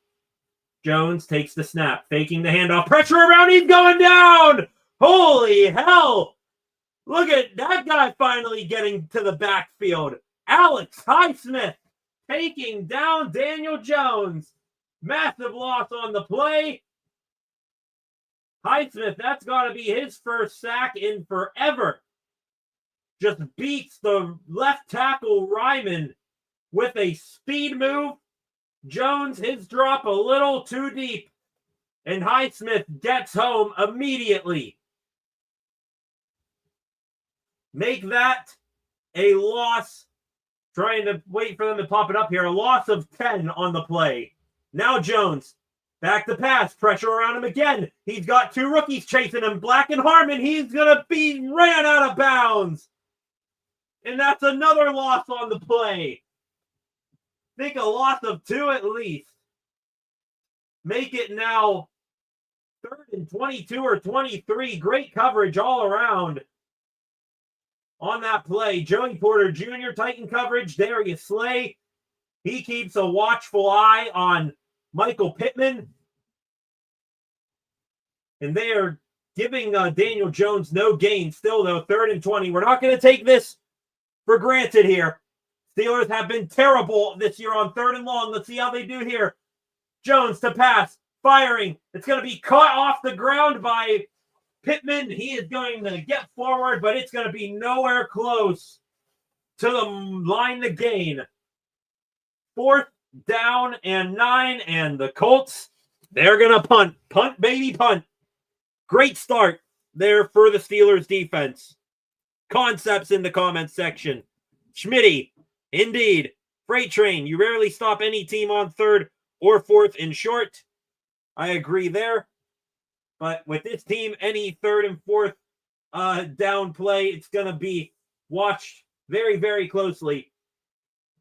Jones takes the snap, faking the handoff. Pressure around, he's going down! Holy hell! Look at that guy finally getting to the backfield. Alex Highsmith taking down Daniel Jones. Massive loss on the play. Highsmith, that's got to be his first sack in forever. Just beats the left tackle Ryman with a speed move. Jones, his drop a little too deep. And Highsmith gets home immediately. Make that a loss. Trying to wait for them to pop it up here. A loss of 10 on the play. Now Jones, back to pass. Pressure around him again. He's got 2 rookies chasing him. Black and Harmon. He's going to be ran out of bounds. And that's another loss on the play. I think a loss of 2 at least. Make it now 3rd and 22 or 23. Great coverage all around. on that play. Joey Porter Jr. Titan coverage. Darius Slay. He keeps a watchful eye on Michael Pittman. And they are giving Daniel Jones no gain. Still, though, 3rd and 20. We're not going to take this for granted here. Steelers have been terrible this year on 3rd and long. Let's see how they do here. Jones to pass. Firing. It's going to be caught off the ground by Pittman. He is going to get forward, but it's going to be nowhere close to the line to gain. 4th down and 9, and the Colts, they're going to punt. Punt, baby, punt. Great start there for the Steelers defense. Concepts in the comments section. Schmitty, indeed. Freight train, you rarely stop any team on 3rd or 4th and short. I agree there. But with this team, any 3rd and 4th down play, it's going to be watched very, very closely.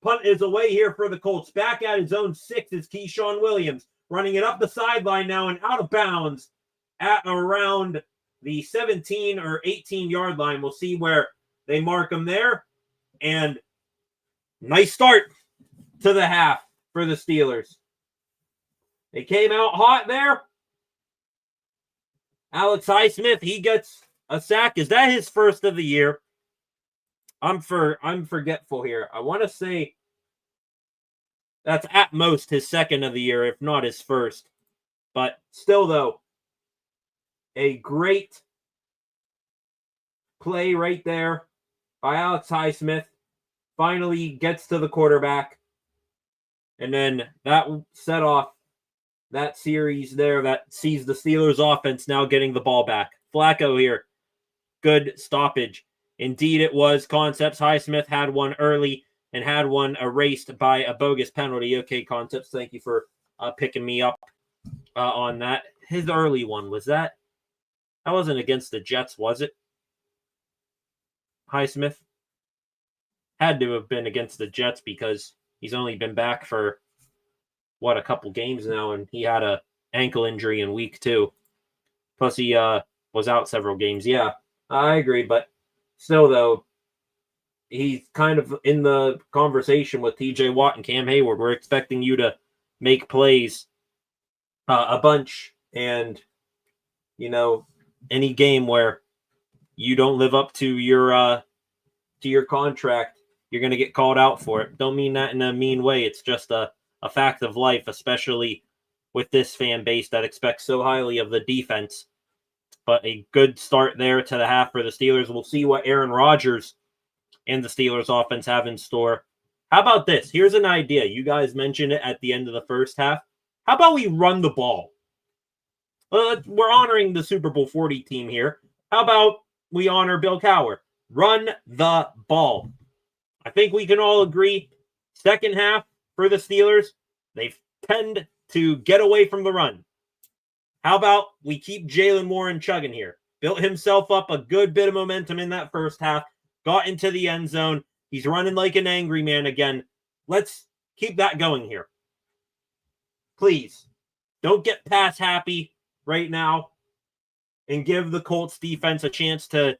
Punt is away here for the Colts. Back at his own 6 is Keyshawn Williams. Running it up the sideline now and out of bounds at around the 17 or 18-yard line. We'll see where they mark him there. And nice start to the half for the Steelers. They came out hot there. Alex Highsmith, he gets a sack. Is that his first of the year? I'm forgetful here. I want to say that's at most his second of the year, if not his first. But still, though, a great play right there by Alex Highsmith. Finally gets to the quarterback. And then that set off that series there that sees the Steelers offense now getting the ball back. Flacco here. Good stoppage. Indeed, it was. Concepts. Highsmith had one early and had one erased by a bogus penalty. Okay, Concepts, thank you for picking me up on that. His early one, was that? That wasn't against the Jets, was it? Highsmith? Had to have been against the Jets because he's only been back for, a couple games now, and he had a ankle injury in week 2. Plus, he was out several games. Yeah, I agree, but still, though, he's kind of in the conversation with TJ Watt and Cam Hayward. We're expecting you to make plays a bunch, and, any game where you don't live up to your contract, you're going to get called out for it. Don't mean that in a mean way. It's just a fact of life, especially with this fan base that expects so highly of the defense. But a good start there to the half for the Steelers. We'll see what Aaron Rodgers and the Steelers offense have in store. How about this? Here's an idea. You guys mentioned it at the end of the first half. How about we run the ball? We're honoring the Super Bowl 40 team here. How about we honor Bill Cowher? Run the ball. I think we can all agree, second half for the Steelers, they tend to get away from the run. How about we keep Jalen Warren chugging here? Built himself up a good bit of momentum in that first half, got into the end zone. He's running like an angry man again. Let's keep that going here. Please, don't get pass happy right now and give the Colts defense a chance to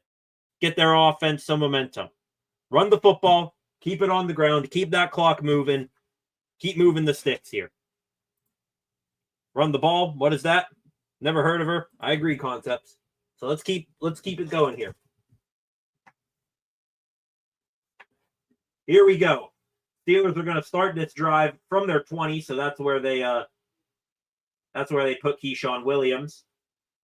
get their offense some momentum. Run the football, keep it on the ground, keep that clock moving, keep moving the sticks here. Run the ball, what is that? Never heard of her. I agree, Concepts. So let's keep it going here. Here we go. Steelers are going to start this drive from their 20, so that's where they put Keyshawn Williams.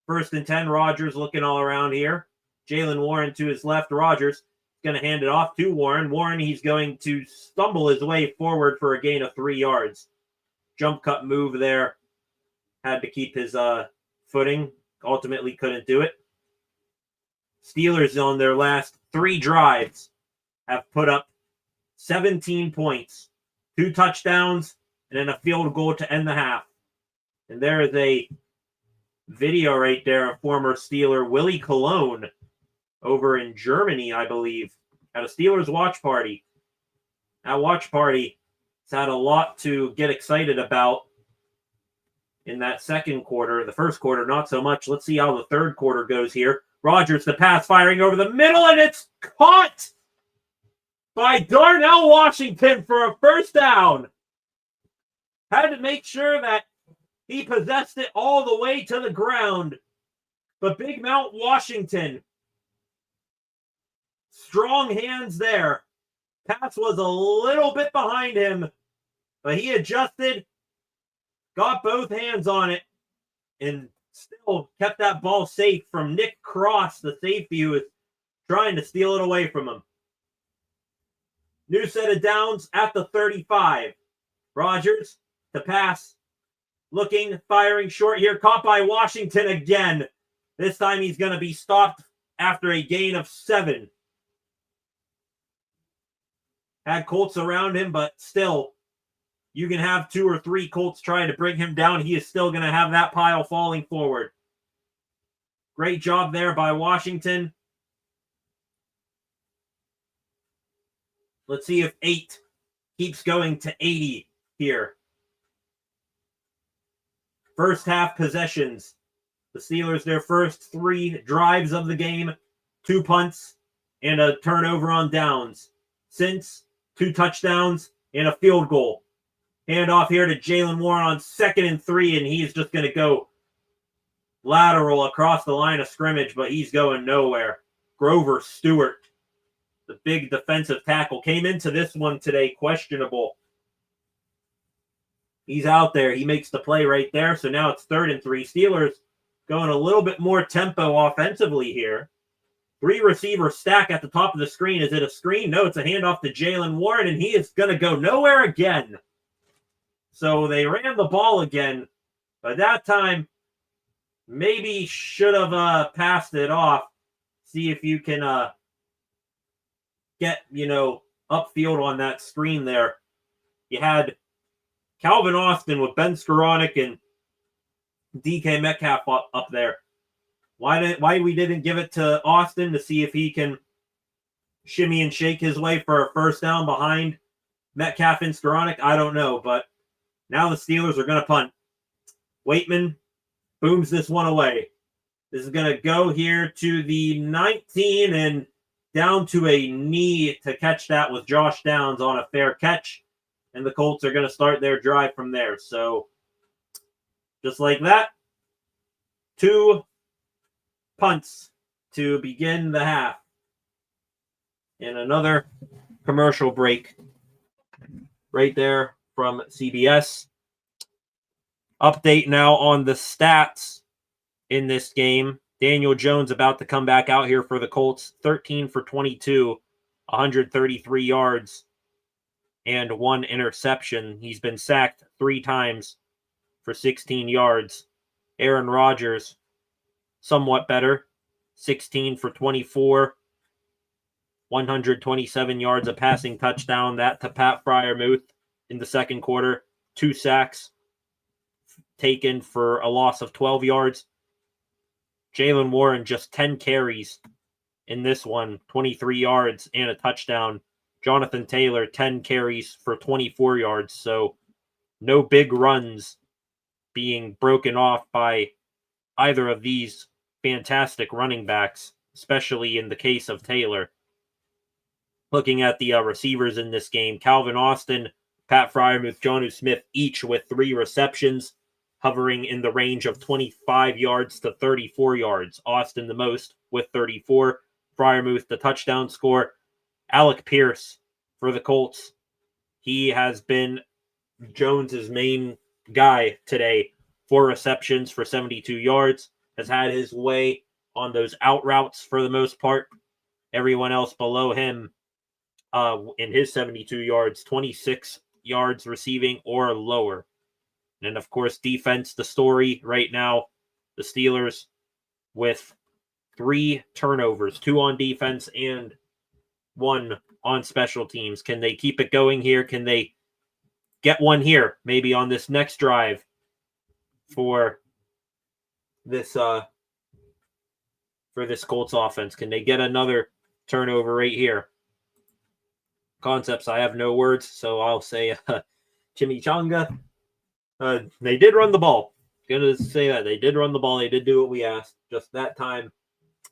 1st and 10, Rodgers looking all around here. Jalen Warren to his left. Rodgers going to hand it off to Warren. Warren, he's going to stumble his way forward for a gain of 3 yards. Jump cut move there. Had to keep his footing. Ultimately couldn't do it. Steelers on their last 3 drives have put up 17 points, 2 touchdowns, and then a field goal to end the half. And there is a video right there of former Steeler Willie Cologne over in Germany, I believe, at a Steelers watch party. That watch party has had a lot to get excited about in that second quarter. The first quarter, not so much. Let's see how the third quarter goes here. Rodgers, the pass firing over the middle, and it's caught by Darnell Washington for a first down. Had to make sure that he possessed it all the way to the ground. But Big Mount Washington, strong hands there. Pass was a little bit behind him, but he adjusted, got both hands on it, and still kept that ball safe from Nick Cross, the safety, who was trying to steal it away from him. New set of downs at the 35. Rodgers to pass. Looking, firing short here. Caught by Washington again. This time he's going to be stopped after a gain of 7. Had Colts around him, but still, you can have 2 or 3 Colts trying to bring him down. He is still going to have that pile falling forward. Great job there by Washington. Let's see if 8 keeps going to 80 here. First half possessions. The Steelers, their first 3 drives of the game, 2 punts and a turnover on downs. Since 2 touchdowns and a field goal. Hand off here to Jalen Warren on 2nd and 3, and he's just going to go lateral across the line of scrimmage, but he's going nowhere. Grover Stewart, the big defensive tackle, came into this one today questionable. He's out there. He makes the play right there, so now it's 3rd and 3. Steelers going a little bit more tempo offensively here. 3 receiver stack at the top of the screen. Is it a screen? No, it's a handoff to Jalen Warren, and he is going to go nowhere again. So they ran the ball again, but that time maybe should have passed it off. See if you can get, upfield on that screen there. You had Calvin Austin with Ben Skoranek and DK Metcalf up there. Why we didn't give it to Austin to see if he can shimmy and shake his way for a first down behind Metcalf and Skoranek? I don't know, but now the Steelers are going to punt. Waitman booms this one away. This is going to go here to the 19 and down to a knee to catch that with Josh Downs on a fair catch. And the Colts are going to start their drive from there. So just like that, 2 punts to begin the half. And another commercial break right there from CBS. Update now on the stats in this game. Daniel Jones about to come back out here for the Colts. 13 for 22, 133 yards, and 1 interception. He's been sacked 3 times for 16 yards. Aaron Rodgers, somewhat better. 16 for 24, 127 yards, a passing touchdown. That to Pat Freiermuth in the second quarter. 2 sacks taken for a loss of 12 yards. Jalen Warren, just 10 carries in this one, 23 yards and a touchdown. Jonathan Taylor, 10 carries for 24 yards. So no big runs being broken off by either of these fantastic running backs, especially in the case of Taylor. Looking at the receivers in this game, Calvin Austin, Pat Freiermuth, Jonnu Smith, each with 3 receptions, hovering in the range of 25 yards to 34 yards. Austin the most with 34. Freiermuth, the touchdown score. Alec Pierce for the Colts. He has been Jones's main guy today. 4 receptions for 72 yards. Has had his way on those out routes for the most part. Everyone else below him in his 72 yards, 26 yards receiving or lower. And, of course, defense, the story right now. The Steelers with 3 turnovers, 2 on defense and 1 on special teams. Can they keep it going here? Can they get one here, maybe on this next drive for this Colts offense? Can they get another turnover right here? Concepts, I have no words, so I'll say chimichanga. They did run the ball. Gonna say that. They did run the ball. They did do what we asked. Just that time,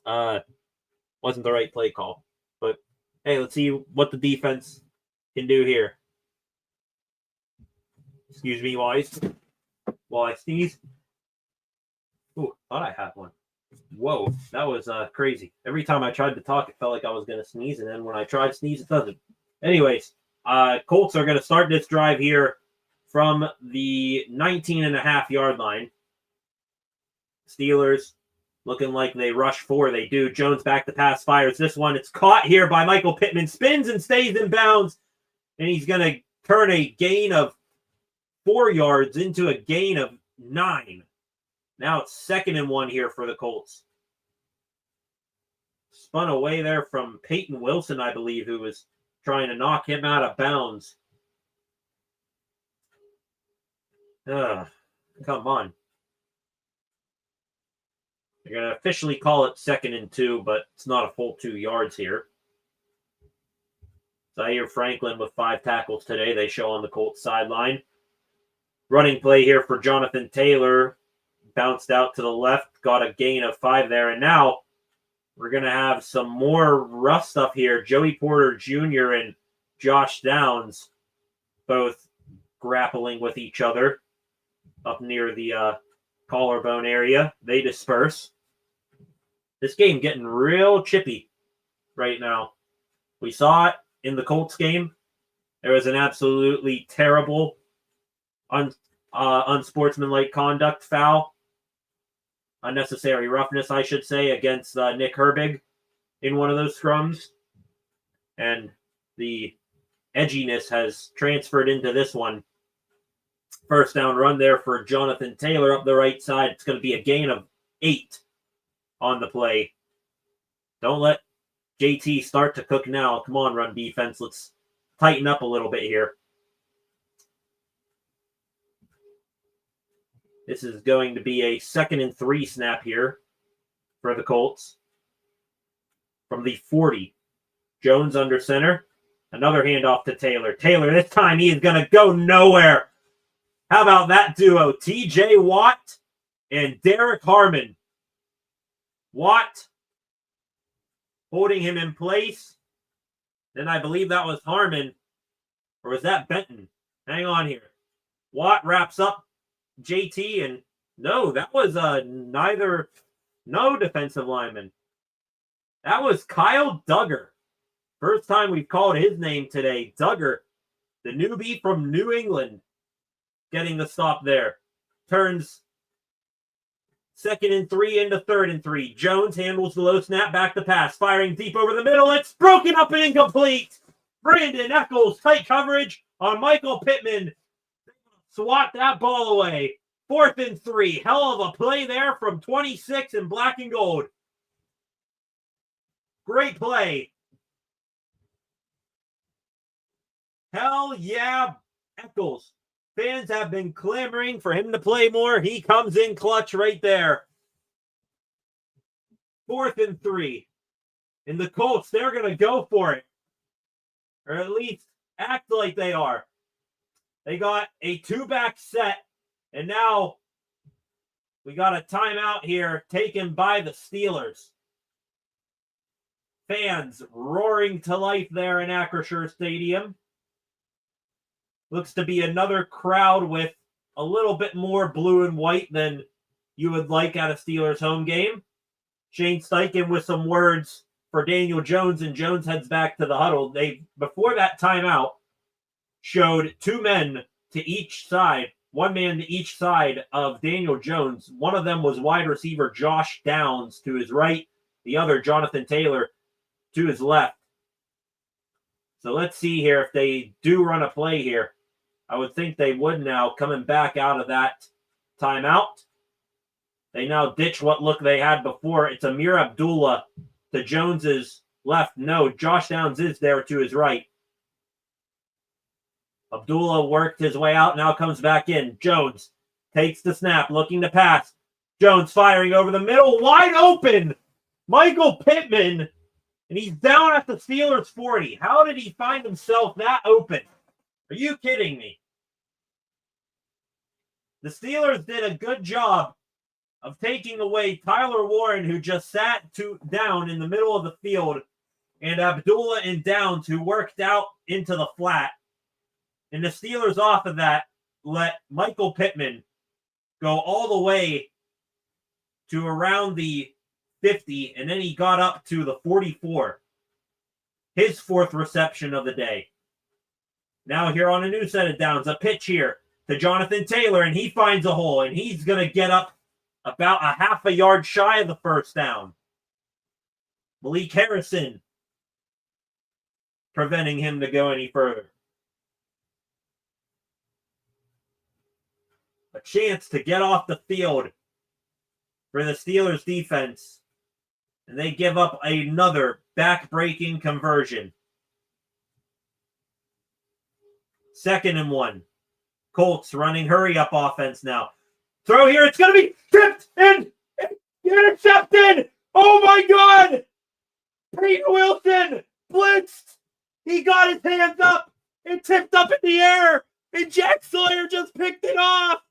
Wasn't the right play call. But hey, let's see what the defense can do here. Excuse me while I sneeze. Ooh, thought I had one. Whoa, that was crazy. Every time I tried to talk, it felt like I was going to sneeze, and then when I try to sneeze, it doesn't. Anyways, Colts are going to start this drive here from the 19.5-yard line. Steelers looking like they rush 4. They do. Jones back to pass, fires this one. It's caught here by Michael Pittman. Spins and stays in bounds, and he's going to turn a gain of 4 yards into a gain of 9. Now it's 2nd and 1 here for the Colts. Spun away there from Peyton Wilson, I believe, who was trying to knock him out of bounds. Come on. They're going to officially call it 2nd and 2, but it's not a full 2 yards here. Zaire Franklin with 5 tackles today. They show on the Colts sideline. Running play here for Jonathan Taylor. Bounced out to the left, got a gain of 5 there. And now we're going to have some more rough stuff here. Joey Porter Jr. and Josh Downs both grappling with each other up near the collarbone area. They disperse. This game getting real chippy right now. We saw it in the Colts game. There was an absolutely terrible unsportsmanlike conduct foul. Unnecessary roughness, I should say, against Nick Herbig in one of those scrums. And the edginess has transferred into this one. First down run there for Jonathan Taylor up the right side. It's going to be a gain of 8 on the play. Don't let JT start to cook now. Come on, run defense. Let's tighten up a little bit here. This is going to be a 2nd and 3 snap here for the Colts. From the 40. Jones under center. Another handoff to Taylor. Taylor, this time he is going to go nowhere. How about that duo? TJ Watt and Derek Harmon. Watt holding him in place. Then I believe that was Harmon. Or was that Benton? Hang on here. Watt wraps up JT, and no, that was no defensive lineman. That was Kyle Duggar. First time we've called his name today. Duggar, the newbie from New England, getting the stop there. Turns 2nd and 3 into 3rd and 3. Jones handles the low snap, back to pass, firing deep over the middle. It's broken up and incomplete. Brandon Echols, tight coverage on Michael Pittman. Swat that ball away. 4th and 3. Hell of a play there from 26 in black and gold. Great play. Hell yeah, Echols. Fans have been clamoring for him to play more. He comes in clutch right there. 4th and 3. And the Colts, they're going to go for it. Or at least act like they are. They got a 2-back set, and now we got a timeout here taken by the Steelers. Fans roaring to life there in Acrisure Stadium. Looks to be another crowd with a little bit more blue and white than you would like at a Steelers home game. Shane Steichen with some words for Daniel Jones, and Jones heads back to the huddle. They, before that timeout, showed 2 men to each side, 1 man to each side of Daniel Jones. One of them was wide receiver Josh Downs to his right, the other Jonathan Taylor to his left. So let's see here if they do run a play here. I would think they would now, coming back out of that timeout. They now ditch what look they had before. It's Amir Abdullah to Jones's left. No, Josh Downs is there to his right. Abdullah worked his way out, now comes back in. Jones takes the snap, looking to pass. Jones firing over the middle, wide open. Michael Pittman, and he's down at the Steelers' 40. How did he find himself that open? Are you kidding me? The Steelers did a good job of taking away Tyler Warren, who just sat down in the middle of the field, and Abdullah and Downs, who worked out into the flat. And the Steelers off of that let Michael Pittman go all the way to around the 50, and then he got up to the 44. His fourth reception of the day. Now here on a new set of downs, a pitch here to Jonathan Taylor, and he finds a hole, and he's going to get up about a half a yard shy of the first down. Malik Harrison preventing him to go any further. A chance to get off the field for the Steelers defense, and they give up another back-breaking conversion. 2nd and 1. Colts running hurry-up offense now. Throw here. It's going to be tipped and intercepted. Oh, my God. Peyton Wilson blitzed. He got his hands up and tipped up in the air, and Jack Sawyer just picked it off.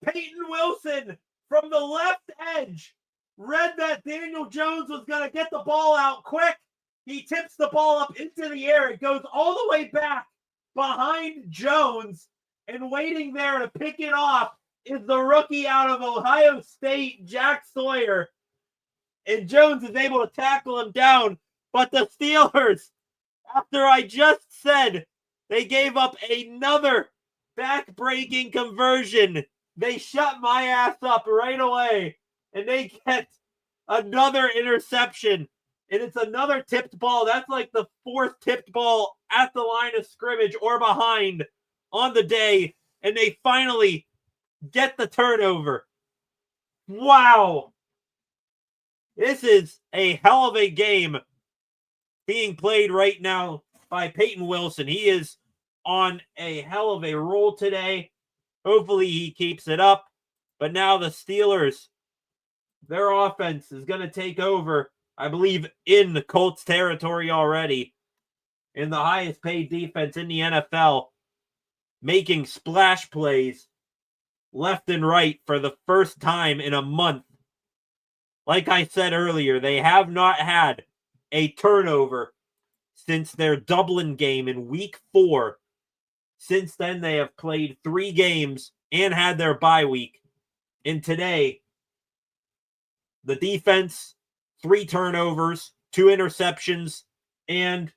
Peyton Wilson from the left edge read that Daniel Jones was going to get the ball out quick. He tips the ball up into the air. It goes all the way back behind Jones, and waiting there to pick it off is the rookie out of Ohio State, Jack Sawyer. And Jones is able to tackle him down. But the Steelers, after I just said they gave up another back-breaking conversion, they shut my ass up right away, and they get another interception, and it's another tipped ball. That's like the 4th tipped ball at the line of scrimmage or behind on the day, and they finally get the turnover. Wow. This is a hell of a game being played right now by Peyton Wilson. He is on a hell of a roll today. Hopefully he keeps it up. But now the Steelers, their offense is going to take over, I believe, in the Colts territory already. In the highest paid defense in the NFL, making splash plays left and right for the first time in a month. Like I said earlier, they have not had a turnover since their Dublin game in week 4. Since then, they have played 3 games and had their bye week. And today, the defense, 3 turnovers, 2 interceptions, and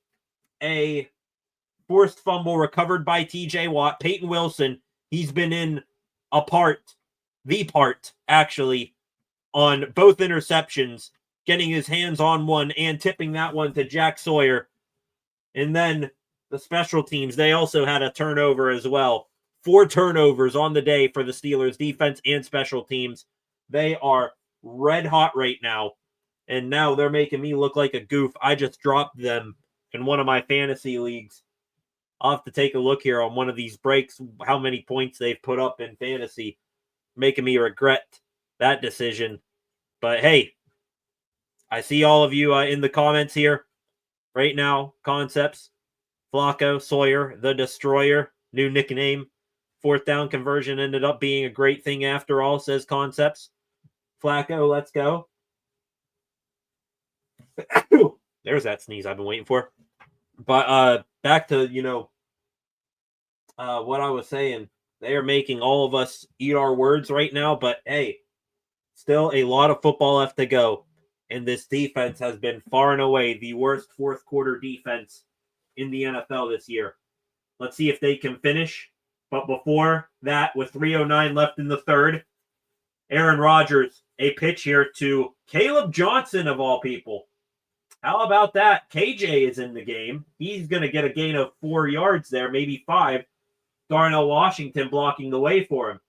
a forced fumble recovered by TJ Watt. Peyton Wilson, he's been in the part, actually, on both interceptions, getting his hands on one and tipping that one to Jack Sawyer. And then the special teams, they also had a turnover as well. 4 turnovers on the day for the Steelers, defense and special teams. They are red hot right now, and now they're making me look like a goof. I just dropped them in one of my fantasy leagues. I'll have to take a look here on one of these breaks, how many points they've put up in fantasy, making me regret that decision. But hey, I see all of you in the comments here right now. Concepts, Flacco, Sawyer, the Destroyer, new nickname. 4th down conversion ended up being a great thing after all, says Concepts. Flacco, let's go. There's that sneeze I've been waiting for. But back to, what I was saying. They are making all of us eat our words right now, but hey, still a lot of football left to go. And this defense has been far and away the worst 4th quarter defense in the NFL this year. Let's see if they can finish. But before that, with 3:09 left in the 3rd, Aaron Rodgers, a pitch here to Caleb Johnson of all people. How about that? KJ is in the game. He's going to get a gain of 4 yards there, maybe 5. Darnell Washington blocking the way for him.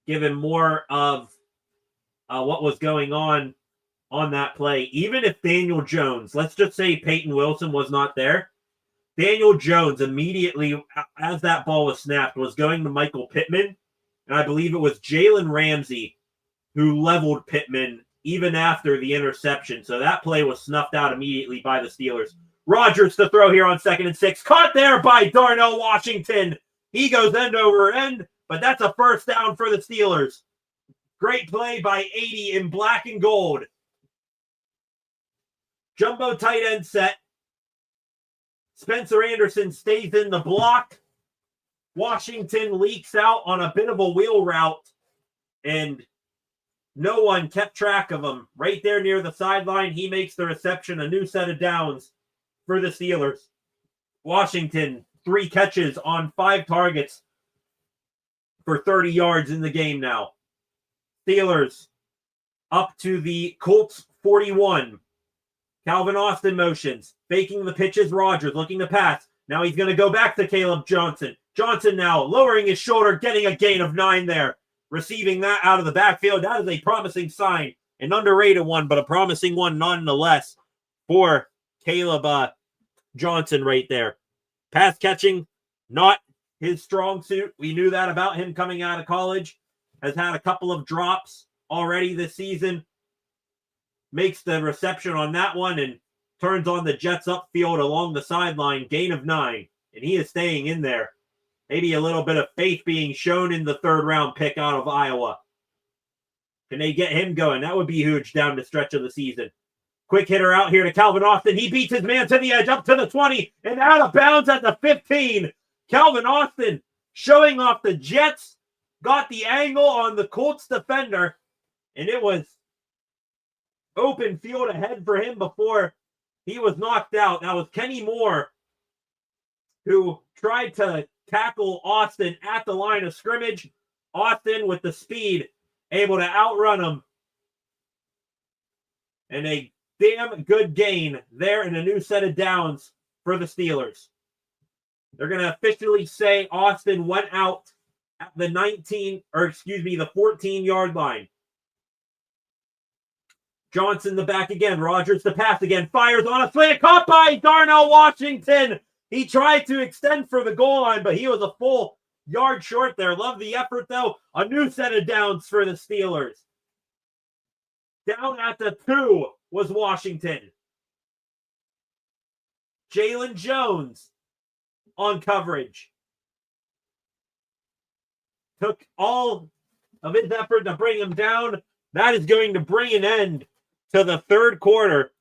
Give him more of what was going on that play. Even if Daniel Jones, let's just say Peyton Wilson was not there, Daniel Jones immediately, as that ball was snapped, was going to Michael Pittman, and I believe it was Jalen Ramsey who leveled Pittman even after the interception. So that play was snuffed out immediately by the Steelers. Rodgers to throw here on 2nd and 6. Caught there by Darnell Washington. He goes end over end, but that's a first down for the Steelers. Great play by 80 in black and gold. Jumbo tight end set. Spencer Anderson stays in the block. Washington leaks out on a bit of a wheel route, and no one kept track of him. Right there near the sideline, he makes the reception, a new set of downs for the Steelers. Washington, 3 catches on 5 targets for 30 yards in the game now. Steelers up to the Colts 41. Calvin Austin motions, faking the pitches. Rodgers looking to pass. Now he's going to go back to Caleb Johnson. Johnson now lowering his shoulder, getting a gain of 9 there. Receiving that out of the backfield. That is a promising sign. An underrated one, but a promising one nonetheless for Caleb Johnson right there. Pass catching, not his strong suit. We knew that about him coming out of college. Has had a couple of drops already this season. Makes the reception on that one and turns on the Jets upfield along the sideline. Gain of 9. And he is staying in there. Maybe a little bit of faith being shown in the 3rd round pick out of Iowa. Can they get him going? That would be huge down the stretch of the season. Quick hitter out here to Calvin Austin. He beats his man to the edge, up to the 20, and out of bounds at the 15. Calvin Austin showing off the Jets. Got the angle on the Colts defender, and it was open field ahead for him before he was knocked out. That was Kenny Moore who tried to tackle Austin at the line of scrimmage. Austin with the speed, able to outrun him. And a damn good gain there and a new set of downs for the Steelers. They're going to officially say Austin went out at the 14-yard line. Johnson the back again. Rodgers the pass again. Fires on a slant. Caught by Darnell Washington. He tried to extend for the goal line, but he was a full yard short there. Love the effort, though. A new set of downs for the Steelers. Down at the 2 was Washington. Jalen Jones on coverage. Took all of his effort to bring him down. That is going to bring an end to the 3rd quarter.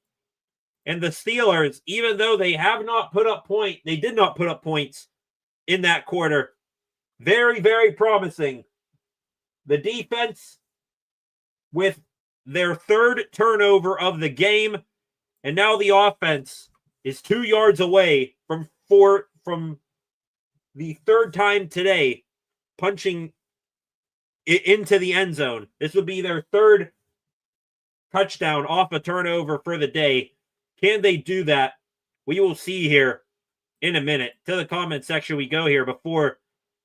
And the Steelers, even though they have not put up points, they did not put up points in that quarter. Very, very promising. The defense with their 3rd turnover of the game. And now the offense is 2 yards away from the 3rd time today punching it into the end zone. This would be their 3rd touchdown off a turnover for the day. Can they do that? We will see here in a minute. To the comment section we go here before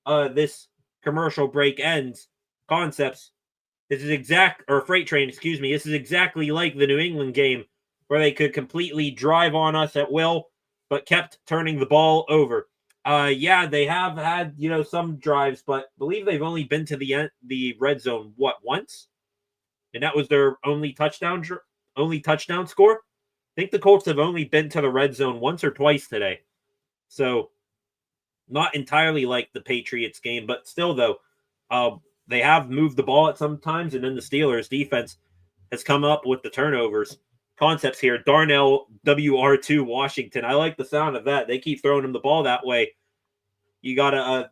this commercial break ends. Concepts. This is Freight Train, excuse me. This is exactly like the New England game where they could completely drive on us at will, but kept turning the ball over. Yeah, they have had, some drives, but I believe they've only been to the red zone, once? And that was their only touchdown score? I think the Colts have only been to the red zone once or twice today. So, not entirely like the Patriots game, but still, though, they have moved the ball at some times, and then the Steelers' defense has come up with the turnovers. Concepts here. Darnell WR2 Washington. I like the sound of that. They keep throwing him the ball that way. You got to,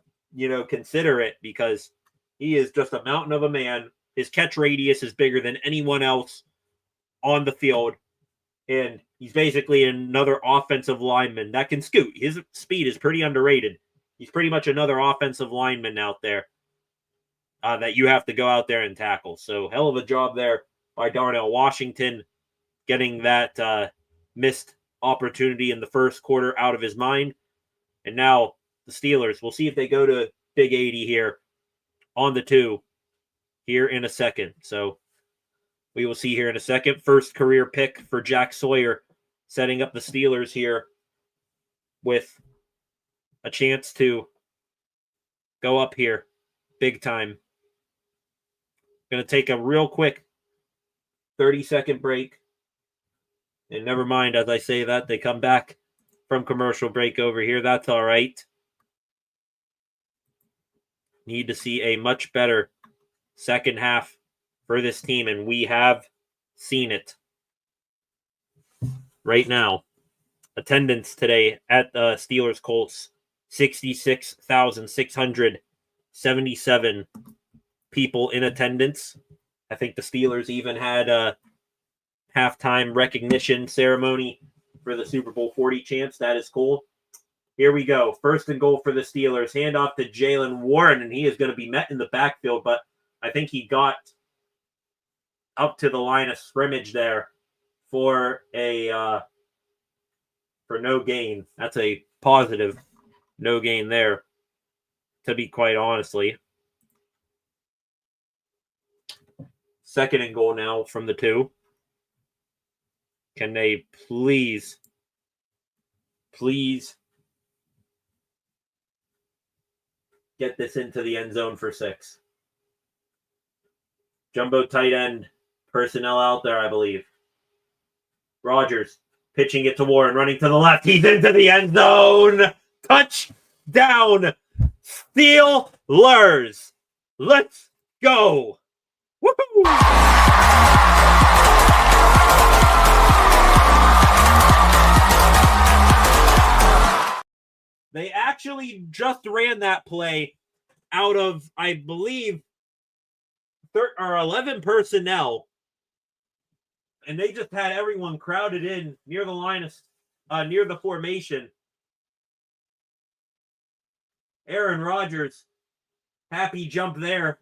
consider it because he is just a mountain of a man. His catch radius is bigger than anyone else on the field. And he's basically another offensive lineman that can scoot. His speed is pretty underrated. He's pretty much another offensive lineman out there that you have to go out there and tackle. So hell of a job there by Darnell Washington, getting that missed opportunity in the 1st quarter out of his mind. And now the Steelers, we'll see if they go to Big 80 here on the 2 here in a second. So we will see here in a second. 1st career pick for Jack Sawyer, setting up the Steelers here with a chance to go up here big time. Going to take a real quick 30-second break. And never mind, as I say that, they come back from commercial break over here. That's all right. Need to see a much better second half for this team, and we have seen it right now. Attendance today at the Steelers Colts, 66,677 people in attendance. I think the Steelers even had a halftime recognition ceremony for the Super Bowl 40 champs. That is cool. Here we go. First and goal for the Steelers. Hand off to Jaylen Warren, and he is going to be met in the backfield, but I think he got up to the line of scrimmage there for a for no gain. That's a positive no gain there, to be quite honestly. Second and goal now from the 2. Can they please get this into the end zone for 6? Jumbo tight end personnel out there, I believe. Rodgers pitching it to Warren, running to the left. He's into the end zone. Touchdown, Steelers. Let's go. Woohoo! They actually just ran that play out of, I believe, 11 personnel, and they just had everyone crowded in near the line of, near the formation. Aaron Rodgers, happy jump there.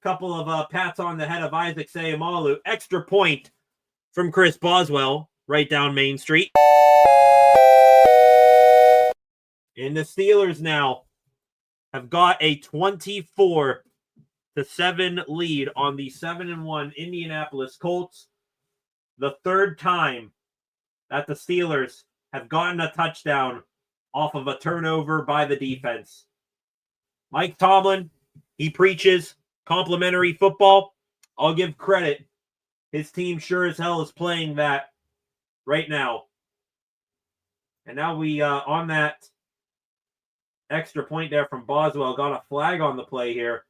Couple of pats on the head of Isaac Seumalo. Extra point from Chris Boswell right down Main Street. And the Steelers now have got a 24-7 lead on the 7-1 Indianapolis Colts. The third time that the Steelers have gotten a touchdown off of a turnover by the defense. Mike Tomlin, he preaches complimentary football. I'll give credit. His team sure as hell is playing that right now. And now we, on that extra point there from Boswell, got a flag on the play here.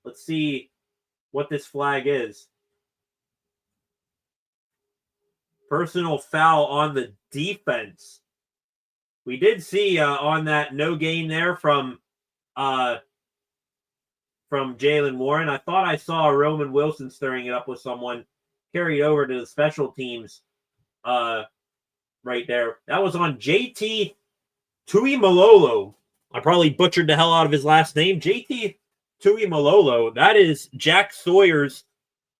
Let's see what this flag is. Personal foul on the defense. We did see on that no gain there from Jaylen Warren. I thought I saw Roman Wilson stirring it up with someone, carried over to the special teams right there. That was on JT Tuimoloau. I probably butchered the hell out of his last name. JT Tuimoloau. That is Jack Sawyer's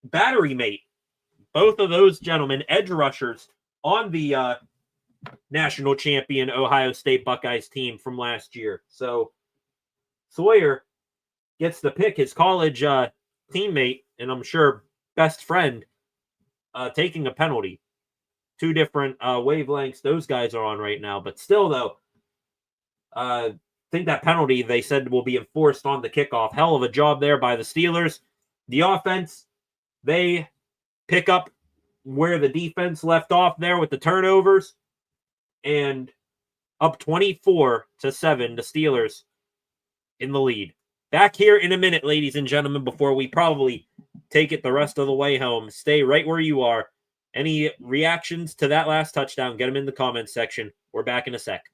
battery mate. Both of those gentlemen, edge rushers on the national champion Ohio State Buckeyes team from last year. So Sawyer gets to pick his college teammate, and I'm sure best friend, taking a penalty. Two different wavelengths those guys are on right now. But still, though, I think that penalty, they said, will be enforced on the kickoff. Hell of a job there by the Steelers. The offense, they pick up where the defense left off there with the turnovers, and up 24-7, the Steelers in the lead. Back here in a minute, ladies and gentlemen, before we probably take it the rest of the way home. Stay right where you are. Any reactions to that last touchdown, get them in the comments section. We're back in a sec.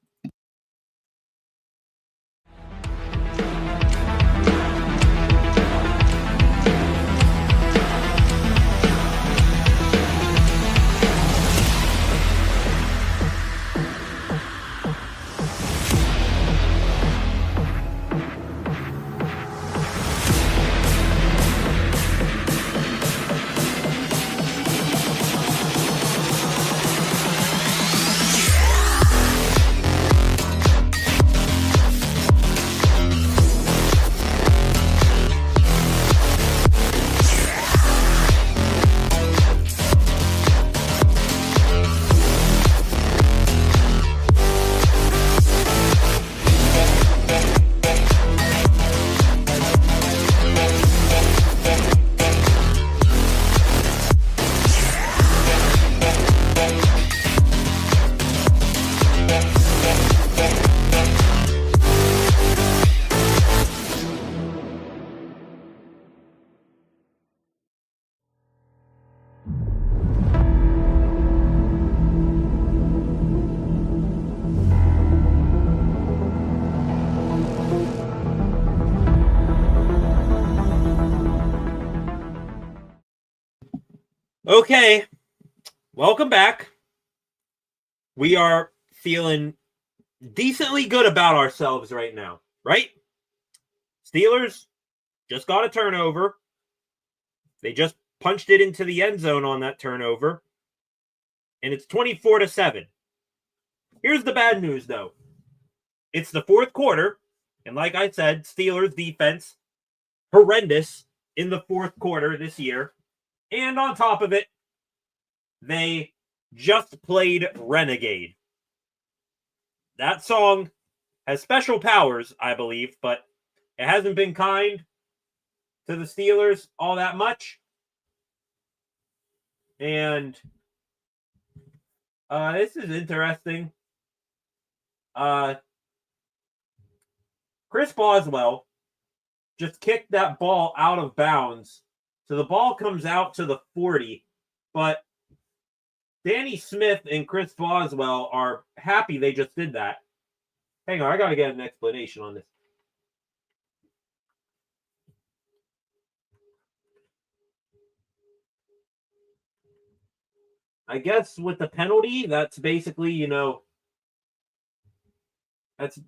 Okay, welcome back. We are feeling decently good about ourselves right now, right? Steelers just got a turnover. They just punched it into the end zone on that turnover, and it's 24-7. Here's the bad news, though. It's the fourth quarter, and like I said, Steelers defense horrendous in the fourth quarter this year. And on top of it, they just played Renegade. That song has special powers, I believe, but it hasn't been kind to the Steelers all that much. And this is interesting. Chris Boswell just kicked that ball out of bounds. So the ball comes out to the 40, but Danny Smith and Chris Boswell are happy they just did that. Hang on, I got to get an explanation on this. I guess with the penalty, that's basically,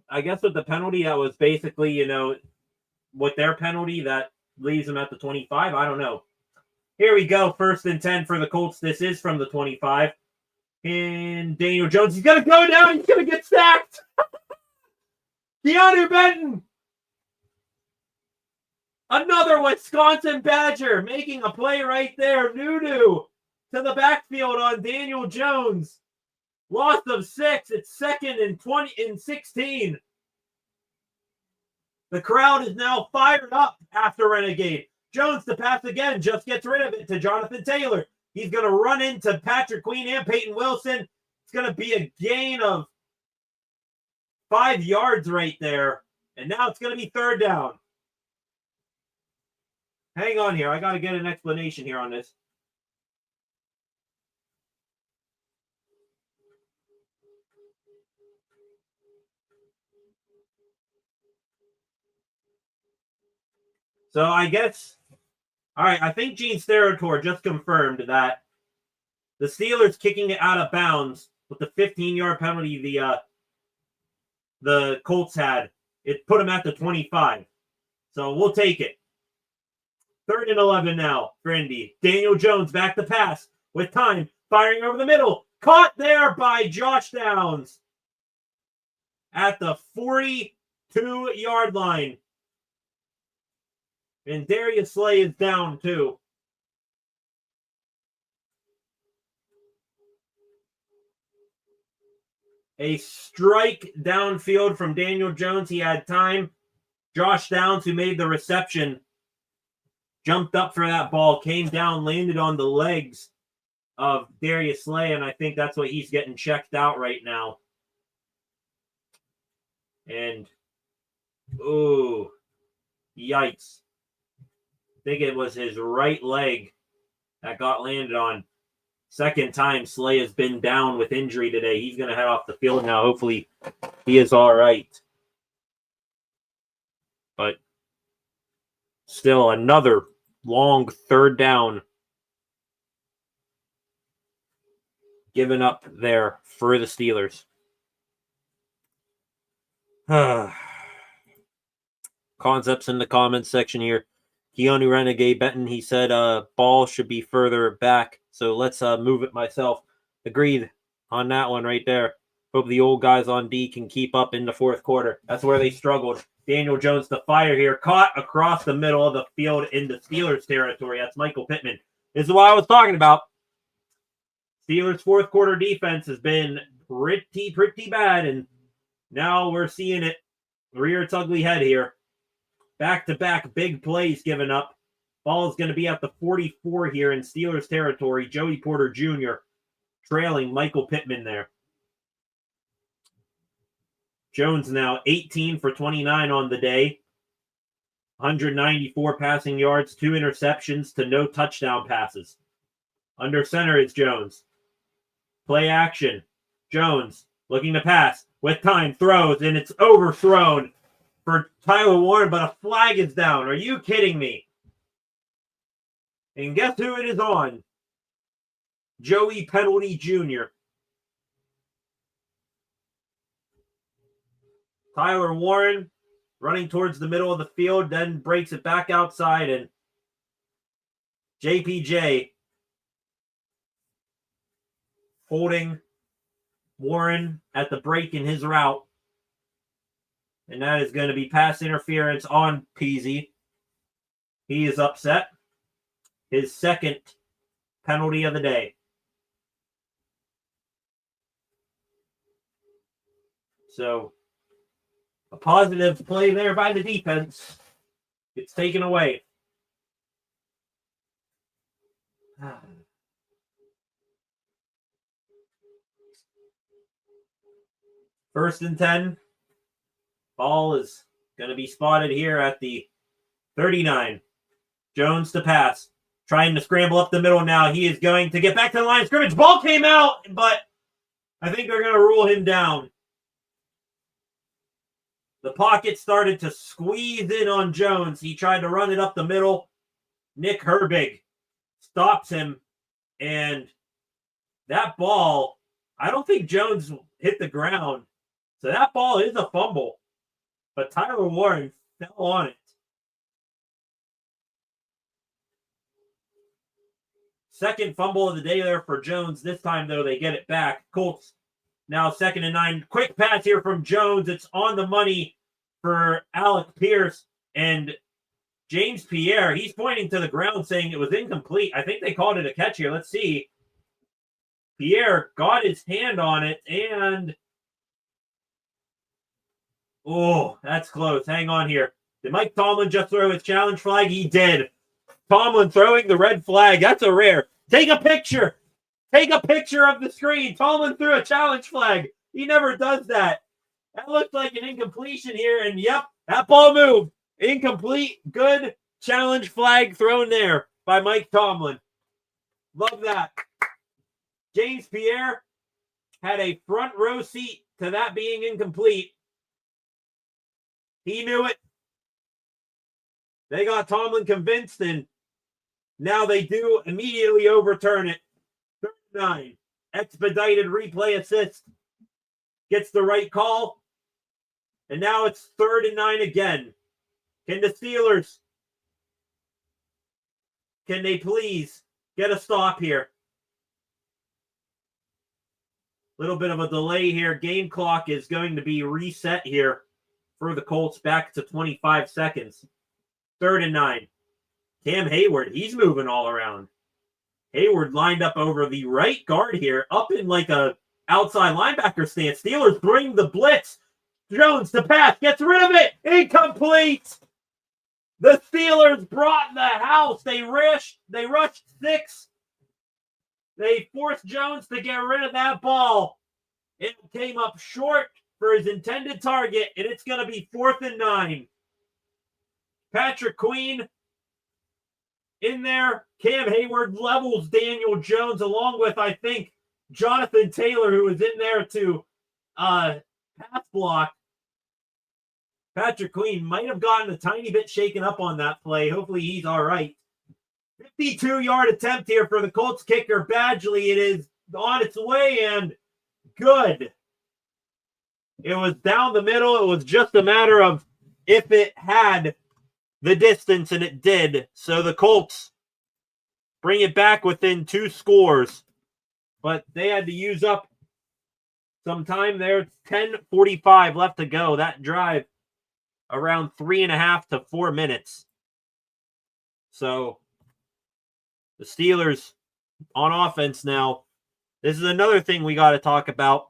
I guess with the penalty, that was basically, with their penalty, that leaves them at the 25. I don't know. Here we go. 1st and 10 for the Colts. This is from the 25. And Daniel Jones, he's going to go down. He's going to get sacked. Keanu Benton. Another Wisconsin Badger making a play right there. Nunu to the backfield on Daniel Jones. Loss of 6. It's 2nd and 20 and 16. The crowd is now fired up after Renegade. Jones to pass again, just gets rid of it to Jonathan Taylor. He's going to run into Patrick Queen and Peyton Wilson. It's going to be a gain of 5 yards right there. And now it's going to be 3rd down. Hang on here. I got to get an explanation here on this. So I guess, all right, I think Gene Steratore just confirmed that the Steelers kicking it out of bounds with the 15-yard penalty the Colts had, it put them at the 25. So we'll take it. 3rd and 11 now for Indy. Daniel Jones back to pass with time, firing over the middle. Caught there by Josh Downs at the 42-yard line. And Darius Slay is down too. A strike downfield from Daniel Jones. He had time. Josh Downs, who made the reception, jumped up for that ball, came down, landed on the legs of Darius Slay, and I think that's what he's getting checked out right now. And, ooh, yikes. I think it was his right leg that got landed on. 2nd time Slay has been down with injury today. He's going to head off the field now. Hopefully he is all right. But still another long 3rd down given up there for the Steelers. Concepts in the comments section here. Keanu Renegade Benton, he said ball should be further back. So let's move it myself. Agreed on that one right there. Hope the old guys on D can keep up in the 4th quarter. That's where they struggled. Daniel Jones to fire here. Caught across the middle of the field into Steelers territory. That's Michael Pittman. This is what I was talking about. Steelers' 4th quarter defense has been pretty bad. And now we're seeing it rear its ugly head here. Back-to-back big plays given up. Ball is going to be at the 44 here in Steelers territory. Joey Porter Jr. trailing Michael Pittman there. Jones now 18 for 29 on the day. 194 passing yards, 2 interceptions to no touchdown passes. Under center is Jones. Play action. Jones looking to pass. With time, throws, and it's overthrown for Tyler Warren, but a flag is down. Are you kidding me? And guess who it is on? Joey Penalty Jr. Tyler Warren running towards the middle of the field, then breaks it back outside, and JPJ holding Warren at the break in his route. And that is going to be pass interference on Peasy. He is upset. His second penalty of the day. So, a positive play there by the defense. It's taken away. First and 10. Ball is going to be spotted here at the 39. Jones to pass. Trying to scramble up the middle now. He is going to get back to the line of scrimmage. Ball came out, but I think they're going to rule him down. The pocket started to squeeze in on Jones. He tried to run it up the middle. Nick Herbig stops him. And that ball, I don't think Jones hit the ground. So that ball is a fumble. But Tyler Warren fell on it. Second fumble of the day there for Jones. This time, though, they get it back. Colts now 2nd and 9. Quick pass here from Jones. It's on the money for Alec Pierce. And James Pierre, he's pointing to the ground saying it was incomplete. I think they called it a catch here. Let's see. Pierre got his hand on it, and oh, that's close. Hang on here. Did Mike Tomlin just throw his challenge flag? He did. Tomlin throwing the red flag. That's a rare. Take a picture. Take a picture of the screen. Tomlin threw a challenge flag. He never does that. That looked like an incompletion here, and yep, that ball moved. Incomplete. Good challenge flag thrown there by Mike Tomlin. Love that. James Pierre had a front row seat to that being incomplete. He knew it. They got Tomlin convinced, and now they do immediately overturn it. 3rd and 9. Expedited replay assist. Gets the right call. And now it's 3rd and 9 again. Can the Steelers, can they please get a stop here? Little bit of a delay here. Game clock is going to be reset here for the Colts back to 25 seconds. 3rd and 9. Cam Hayward, he's moving all around. Hayward lined up over the right guard here, up in like a outside linebacker stance. Steelers bring the blitz. Jones to pass, gets rid of it. Incomplete. The Steelers brought the house. They rushed 6. They forced Jones to get rid of that ball. It came up short for his intended target, and it's going to be 4th and 9. Patrick Queen in there. Cam Hayward levels Daniel Jones along with, I think, Jonathan Taylor, who was in there to pass block. Patrick Queen might have gotten a tiny bit shaken up on that play. Hopefully he's all right. 52-yard attempt here for the Colts kicker, Badgley. It is on its way, and good. It was down the middle. It was just a matter of if it had the distance, and it did. So the Colts bring it back within 2 scores. But they had to use up some time there. 10:45 left to go. That drive around 3.5 to 4 minutes. So the Steelers on offense now. This is another thing we got to talk about.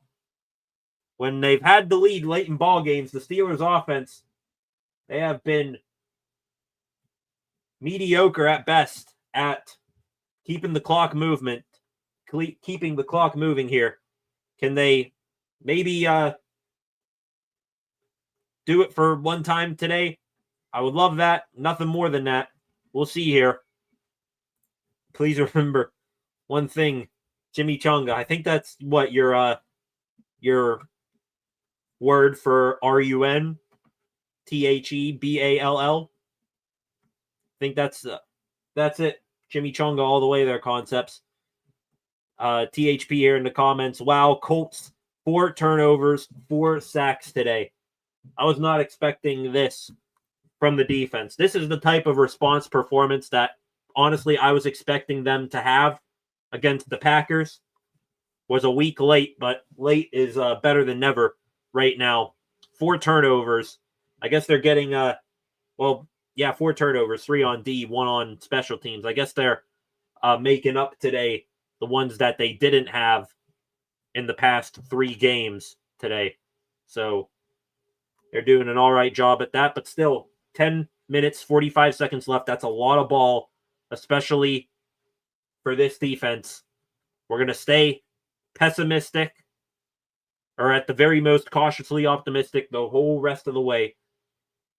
When they've had the lead late in ball games, the Steelers offense, they have been mediocre at best at keeping the clock moving here. Can they maybe do it for one time today? I would love that. Nothing more than that. We'll see here. Please remember one thing, Jimmy Chunga. I think that's what your word for RUN, THEBALL. I think that's it. Jimmy Chunga all the way there, concepts. THP here in the comments. Wow, Colts, 4 turnovers, 4 sacks today. I was not expecting this from the defense. This is the type of response performance that, honestly, I was expecting them to have against the Packers. Was a week late, but late is better than never right now. 4 turnovers. I guess they're getting, 4 turnovers, 3 on D, 1 on special teams. I guess they're making up today the ones that they didn't have in the past 3 games today. So they're doing an all right job at that, but still 10 minutes, 45 seconds left. That's a lot of ball, especially for this defense. We're going to stay pessimistic, or at the very most cautiously optimistic the whole rest of the way,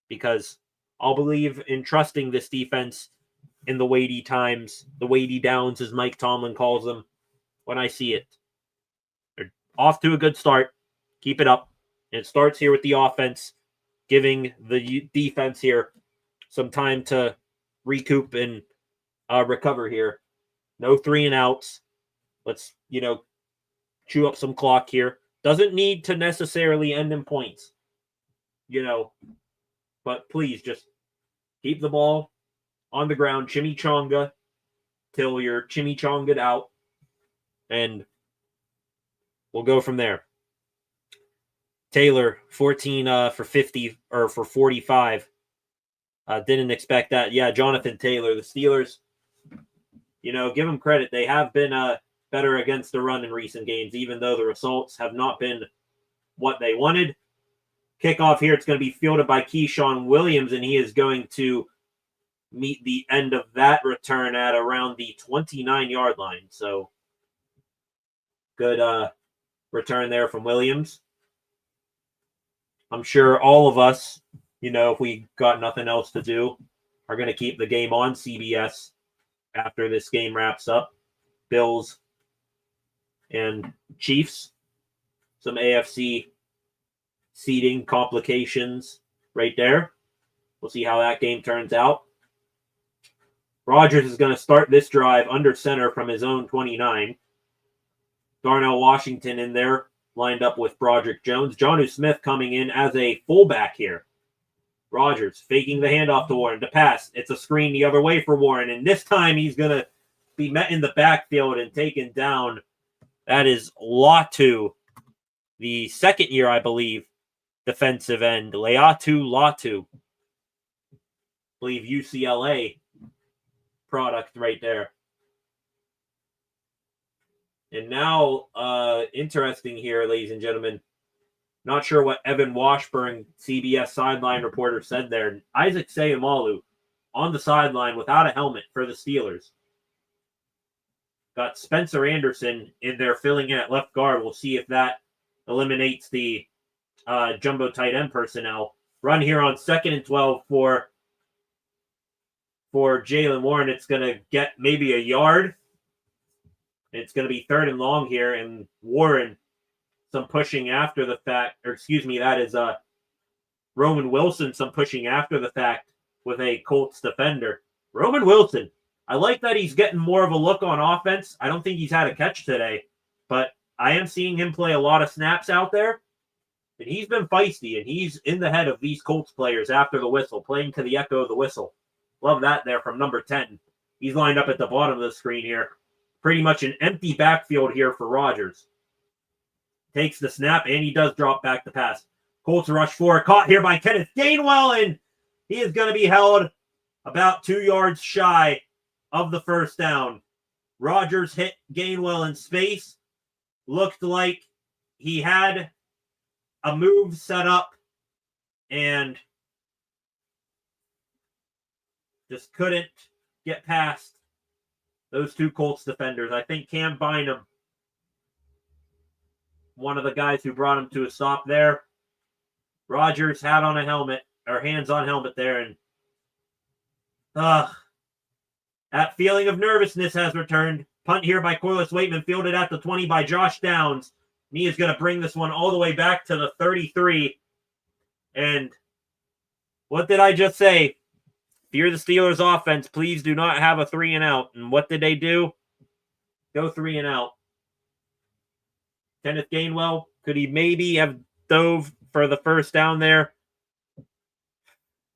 because I'll believe in trusting this defense in the weighty times, the weighty downs, as Mike Tomlin calls them, when I see it. They're off to a good start. Keep it up. And it starts here with the offense, giving the defense here some time to recoup and recover here. No 3 and outs. Let's, chew up some clock here. Doesn't need to necessarily end in points, but please just keep the ball on the ground, chimichanga, till you're chimichanga'd out, and we'll go from there. Taylor, 14 for 50 or for 45. Didn't expect that. Yeah, Jonathan Taylor, the Steelers, give them credit. They have been better against the run in recent games, even though the results have not been what they wanted. Kickoff here, it's going to be fielded by Keyshawn Williams, and he is going to meet the end of that return at around the 29-yard line. So good return there from Williams. I'm sure all of us, if we got nothing else to do, are going to keep the game on CBS after this game wraps up. Bills and Chiefs. Some AFC seeding complications right there. We'll see how that game turns out. Rodgers is going to start this drive under center from his own 29. Darnell Washington in there, lined up with Broderick Jones. Jonnu Smith coming in as a fullback here. Rodgers faking the handoff to Warren. To pass. It's a screen the other way for Warren. And this time he's going to be met in the backfield and taken down. That is Latu, the second year, I believe, defensive end. Leatu Latu. I believe UCLA product right there. And now, interesting here, ladies and gentlemen. Not sure what Evan Washburn, CBS sideline reporter, said there. Isaac Seumalo on the sideline without a helmet for the Steelers. Got Spencer Anderson in there filling in at left guard. We'll see if that eliminates the jumbo tight end personnel. Run here on 2nd and 12 for Jaylen Warren. It's going to get maybe a yard. It's going to be 3rd and long here, and Warren, some pushing after the fact, that is Roman Wilson, some pushing after the fact with a Colts defender. Roman Wilson, I like that he's getting more of a look on offense. I don't think he's had a catch today, but I am seeing him play a lot of snaps out there, and he's been feisty, and he's in the head of these Colts players after the whistle, playing to the echo of the whistle. Love that there from number 10. He's lined up at the bottom of the screen here. Pretty much an empty backfield here for Rodgers. Takes the snap, and he does drop back the pass. Colts rush forward, caught here by Kenneth Gainwell, and he is going to be held about 2 yards shy of the first down. Rodgers hit Gainwell in space. Looked like he had a move set up and just couldn't get past those 2 Colts defenders. I think Cam Bynum, one of the guys who brought him to a stop there. Rodgers had on a helmet, or hands on helmet there, and that feeling of nervousness has returned. Punt here by Corliss Waitman, fielded at the 20 by Josh Downs. And he is going to bring this one all the way back to the 33. And what did I just say? If you're the Steelers offense, please do not have a 3 and out. And what did they do? Go 3 and out. Kenneth Gainwell, could he maybe have dove for the first down there?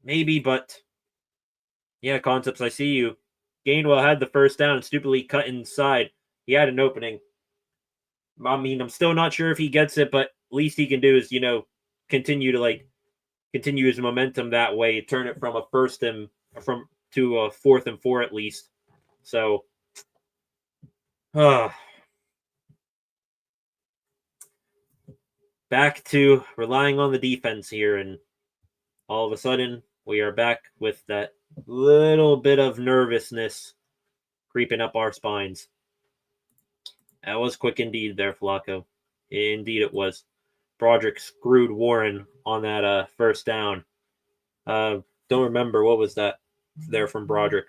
Maybe, but yeah, Concepts, I see you. Gainwell had the first down and stupidly cut inside. He had an opening. I mean, I'm still not sure if he gets it, but least he can do is, continue his momentum that way, turn it from a first and to a 4th and 4 at least. So, back to relying on the defense here, and all of a sudden we are back with that little bit of nervousness creeping up our spines. That was quick indeed there, Flacco. Indeed it was. Broderick screwed Warren on that first down. Don't remember, what was that there from Broderick?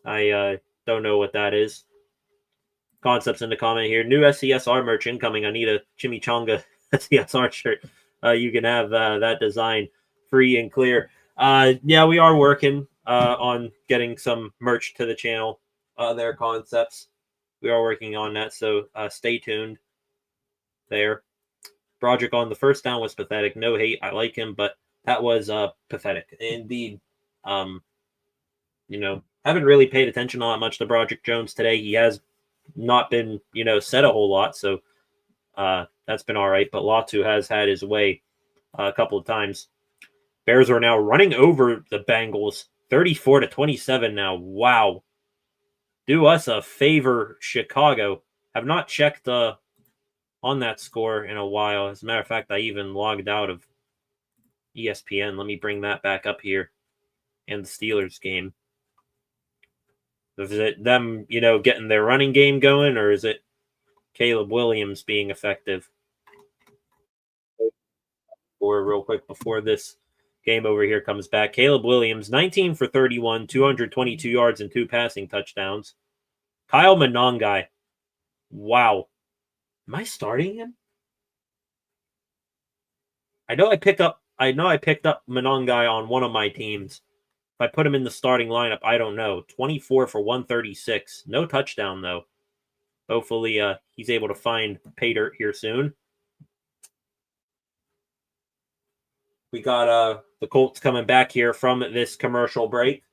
I don't know what that is. Concepts in the comment here. New SCSR merch incoming. I need a Chimichanga SCSR shirt. You can have that design free and clear. Yeah, we are working on getting some merch to the channel. Their Concepts. We are working on that, so stay tuned there. Broderick on the first down was pathetic. No hate. I like him, but that was pathetic. Indeed. Haven't really paid attention all that much to Broderick Jones today. He has not been, said a whole lot, so that's been all right. But Latu has had his way a couple of times. Bears are now running over the Bengals, 34-27 now. Wow. Do us a favor, Chicago. Have not checked on that score in a while. As a matter of fact, I even logged out of ESPN. Let me bring that back up here. And the Steelers game. Is it them, getting their running game going, or is it Caleb Williams being effective? Or real quick before this game over here comes back, Caleb Williams, 19 for 31, 222 yards and 2 passing touchdowns. Kyle Monangai. Wow. Am I starting him? I know I picked up Monangai on one of my teams. If I put him in the starting lineup, I don't know. 24 for 136. No touchdown, though. Hopefully he's able to find pay dirt here soon. We got the Colts coming back here from this commercial break.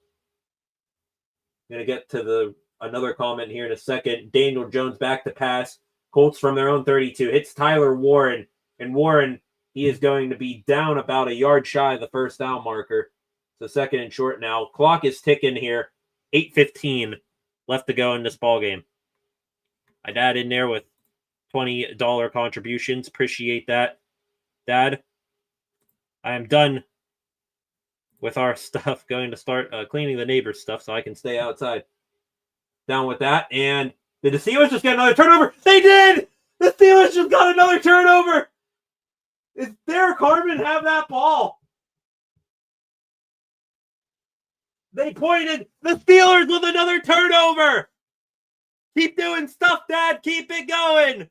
I'm going to get to another comment here in a second. Daniel Jones back to pass. Colts from their own 32. Hits Tyler Warren. And Warren, he is going to be down about a yard shy of the first down marker. So 2nd and short now. Clock is ticking here. 8:15 left to go in this ball game. My dad in there with $20 contributions. Appreciate that, Dad. I am done with our stuff. Going to start cleaning the neighbor's stuff so I can stay outside. Down with that. And did the Steelers just get another turnover? They did! The Steelers just got another turnover! Did Derek Harmon have that ball? They pointed the Steelers with another turnover. Keep doing stuff, Dad. Keep it going.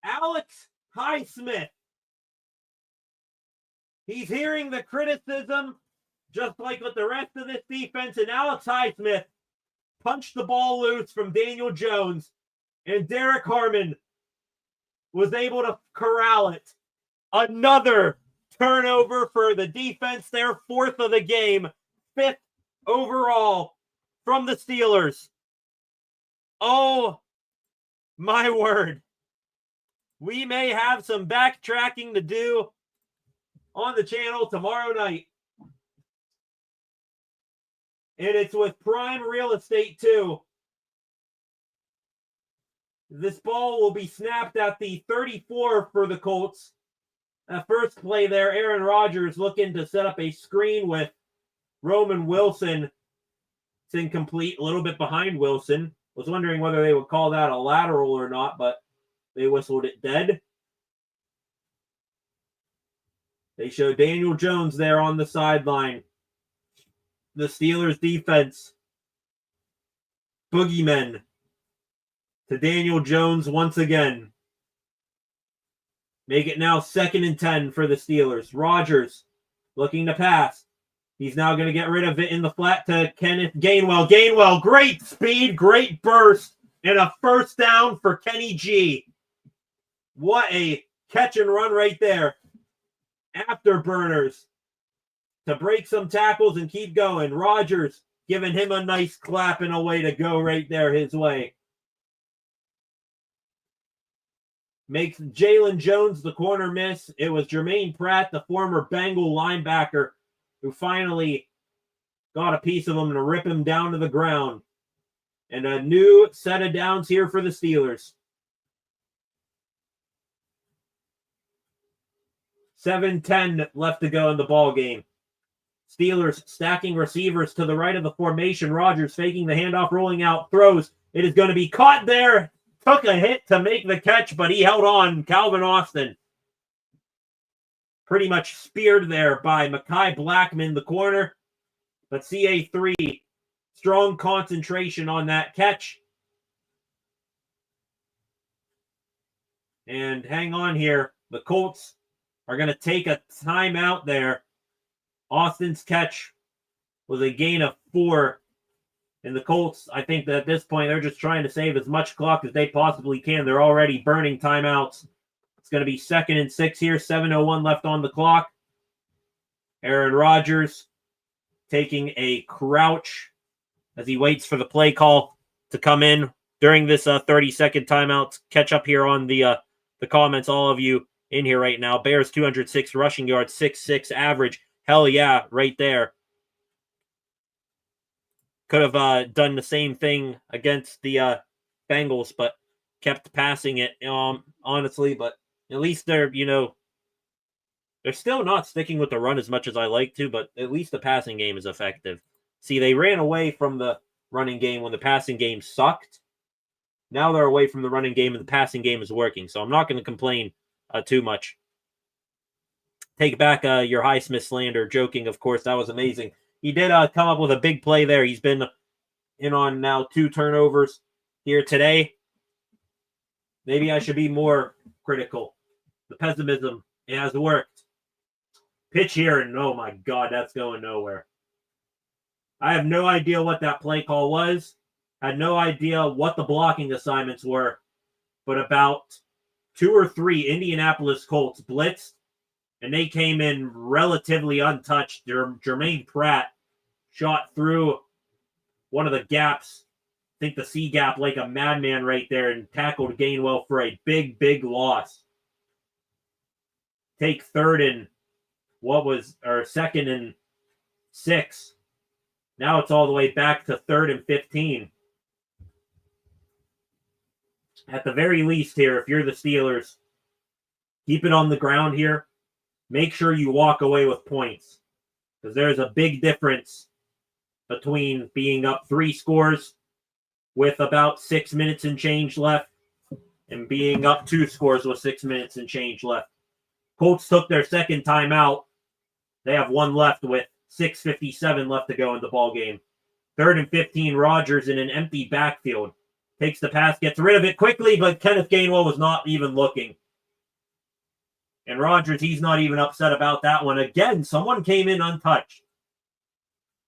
Alex Highsmith. He's hearing the criticism, just like with the rest of this defense, and Alex Highsmith punched the ball loose from Daniel Jones, and Derek Harmon was able to corral it. Another turnover for the defense, their 4th of the game, 5th overall from the Steelers. Oh, my word. We may have some backtracking to do on the channel tomorrow night. And it's with prime real estate, too. This ball will be snapped at the 34 for the Colts. First play there, Aaron Rodgers looking to set up a screen with Roman Wilson. It's incomplete, a little bit behind Wilson. Was wondering whether they would call that a lateral or not, but they whistled it dead. They show Daniel Jones there on the sideline. The Steelers defense boogeymen to Daniel Jones once again. Make it now 2nd and 10 for the Steelers. Rodgers looking to pass. He's now going to get rid of it in the flat to Kenneth Gainwell. Gainwell, great speed, great burst, and a first down for Kenny G. What a catch and run right there. Afterburners to break some tackles and keep going. Rodgers giving him a nice clap and a way to go right there his way. Makes Jalen Jones the corner miss. It was Jermaine Pratt, the former Bengal linebacker, who finally got a piece of him to rip him down to the ground. And a new set of downs here for the Steelers. 7:10 left to go in the ball game. Steelers stacking receivers to the right of the formation. Rodgers faking the handoff, rolling out, throws. It is going to be caught there. Took a hit to make the catch, but he held on. Calvin Austin pretty much speared there by Mekhi Blackman, the corner. But CA3, strong concentration on that catch. And hang on here. The Colts are going to take a timeout there. Austin's catch was a gain of 4. And the Colts, I think that at this point, they're just trying to save as much clock as they possibly can. They're already burning timeouts. It's going to be 2nd and 6 here. 7:01 left on the clock. Aaron Rodgers taking a crouch as he waits for the play call to come in during this 30-second timeout. Catch up here on the comments, all of you in here right now. Bears 206 rushing yards, 6.6 average. Hell yeah, right there. Could have done the same thing against the Bengals, but kept passing it, honestly. But at least they're still not sticking with the run as much as I like to, but at least the passing game is effective. See, they ran away from the running game when the passing game sucked. Now they're away from the running game and the passing game is working. So I'm not going to complain too much. Take back your Highsmith slander. Joking, of course. That was amazing. He did come up with a big play there. He's been in on now 2 turnovers here today. Maybe I should be more critical. The pessimism, it has worked. Pitch here, and oh my God, that's going nowhere. I have no idea what that play call was. Had no idea what the blocking assignments were. But about 2 or 3 Indianapolis Colts blitzed, and they came in relatively untouched. Jermaine Pratt shot through one of the gaps, I think the C gap, like a madman right there, and tackled Gainwell for a big, big loss. Take 2nd and 6. Now it's all the way back to 3rd and 15. At the very least here, if you're the Steelers, keep it on the ground here. Make sure you walk away with points, because there's a big difference between being up 3 scores with about 6 minutes and change left and being up 2 scores with 6 minutes and change left. Colts took their second timeout. They have 1 left with 6:57 left to go in the ball game. 3rd and 15, Rodgers in an empty backfield. Takes the pass, gets rid of it quickly, but Kenneth Gainwell was not even looking. And Rodgers, he's not even upset about that one. Again, someone came in untouched.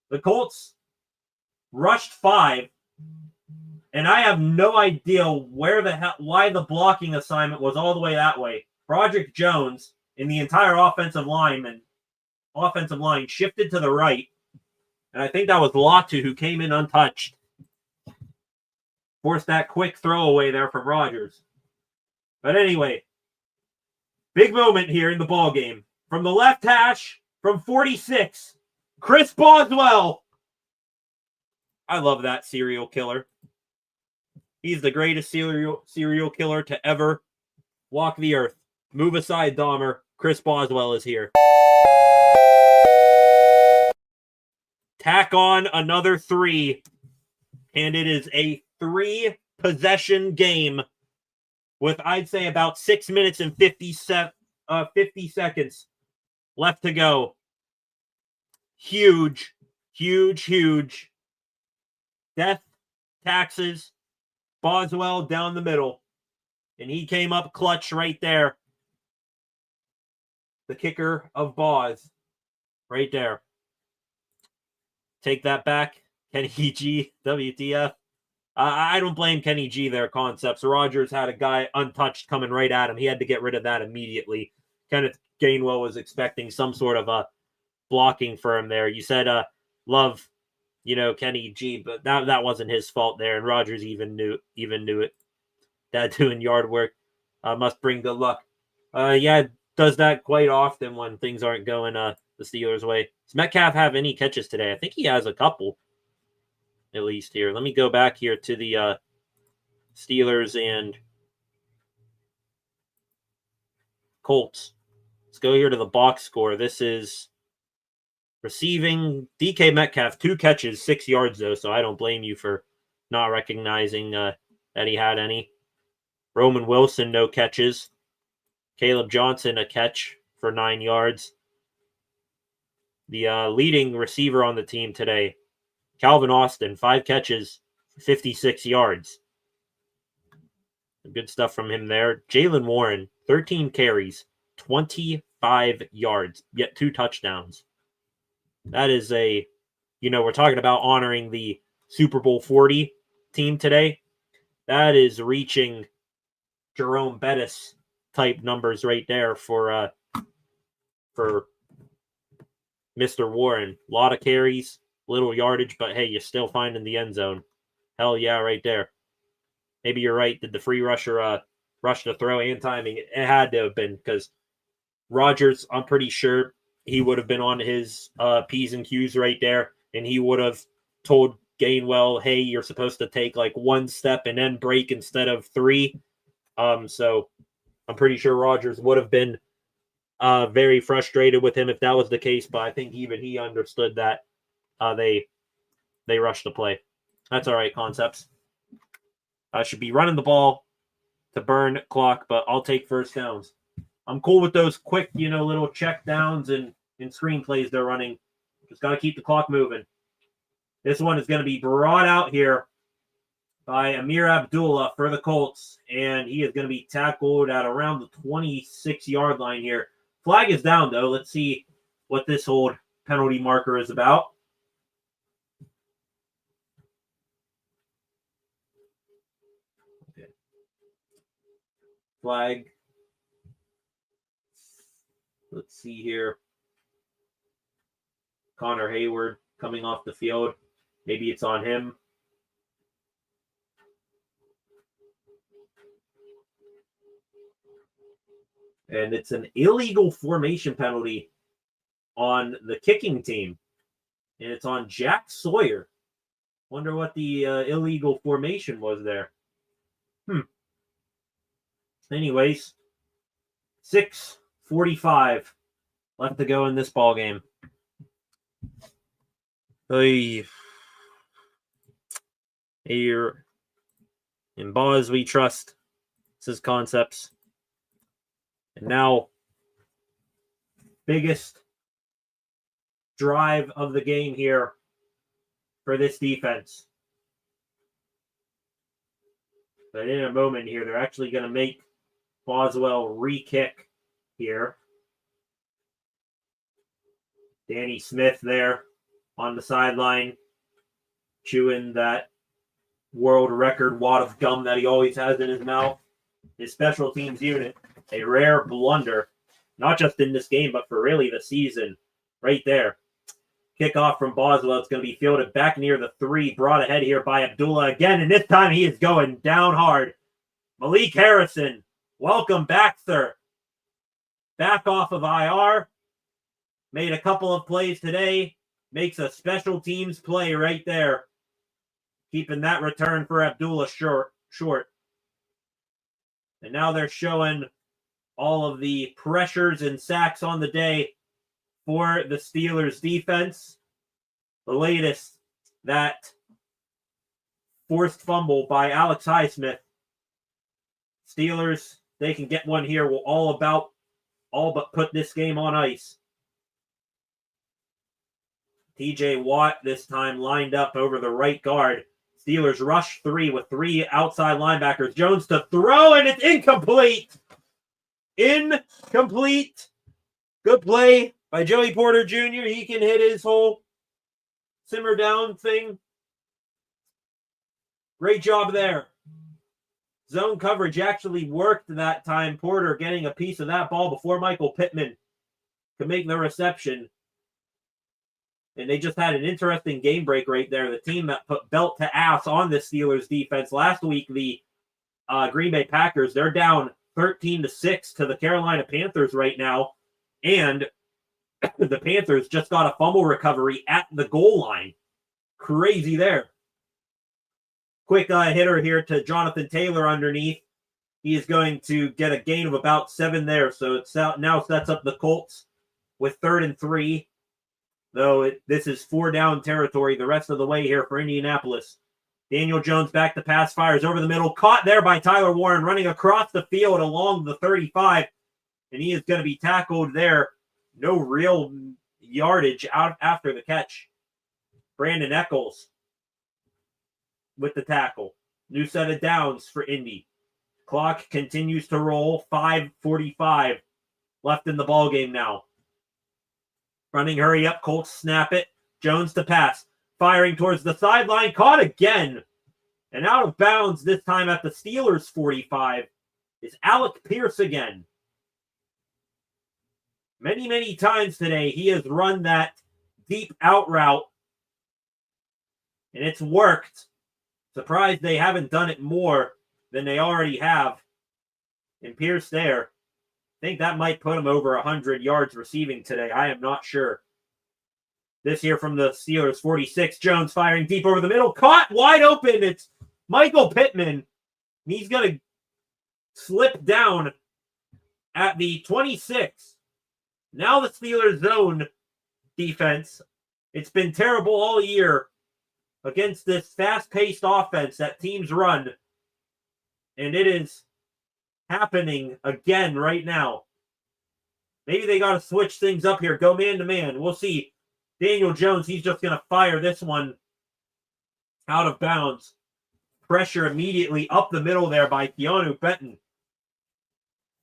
The Colts rushed 5, and I have no idea why the blocking assignment was all the way that way. Broderick Jones and the entire offensive line shifted to the right, and I think that was Latu who came in untouched. Forced that quick throwaway there from Rodgers. But anyway, big moment here in the ball game. From the left hash, from 46, Chris Boswell. I love that serial killer. He's the greatest serial killer to ever walk the earth. Move aside, Dahmer. Chris Boswell is here. Tack on another 3, and it is a 3-possession game with, I'd say, about 6 minutes and 50 seconds left to go. Huge, huge, huge death taxes. Boswell down the middle. And he came up clutch right there. The kicker of Boz. Right there. Take that back. Kenny G. WTF. I don't blame Kenny G there, concepts. Rodgers had a guy untouched coming right at him. He had to get rid of that immediately. Kenneth Gainwell was expecting some sort of a blocking for him there. You said love, Kenny G, but that wasn't his fault there, and Rodgers even knew it. Dad doing yard work must bring good luck. Yeah, does that quite often when things aren't going the Steelers' way. Does Metcalf have any catches today? I think he has a couple, at least here. Let me go back here to the Steelers and Colts. Let's go here to the box score. This is receiving DK Metcalf, 2 catches, 6 yards, though, so I don't blame you for not recognizing that he had any. Roman Wilson, no catches. Caleb Johnson, a catch for 9 yards. The leading receiver on the team today, Calvin Austin, 5 catches, 56 yards. Good stuff from him there. Jaylen Warren, 13 carries, 25 yards, yet 2 touchdowns. That is we're talking about honoring the Super Bowl 40 team today. That is reaching Jerome Bettis type numbers right there for Mr. Warren. A lot of carries, little yardage, but hey, you're still finding the end zone. Hell yeah, right there. Maybe you're right. Did the free rusher rush the throw and timing? It had to have been, because Rodgers, I'm pretty sure he would have been on his P's and Q's right there, and he would have told Gainwell, hey, you're supposed to take like 1 step and then break instead of 3. So I'm pretty sure Rodgers would have been very frustrated with him if that was the case, but I think even he understood that they rushed the play. That's all right, concepts. I should be running the ball to burn clock, but I'll take first downs. I'm cool with those quick, little check downs and screenplays they're running. Just got to keep the clock moving. This one is going to be brought out here by Amir Abdullah for the Colts, and he is going to be tackled at around the 26-yard line here. Flag is down, though. Let's see what this old penalty marker is about. Okay. Flag. Let's see here. Connor Hayward coming off the field. Maybe it's on him. And it's an illegal formation penalty on the kicking team. And it's on Jack Sawyer. Wonder what the illegal formation was there. Anyways, 6:45 left to go in this ball game. Here in Boz we trust. This is concepts. And now, biggest drive of the game here for this defense. But in a moment here, they're actually going to make Boswell re-kick here. Danny Smith there on the sideline, chewing that world record wad of gum that he always has in his mouth. His special teams unit, a rare blunder, not just in this game, but for really the season, right there. Kickoff from Boswell. It's going to be fielded back near the 3, brought ahead here by Abdullah again, and this time he is going down hard. Malik Harrison, welcome back, sir. Back off of IR. Made a couple of plays today. Makes a special teams play right there. Keeping that return for Abdullah short. And now they're showing all of the pressures and sacks on the day for the Steelers defense. The latest, that forced fumble by Alex Highsmith. Steelers, they can get one here. Will all but put this game on ice. TJ Watt this time lined up over the right guard. Steelers rush 3 with 3 outside linebackers. Jones to throw, and it's incomplete. Incomplete. Good play by Joey Porter Jr. He can hit his whole simmer down thing. Great job there. Zone coverage actually worked that time. Porter getting a piece of that ball before Michael Pittman could make the reception. And they just had an interesting game break right there. The team that put belt to ass on the Steelers defense last week, the Green Bay Packers, they're down 13-6 to the Carolina Panthers right now. And the Panthers just got a fumble recovery at the goal line. Crazy there. Quick hitter here to Jonathan Taylor underneath. He is going to get a gain of about 7 there. So it now sets up the Colts with 3rd and 3. Though this is 4 down territory the rest of the way here for Indianapolis. Daniel Jones back to pass, fires over the middle. Caught there by Tyler Warren, running across the field along the 35. And he is going to be tackled there. No real yardage out after the catch. Brandon Echols with the tackle. New set of downs for Indy. Clock continues to roll. 5:45 left in the ballgame now. Running hurry up. Colts snap it. Jones to pass. Firing towards the sideline. Caught again. And out of bounds this time at the Steelers 45 is Alec Pierce again. Many, many times today he has run that deep out route. And it's worked. Surprised they haven't done it more than they already have. And Pierce there. I think that might put him over 100 yards receiving today. I am not sure. This here from the Steelers, 46. Jones firing deep over the middle. Caught wide open. It's Michael Pittman. He's going to slip down at the 26. Now the Steelers zone defense. It's been terrible all year against this fast-paced offense that teams run. And it is happening again right now. Maybe they got to switch things up here. Go man-to-man. We'll see. Daniel Jones, he's just going to fire this one out of bounds. Pressure immediately up the middle there by Keanu Benton.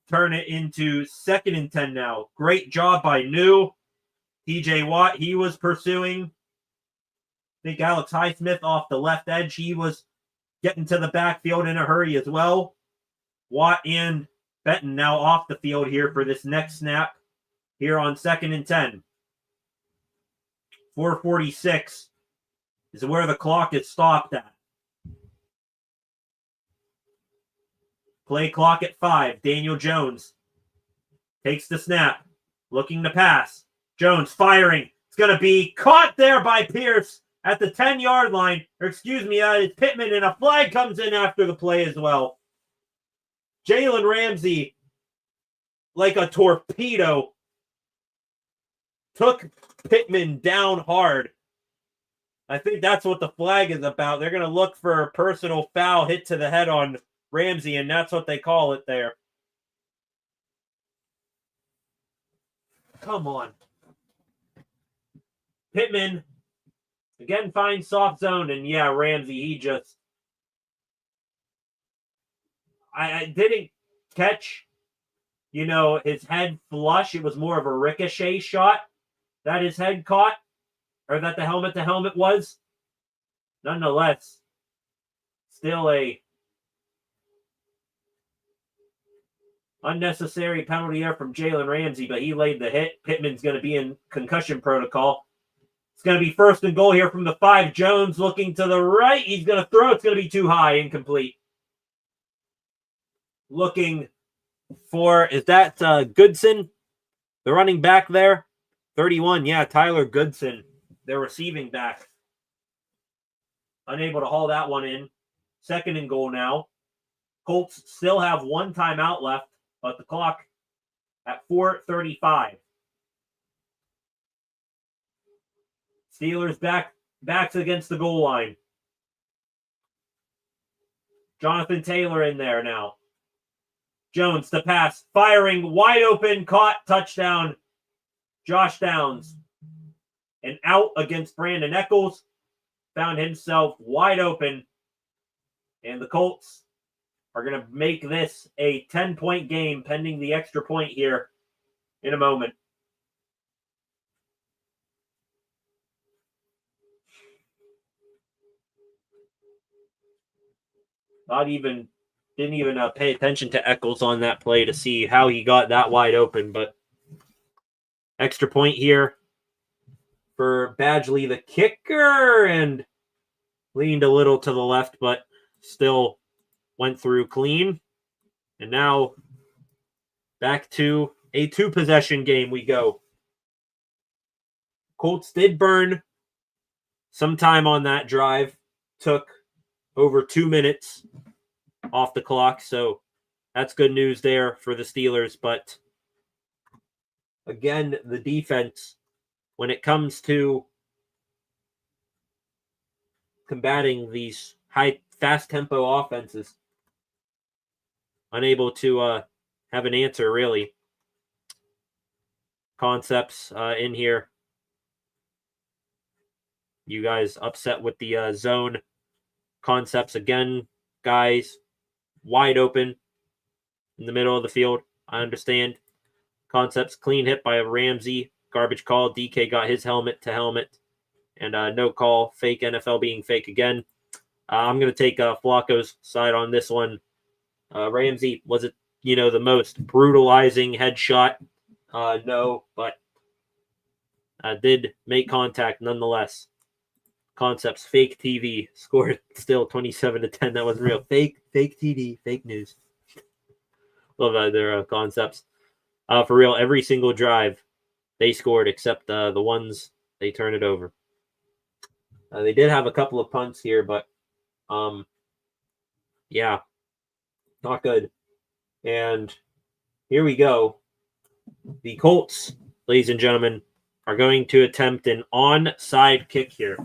Turn it into 2nd and 10 now. Great job by New. TJ Watt, he was pursuing. I think Alex Highsmith off the left edge. He was getting to the backfield in a hurry as well. Watt and Benton now off the field here for this next snap here on 2nd and 10. 4:46 is where the clock is stopped at. Play clock at 5. Daniel Jones takes the snap, looking to pass. Jones firing. It's going to be caught there by Pierce at the 10-yard line. Or excuse me, it's Pittman, and a flag comes in after the play as well. Jalen Ramsey, like a torpedo, took Pittman down hard. I think that's what the flag is about. They're going to look for a personal foul hit to the head on Ramsey, and that's what they call it there. Come on. Pittman, again, finds soft zone, and yeah, Ramsey, he just... I didn't catch, his head flush. It was more of a ricochet shot that his head caught, or that the helmet was. Nonetheless, still a unnecessary penalty there from Jalen Ramsey, but he laid the hit. Pittman's going to be in concussion protocol. It's going to be 1st and goal here from the 5. Jones looking to the right. He's going to throw. It's going to be too high, incomplete. Looking for, is that Goodson, the running back there? 31, yeah, Tyler Goodson, their receiving back. Unable to haul that one in. 2nd and goal now. Colts still have 1 timeout left, but the clock at 4:35. Steelers backs against the goal line. Jonathan Taylor in there now. Jones to pass, firing, wide open, caught, touchdown. Josh Downs. And out against Brandon Echols. Found himself wide open And the Colts are going to make this a 10-point game pending the extra point here in a moment. Didn't even pay attention to Eccles on that play to see how he got that wide open, but extra point here for Badgley, the kicker, and leaned a little to the left, but still went through clean. And now back to a 2-possession game we go. Colts did burn some time on that drive. Took over 2 minutes off the clock, so that's good news there for the Steelers. But again, the defense, when it comes to combating these fast tempo offenses, unable to have an answer, really. Concepts in here. You guys upset with the zone concepts again, guys. Wide open in the middle of the field. I understand. Concepts clean hit by Ramsey. Garbage call. DK got his helmet to helmet. And no call. Fake NFL being fake again. I'm going to take Flacco's side on this one. Ramsey, was it, the most brutalizing headshot? No, but did make contact nonetheless. Concepts, fake TV, scored still 27-10. That wasn't real. Fake TV, fake news. Love their concepts. For real, every single drive they scored except the ones they turned it over. They did have a couple of punts here, but yeah, not good. And here we go. The Colts, ladies and gentlemen, are going to attempt an onside kick here.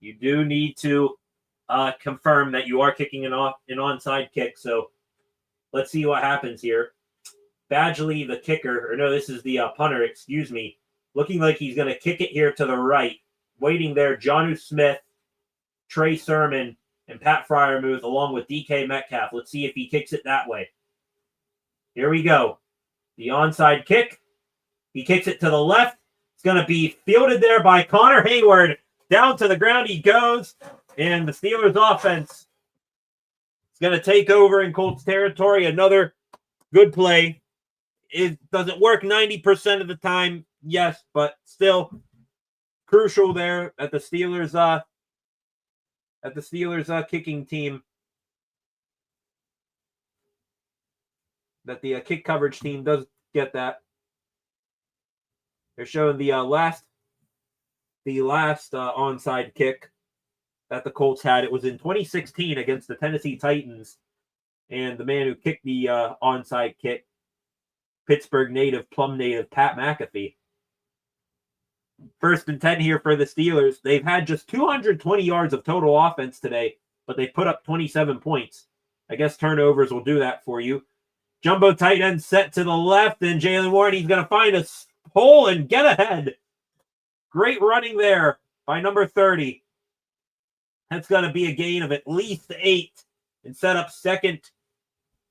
You do need to confirm that you are kicking an onside kick. So let's see what happens here. Badgley, the kicker, or no, this is the punter, excuse me, looking like he's going to kick it here to the right. Waiting there, Jonnu Smith, Trey Sermon, and Pat Freiermuth, along with DK Metcalf. Let's see if he kicks it that way. Here we go. The onside kick. He kicks it to the left. It's going to be fielded there by Connor Hayward. Down to the ground he goes. And the Steelers offense is going to take over in Colts territory. Another good play. It doesn't work 90% of the time. Yes, but still crucial there at the Steelers kicking team. That the kick coverage team does get that. They're showing the last onside kick that the Colts had. It was in 2016 against the Tennessee Titans, and the man who kicked the onside kick, Pittsburgh native, Plum native, Pat McAfee. 1st and 10 here for the Steelers. They've had just 220 yards of total offense today, but they put up 27 points. I guess turnovers will do that for you. Jumbo tight end set to the left, and Jalen Warren, he's going to find a hole and get ahead. Great running there by number 30. That's going to be a gain of at least 8 and set up 2nd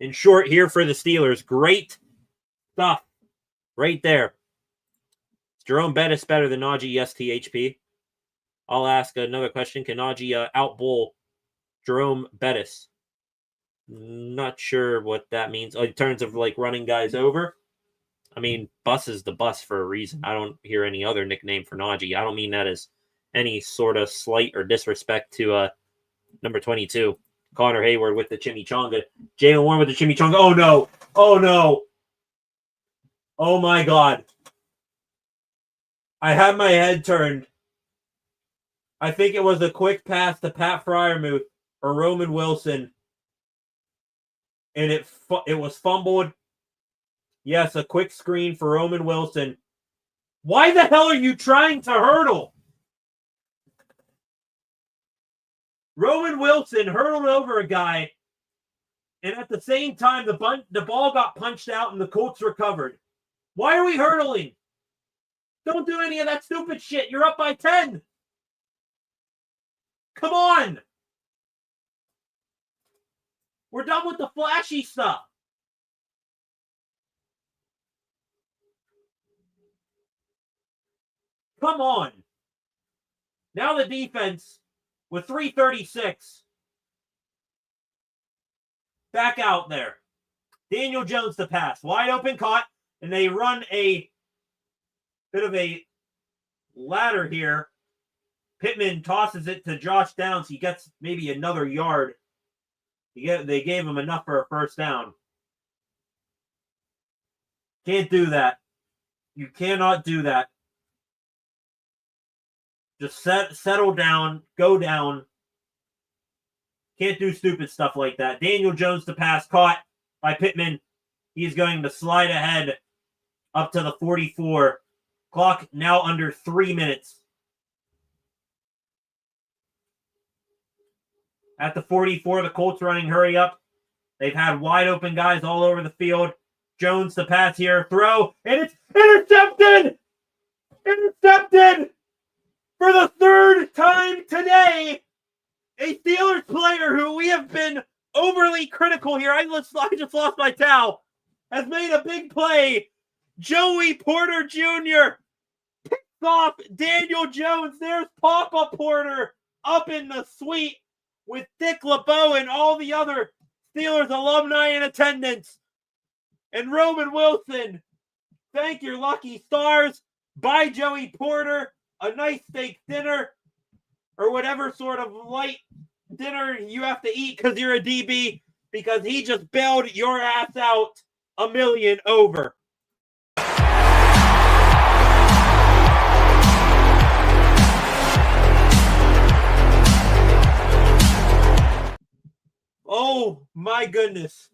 and short here for the Steelers. Great stuff right there. Is Jerome Bettis better than Najee? Yes, THP. I'll ask another question. Can Najee out-bowl Jerome Bettis? Not sure what that means in terms of like running guys over. I mean, bus is the bus for a reason. I don't hear any other nickname for Najee. I don't mean that as any sort of slight or disrespect to number 22, Connor Hayward with the chimichanga. Jalen Warren with the chimichanga. Oh, no. Oh, no. Oh, my God. I had my head turned. I think it was a quick pass to Pat Freiermuth or Roman Wilson. And it was fumbled. Yes, a quick screen for Roman Wilson. Why the hell are you trying to hurdle? Roman Wilson hurdled over a guy, and at the same time, the ball got punched out and the Colts recovered. Why are we hurdling? Don't do any of that stupid shit. You're up by 10. Come on. We're done with the flashy stuff. Come on. Now the defense with 3:36 back out there. Daniel Jones to pass. Wide open, caught, and they run a bit of a ladder here. Pittman tosses it to Josh Downs. He gets maybe another yard. They gave him enough for a first down. Can't do that. You cannot do that. Just settle down, go down. Can't do stupid stuff like that. Daniel Jones to pass, caught by Pittman. He's going to slide ahead up to the 44. Clock now under 3 minutes. At the 44, the Colts running hurry up. They've had wide open guys all over the field. Jones to pass here, throw, and it's intercepted! Intercepted! For the third time today, a Steelers player who we have been overly critical here, I just lost my towel, has made a big play. Joey Porter Jr. picks off Daniel Jones. There's Papa Porter up in the suite with Dick LeBeau and all the other Steelers alumni in attendance. And Roman Wilson, thank your lucky stars. Buy Joey Porter a nice steak dinner or whatever sort of light dinner you have to eat because you're a DB, because he just bailed your ass out $1 million over. Oh my goodness.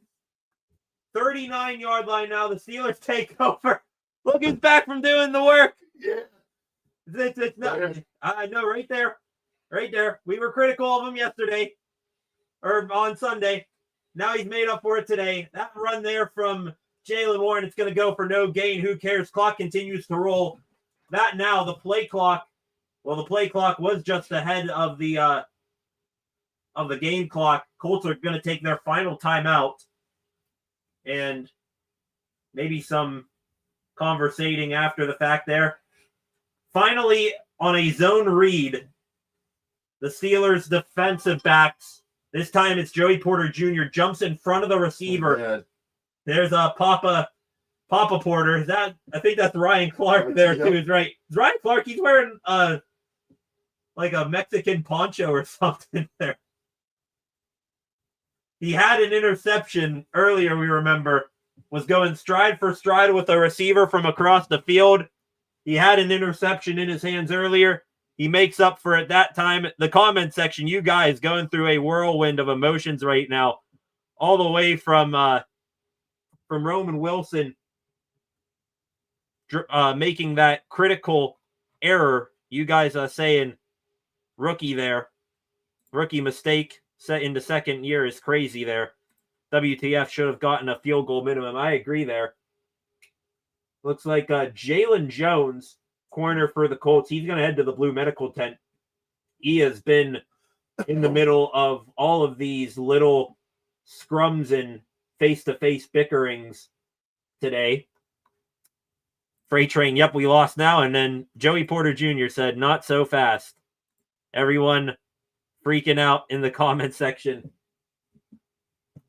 39-yard line now. The Steelers take over. Look, he's back from doing the work. Yeah. It's not, I know, right there. Right there. We were critical of him yesterday. Or on Sunday. Now he's made up for it today. That run there from Jaylen Warren, it's going to go for no gain. Who cares? Clock continues to roll. That now, the play clock. Well, the play clock was just ahead of the game clock. Colts are going to take their final timeout. And maybe some conversating after the fact there. Finally, on a zone read, the Steelers defensive backs, this time it's Joey Porter Jr., jumps in front of the receiver. Yeah. There's a Papa Porter. Is that? I think that's Ryan Clark there too. Is right. Is Ryan Clark? He's wearing like a Mexican poncho or something there. He had an interception earlier, we remember, was going stride for stride with a receiver from across the field. He had an interception in his hands earlier. He makes up for it that time. The comment section, you guys going through a whirlwind of emotions right now, all the way from Roman Wilson making that critical error. You guys are saying rookie there, rookie mistake. Set into second year is crazy there. WTF should have gotten a field goal minimum. I agree there. Looks like Jalen Jones, corner for the Colts. He's going to head to the blue medical tent. He has been in the middle of all of these little scrums and face-to-face bickerings today. Freight train, yep, we lost now. And then Joey Porter Jr. said, not so fast. Everyone freaking out in the comment section.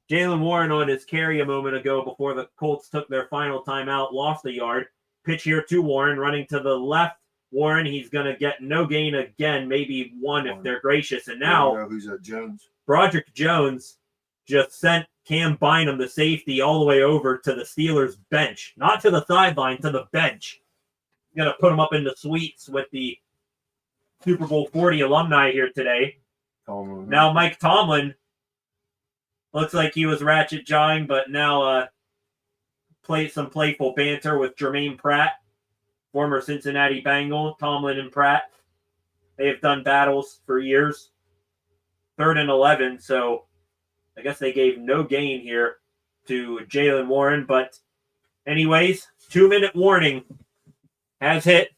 Jaylen Warren on his carry a moment ago before the Colts took their final timeout, lost a yard. Pitch here to Warren, running to the left. Warren, he's going to get no gain again, maybe one if they're gracious. And now, who's that, Jones? Broderick Jones just sent Cam Bynum, the safety, all the way over to the Steelers bench. Not to the sideline, to the bench. Going to put him up in the suites with the Super Bowl 40 alumni here today. Now Mike Tomlin looks like he was ratchet jawing, but now played some playful banter with Jermaine Pratt, former Cincinnati Bengal. Tomlin and Pratt, they have done battles for years. 3rd and 11, so I guess they gave no gain here to Jaylen Warren. But anyways, 2-minute warning has hit.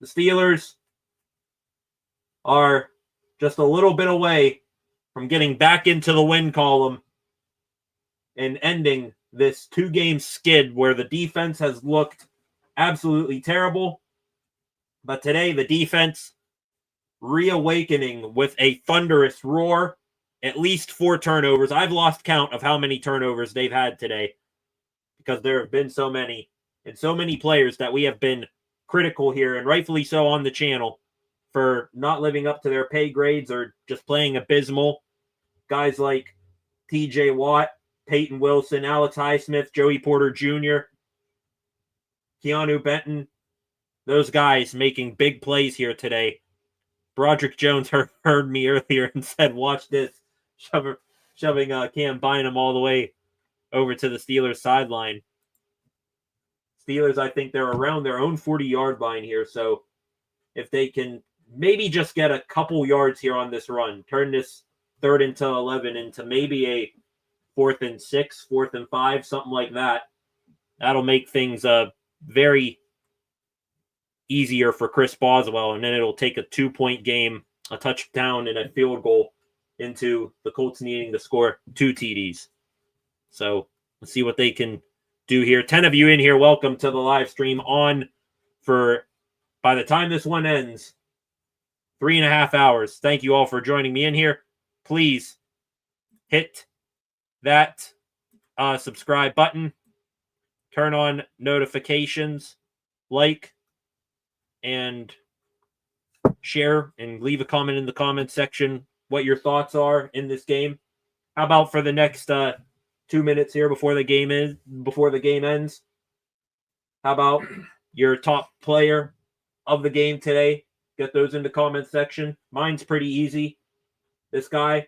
The Steelers are just a little bit away from getting back into the win column and ending this 2-game skid where the defense has looked absolutely terrible. But today, the defense reawakening with a thunderous roar. At least 4 turnovers. I've lost count of how many turnovers they've had today because there have been so many and so many players that we have been critical here, and rightfully so on the channel, for not living up to their pay grades or just playing abysmal. Guys like TJ Watt, Peyton Wilson, Alex Highsmith, Joey Porter Jr., Keanu Benton, those guys making big plays here today. Broderick Jones heard me earlier and said, watch this, shoving Cam Bynum all the way over to the Steelers sideline. Steelers, I think they're around their own 40-yard line here, so if they can maybe just get a couple yards here on this run, turn this 3rd and 11 into maybe a 4th and 6, 4th and 5, something like that, that'll make things very easier for Chris Boswell, and then it'll take a 2-point game, a touchdown, and a field goal into the Colts needing to score 2 TDs. So let's see what they can do here. 10 of you in here, welcome to the live stream on for, by the time this one ends, 3.5 hours. Thank you all for joining me in here. Please hit that subscribe button, turn on notifications, like, and share, and leave a comment in the comment section what your thoughts are in this game. How about for the next 2 minutes here before the game ends? How about your top player of the game today? Get those in the comment section. Mine's pretty easy. This guy,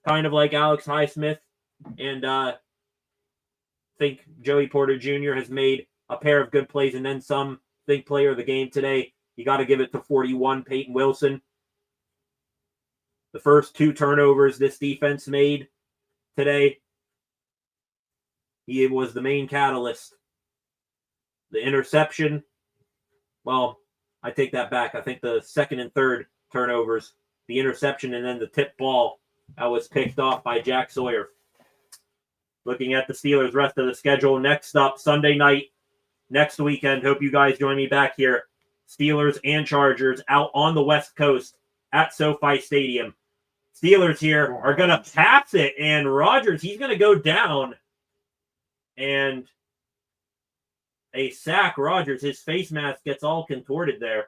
kind of like Alex Highsmith, and I think Joey Porter Jr. has made a pair of good plays and then some. Big player of the game today, you got to give it to 41, Peyton Wilson. The first 2 turnovers this defense made today, he was the main catalyst. The interception, well, I take that back. I think the 2nd and 3rd turnovers, the interception, and then the tip ball that was picked off by Jack Sawyer. Looking at the Steelers' rest of the schedule, next up, Sunday night, next weekend. Hope you guys join me back here. Steelers and Chargers out on the West Coast at SoFi Stadium. Steelers here are going to pass it, and Rodgers, he's going to go down. And a sack, Rodgers, his face mask gets all contorted there.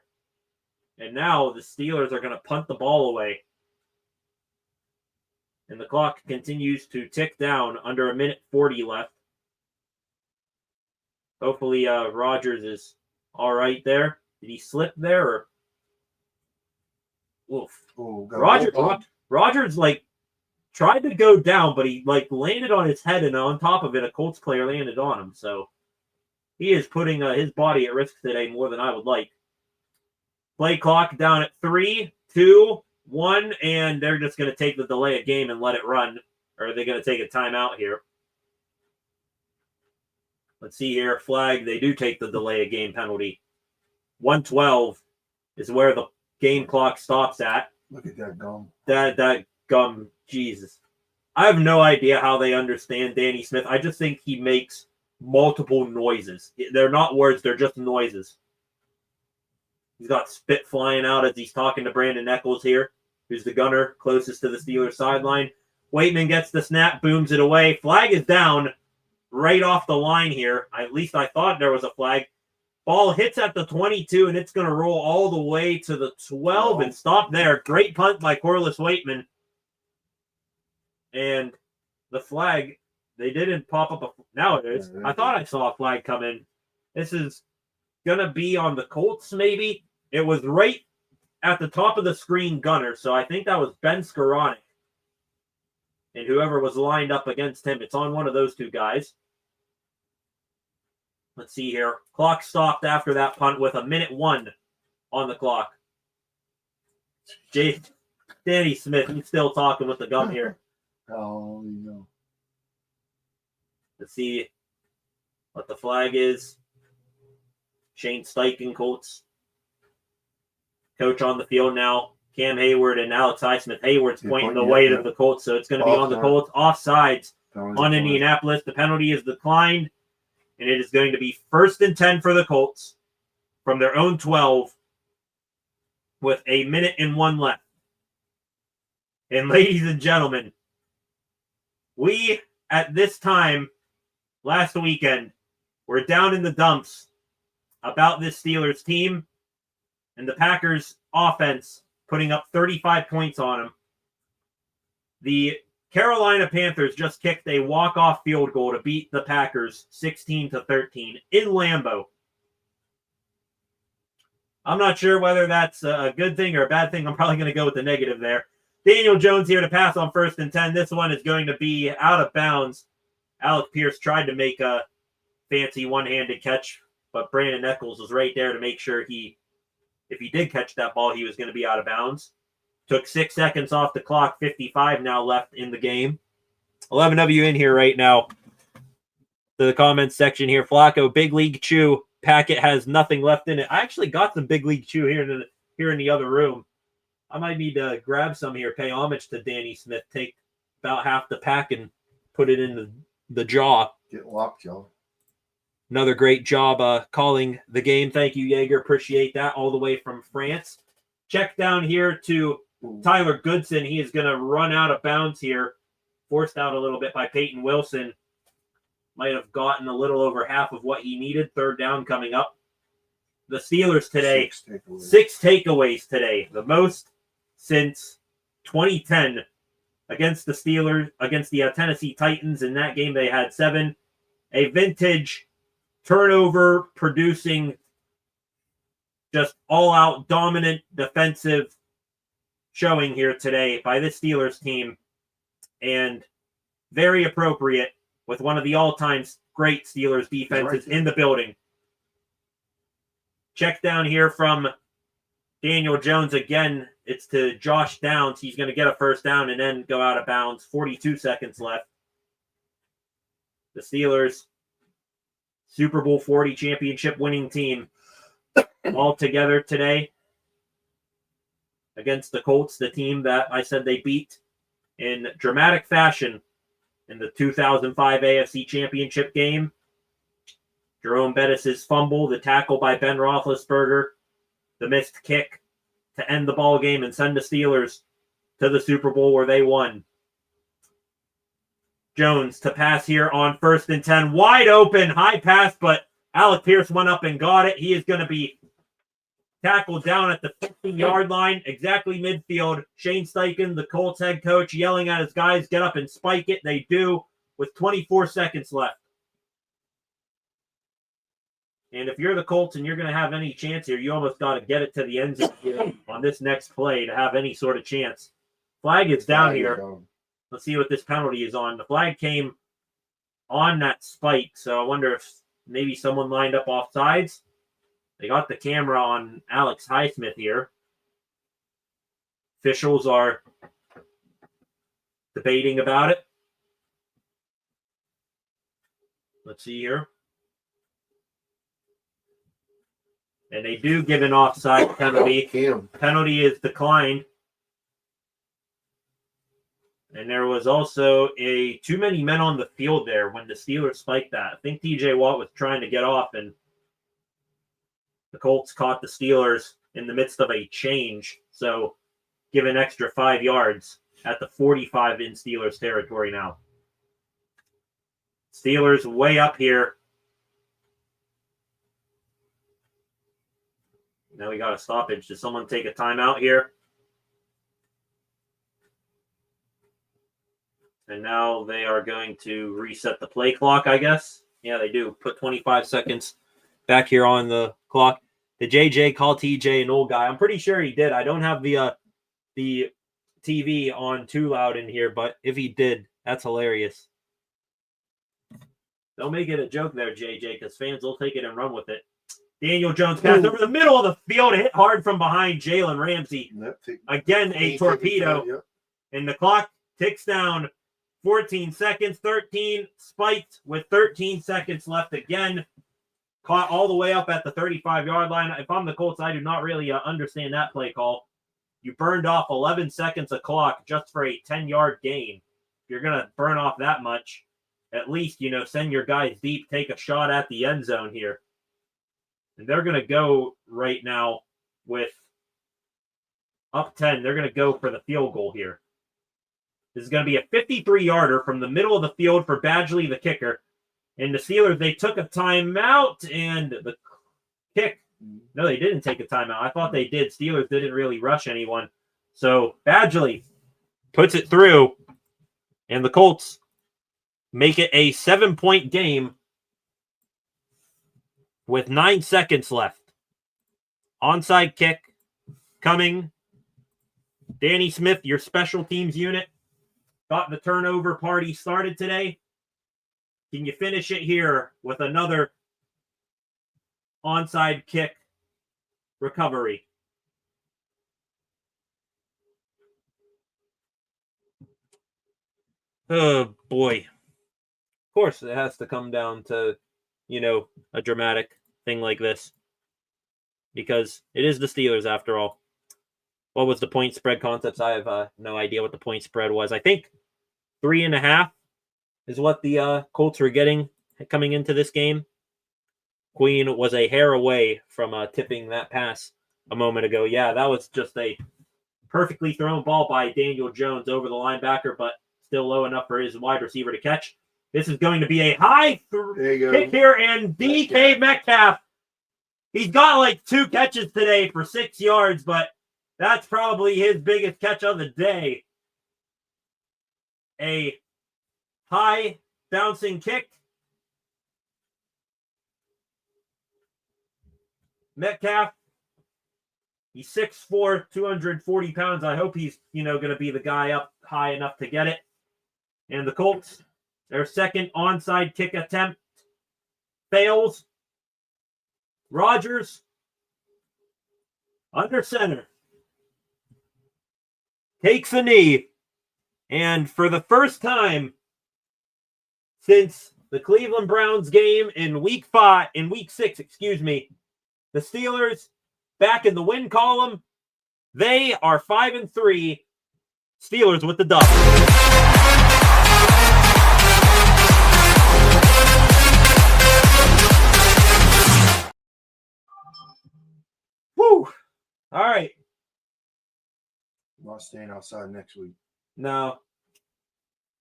And now the Steelers are going to punt the ball away. And the clock continues to tick down, under 1:40 left. Hopefully Rodgers is all right there. Did he slip there? Or... Oof. Ooh, Rodgers, like, tried to go down, but he, like, landed on his head, and on top of it, a Colts player landed on him. So he is putting his body at risk today more than I would like. Play clock down at 3, 2, 1, and they're just going to take the delay of game and let it run. Or are they going to take a timeout here? Let's see here. Flag. They do take the delay of game penalty. 1:12 is where the game clock stops at. Look at that gum. That gum. Jesus. I have no idea how they understand Danny Smith. I just think he makes multiple noises. They're not words. They're just noises. He's got spit flying out as he's talking to Brandon Echols here, who's the gunner closest to the Steelers sideline. Waitman gets the snap, booms it away. Flag is down right off the line here. At least I thought there was a flag. Ball hits at the 22, and it's going to roll all the way to the 12 and stop there. Great punt by Corliss Waitman. And the flag, they didn't pop up. Now it is. I thought I saw a flag come in. This is going to be on the Colts, maybe. It was right at the top of the screen, gunner. So I think that was Ben Skoranek. And whoever was lined up against him, it's on one of those 2 guys. Let's see here. Clock stopped after that punt with 1:01 on the clock. Danny Smith, he's still talking with the gun here. Oh, you know. Let's see what the flag is. Shane Steichen, Colts coach on the field now. Cam Hayward and Alex Highsmith. Hayward's pointing the way to the Colts, so it's going to be on the Colts. Offsides on Indianapolis. The penalty is declined, and it is going to be 1st and 10 for the Colts from their own 12 with 1:01 left. And ladies and gentlemen, we, at this time last weekend, were down in the dumps about this Steelers team and the Packers offense putting up 35 points on them. The Carolina Panthers just kicked a walk-off field goal to beat the Packers 16-13 in Lambeau. I'm not sure whether that's a good thing or a bad thing. I'm probably going to go with the negative there. Daniel Jones here to pass on 1st and 10. This one is going to be out of bounds. Alec Pierce tried to make a fancy one-handed catch, but Brandon Eccles was right there to make sure if he did catch that ball, he was going to be out of bounds. Took 6 seconds off the clock, 55 now left in the game. 11 of you in here right now. To the comments section here. Flacco, Big League Chew. Packet has nothing left in it. I actually got some Big League Chew here in the other room. I might need to grab some here, pay homage to Danny Smith, take about half the pack and put it in the jaw. Get lockjaw. Another great job calling the game. Thank you, Jaeger. Appreciate that all the way from France. Check down here to Tyler Goodson. He is going to run out of bounds here. Forced out a little bit by Peyton Wilson. Might have gotten a little over half of what he needed. 3rd down coming up. The Steelers today, 6 takeaways today. The most since 2010 against the Steelers, against the Tennessee Titans. In that game, they had 7. A vintage turnover producing, just all-out dominant defensive showing here today by this Steelers team. And very appropriate with one of the all-time great Steelers defenses in the building. Check down here from Daniel Jones again. It's to Josh Downs. He's going to get a 1st down and then go out of bounds. 42 seconds left. The Steelers, Super Bowl 40 championship winning team, all together today against the Colts, the team that I said they beat in dramatic fashion in the 2005 AFC championship game. Jerome Bettis' fumble, the tackle by Ben Roethlisberger, the missed kick to end the ball game and send the Steelers to the Super Bowl where they won. Jones to pass here on 1st and 10. Wide open, high pass, but Alec Pierce went up and got it. He is going to be tackled down at the 15-yard line, exactly midfield. Shane Steichen, the Colts head coach, yelling at his guys, get up and spike it. They do with 24 seconds left. And if you're the Colts and you're going to have any chance here, you almost got to get it to the end zone on this next play to have any sort of chance. Flag is down here. Let's see what this penalty is on. The flag came on that spike, so I wonder if maybe someone lined up off sides. They got the camera on Alex Highsmith here. Officials are debating about it. Let's see here. And they do give an offside penalty. Penalty is declined. And there was also too many men on the field there when the Steelers spiked that. I think TJ Watt was trying to get off, and the Colts caught the Steelers in the midst of a change. So give an extra 5 yards at the 45 in Steelers territory now. Steelers way up here. Now we got a stoppage. Does someone take a timeout here? And now they are going to reset the play clock, I guess. Yeah, they do. Put 25 seconds back here on the clock. Did JJ call TJ an old guy? I'm pretty sure he did. I don't have the TV on too loud in here, but if he did, that's hilarious. Don't make it a joke there, JJ, because fans will take it and run with it. Daniel Jones pass over the middle of the field, hit hard from behind Jalen Ramsey. Again, a torpedo. And the clock ticks down. 14 seconds, 13, spiked with 13 seconds left again. Caught all the way up at the 35-yard line. If I'm the Colts, I do not really understand that play call. You burned off 11 seconds of clock just for a 10-yard gain. you're going to burn off that much, at least, send your guys deep, take a shot at the end zone here. And they're going to go right now with up 10. They're going to go for the field goal here. This is going to be a 53-yarder from the middle of the field for Badgley, the kicker. And the Steelers, they took a timeout, and the kick. No, they didn't take a timeout. I thought they did. Steelers didn't really rush anyone. So Badgley puts it through, and the Colts make it a 7-point game with 9 seconds left. Onside kick coming. Danny Smith, your special teams unit, got the turnover party started today. Can you finish it here with another onside kick recovery? Oh, boy. Of course, it has to come down to, a dramatic thing like this. Because it is the Steelers, after all. What was the point spread concepts? I have no idea what the point spread was. I think 3.5 is what the Colts were getting coming into this game. Queen was a hair away from tipping that pass a moment ago. Yeah, that was just a perfectly thrown ball by Daniel Jones over the linebacker, but still low enough for his wide receiver to catch. This is going to be a high kick here, and DK Metcalf. He's got like 2 catches today for 6 yards, but that's probably his biggest catch of the day. A high bouncing kick. Metcalf, he's 6'4", 240 pounds. I hope he's, going to be the guy up high enough to get it. And the Colts, their second onside kick attempt fails. Rodgers, under center, takes a knee. And for the first time since the Cleveland Browns game in week 6, the Steelers back in the win column. They are 5-3. Steelers with the dub. Woo! All right. Not staying outside next week. No,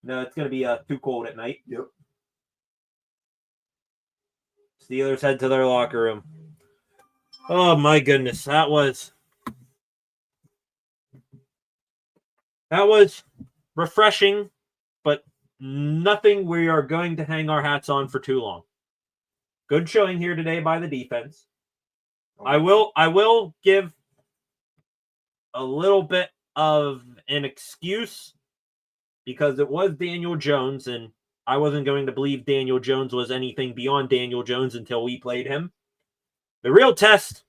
it's going to be too cold at night. Yep. Steelers head to their locker room. Oh, my goodness. That was refreshing, but nothing we are going to hang our hats on for too long. Good showing here today by the defense. I will give a little bit of an excuse because it was Daniel Jones, and I wasn't going to believe Daniel Jones was anything beyond Daniel Jones until we played him. The real test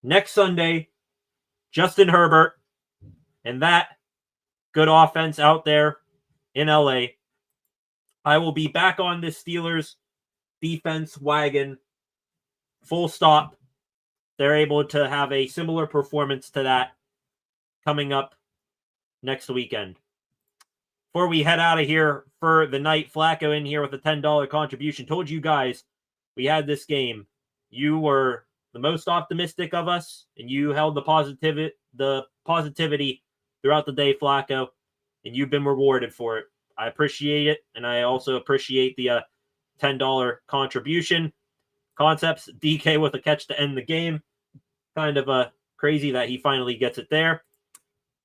next Sunday, Justin Herbert, and that good offense out there in LA. I will be back on this Steelers defense wagon, full stop. They're able to have a similar performance to that coming up next weekend. Before we head out of here for the night, Flacco in here with a $10 contribution. Told you guys we had this game. You were the most optimistic of us, and you held the positivity throughout the day, Flacco, and you've been rewarded for it. I appreciate it, and I also appreciate the $10 contribution. Concepts, DK with a catch to end the game. Kind of crazy that he finally gets it there.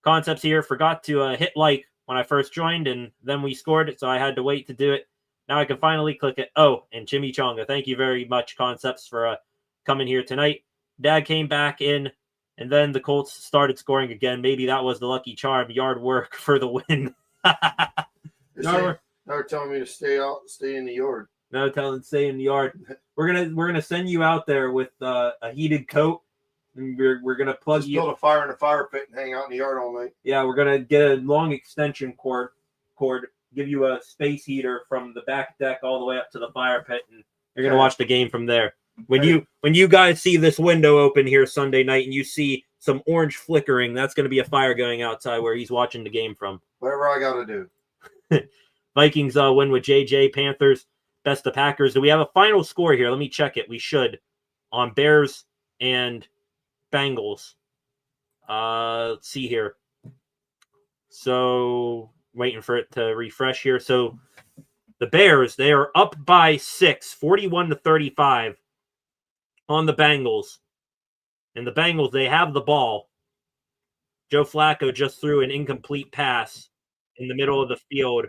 Concepts here, forgot to hit like when I first joined, and then we scored it, so I had to wait to do it. Now I can finally click it. Oh, and Chimichanga. Thank you very much, Concepts, for coming here tonight. Dad came back in, and then the Colts started scoring again. Maybe that was the lucky charm. Yard work for the win. They're telling me to stay in the yard. No telling stay in the yard. We're gonna send you out there with a heated coat. And we're gonna plug Just you. build a fire in a fire pit and hang out in the yard all night. Yeah, we're gonna get a long extension cord. Give you a space heater from the back deck all the way up to the fire pit, and you're gonna watch the game from there. When you guys see this window open here Sunday night and you see some orange flickering, that's gonna be a fire going outside where he's watching the game from. Whatever I gotta do. Vikings win with JJ. Panthers, best of Packers. Do we have a final score here? Let me check it. We should. On Bears and Bengals. Let's see here. So, waiting for it to refresh here. So, the Bears, they are up by 6, 41-35 on the Bengals. And the Bengals, they have the ball. Joe Flacco just threw an incomplete pass in the middle of the field.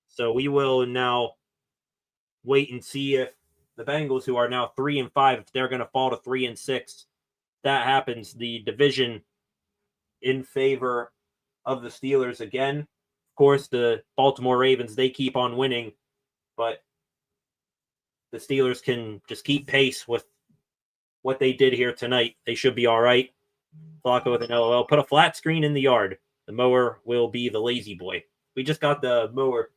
So we will now wait and see if the Bengals, who are now 3-5, if they're going to fall to 3-6. That happens. The division in favor of the Steelers again. Of course, the Baltimore Ravens, they keep on winning, but the Steelers can just keep pace with what they did here tonight. They should be all right. Flacco with an LOL. Put a flat screen in the yard. The mower will be the lazy boy. We just got the mower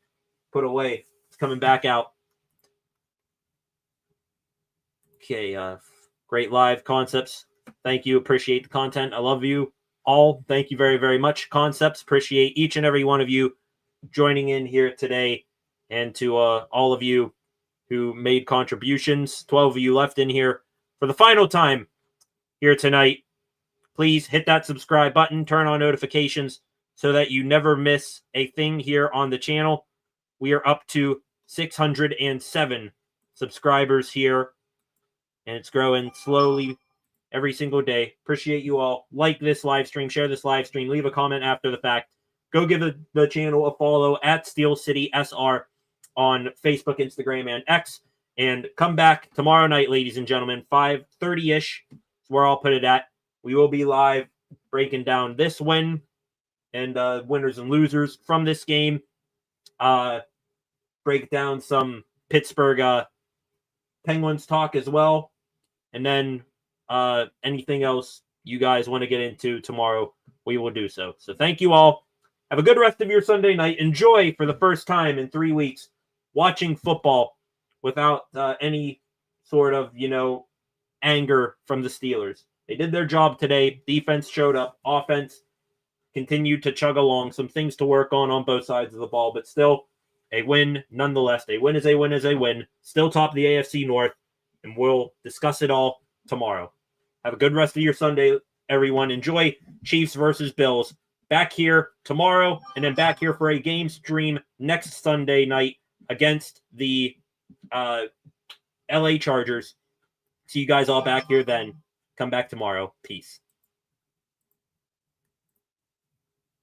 put away. It's coming back out. Okay, great live concepts. Thank you. Appreciate the content. I love you all. Thank you very, very much. Concepts. Appreciate each and every one of you joining in here today. And to all of you who made contributions, 12 of you left in here for the final time here tonight. Please hit that subscribe button, turn on notifications so that you never miss a thing here on the channel. We are up to 607 subscribers here, and it's growing slowly every single day. Appreciate you all. Like this live stream, share this live stream, leave a comment after the fact. Go give the channel a follow at Steel City SR on Facebook, Instagram, and X. And come back tomorrow night, ladies and gentlemen, 5:30-ish is where I'll put it at. We will be live breaking down this win and winners and losers from this game. Break down some Pittsburgh Penguins talk as well. And then anything else you guys want to get into tomorrow, we will do so. So thank you all. Have a good rest of your Sunday night. Enjoy for the first time in 3 weeks watching football without any sort of, anger from the Steelers. They did their job today. Defense showed up. Offense continued to chug along. Some things to work on both sides of the ball, but still a win nonetheless. A win is a win is a win. Still top of the AFC North, and we'll discuss it all tomorrow. Have a good rest of your Sunday, everyone. Enjoy Chiefs versus Bills. Back here tomorrow, and then back here for a game stream next Sunday night against the LA Chargers. See you guys all back here then. Come back tomorrow. Peace.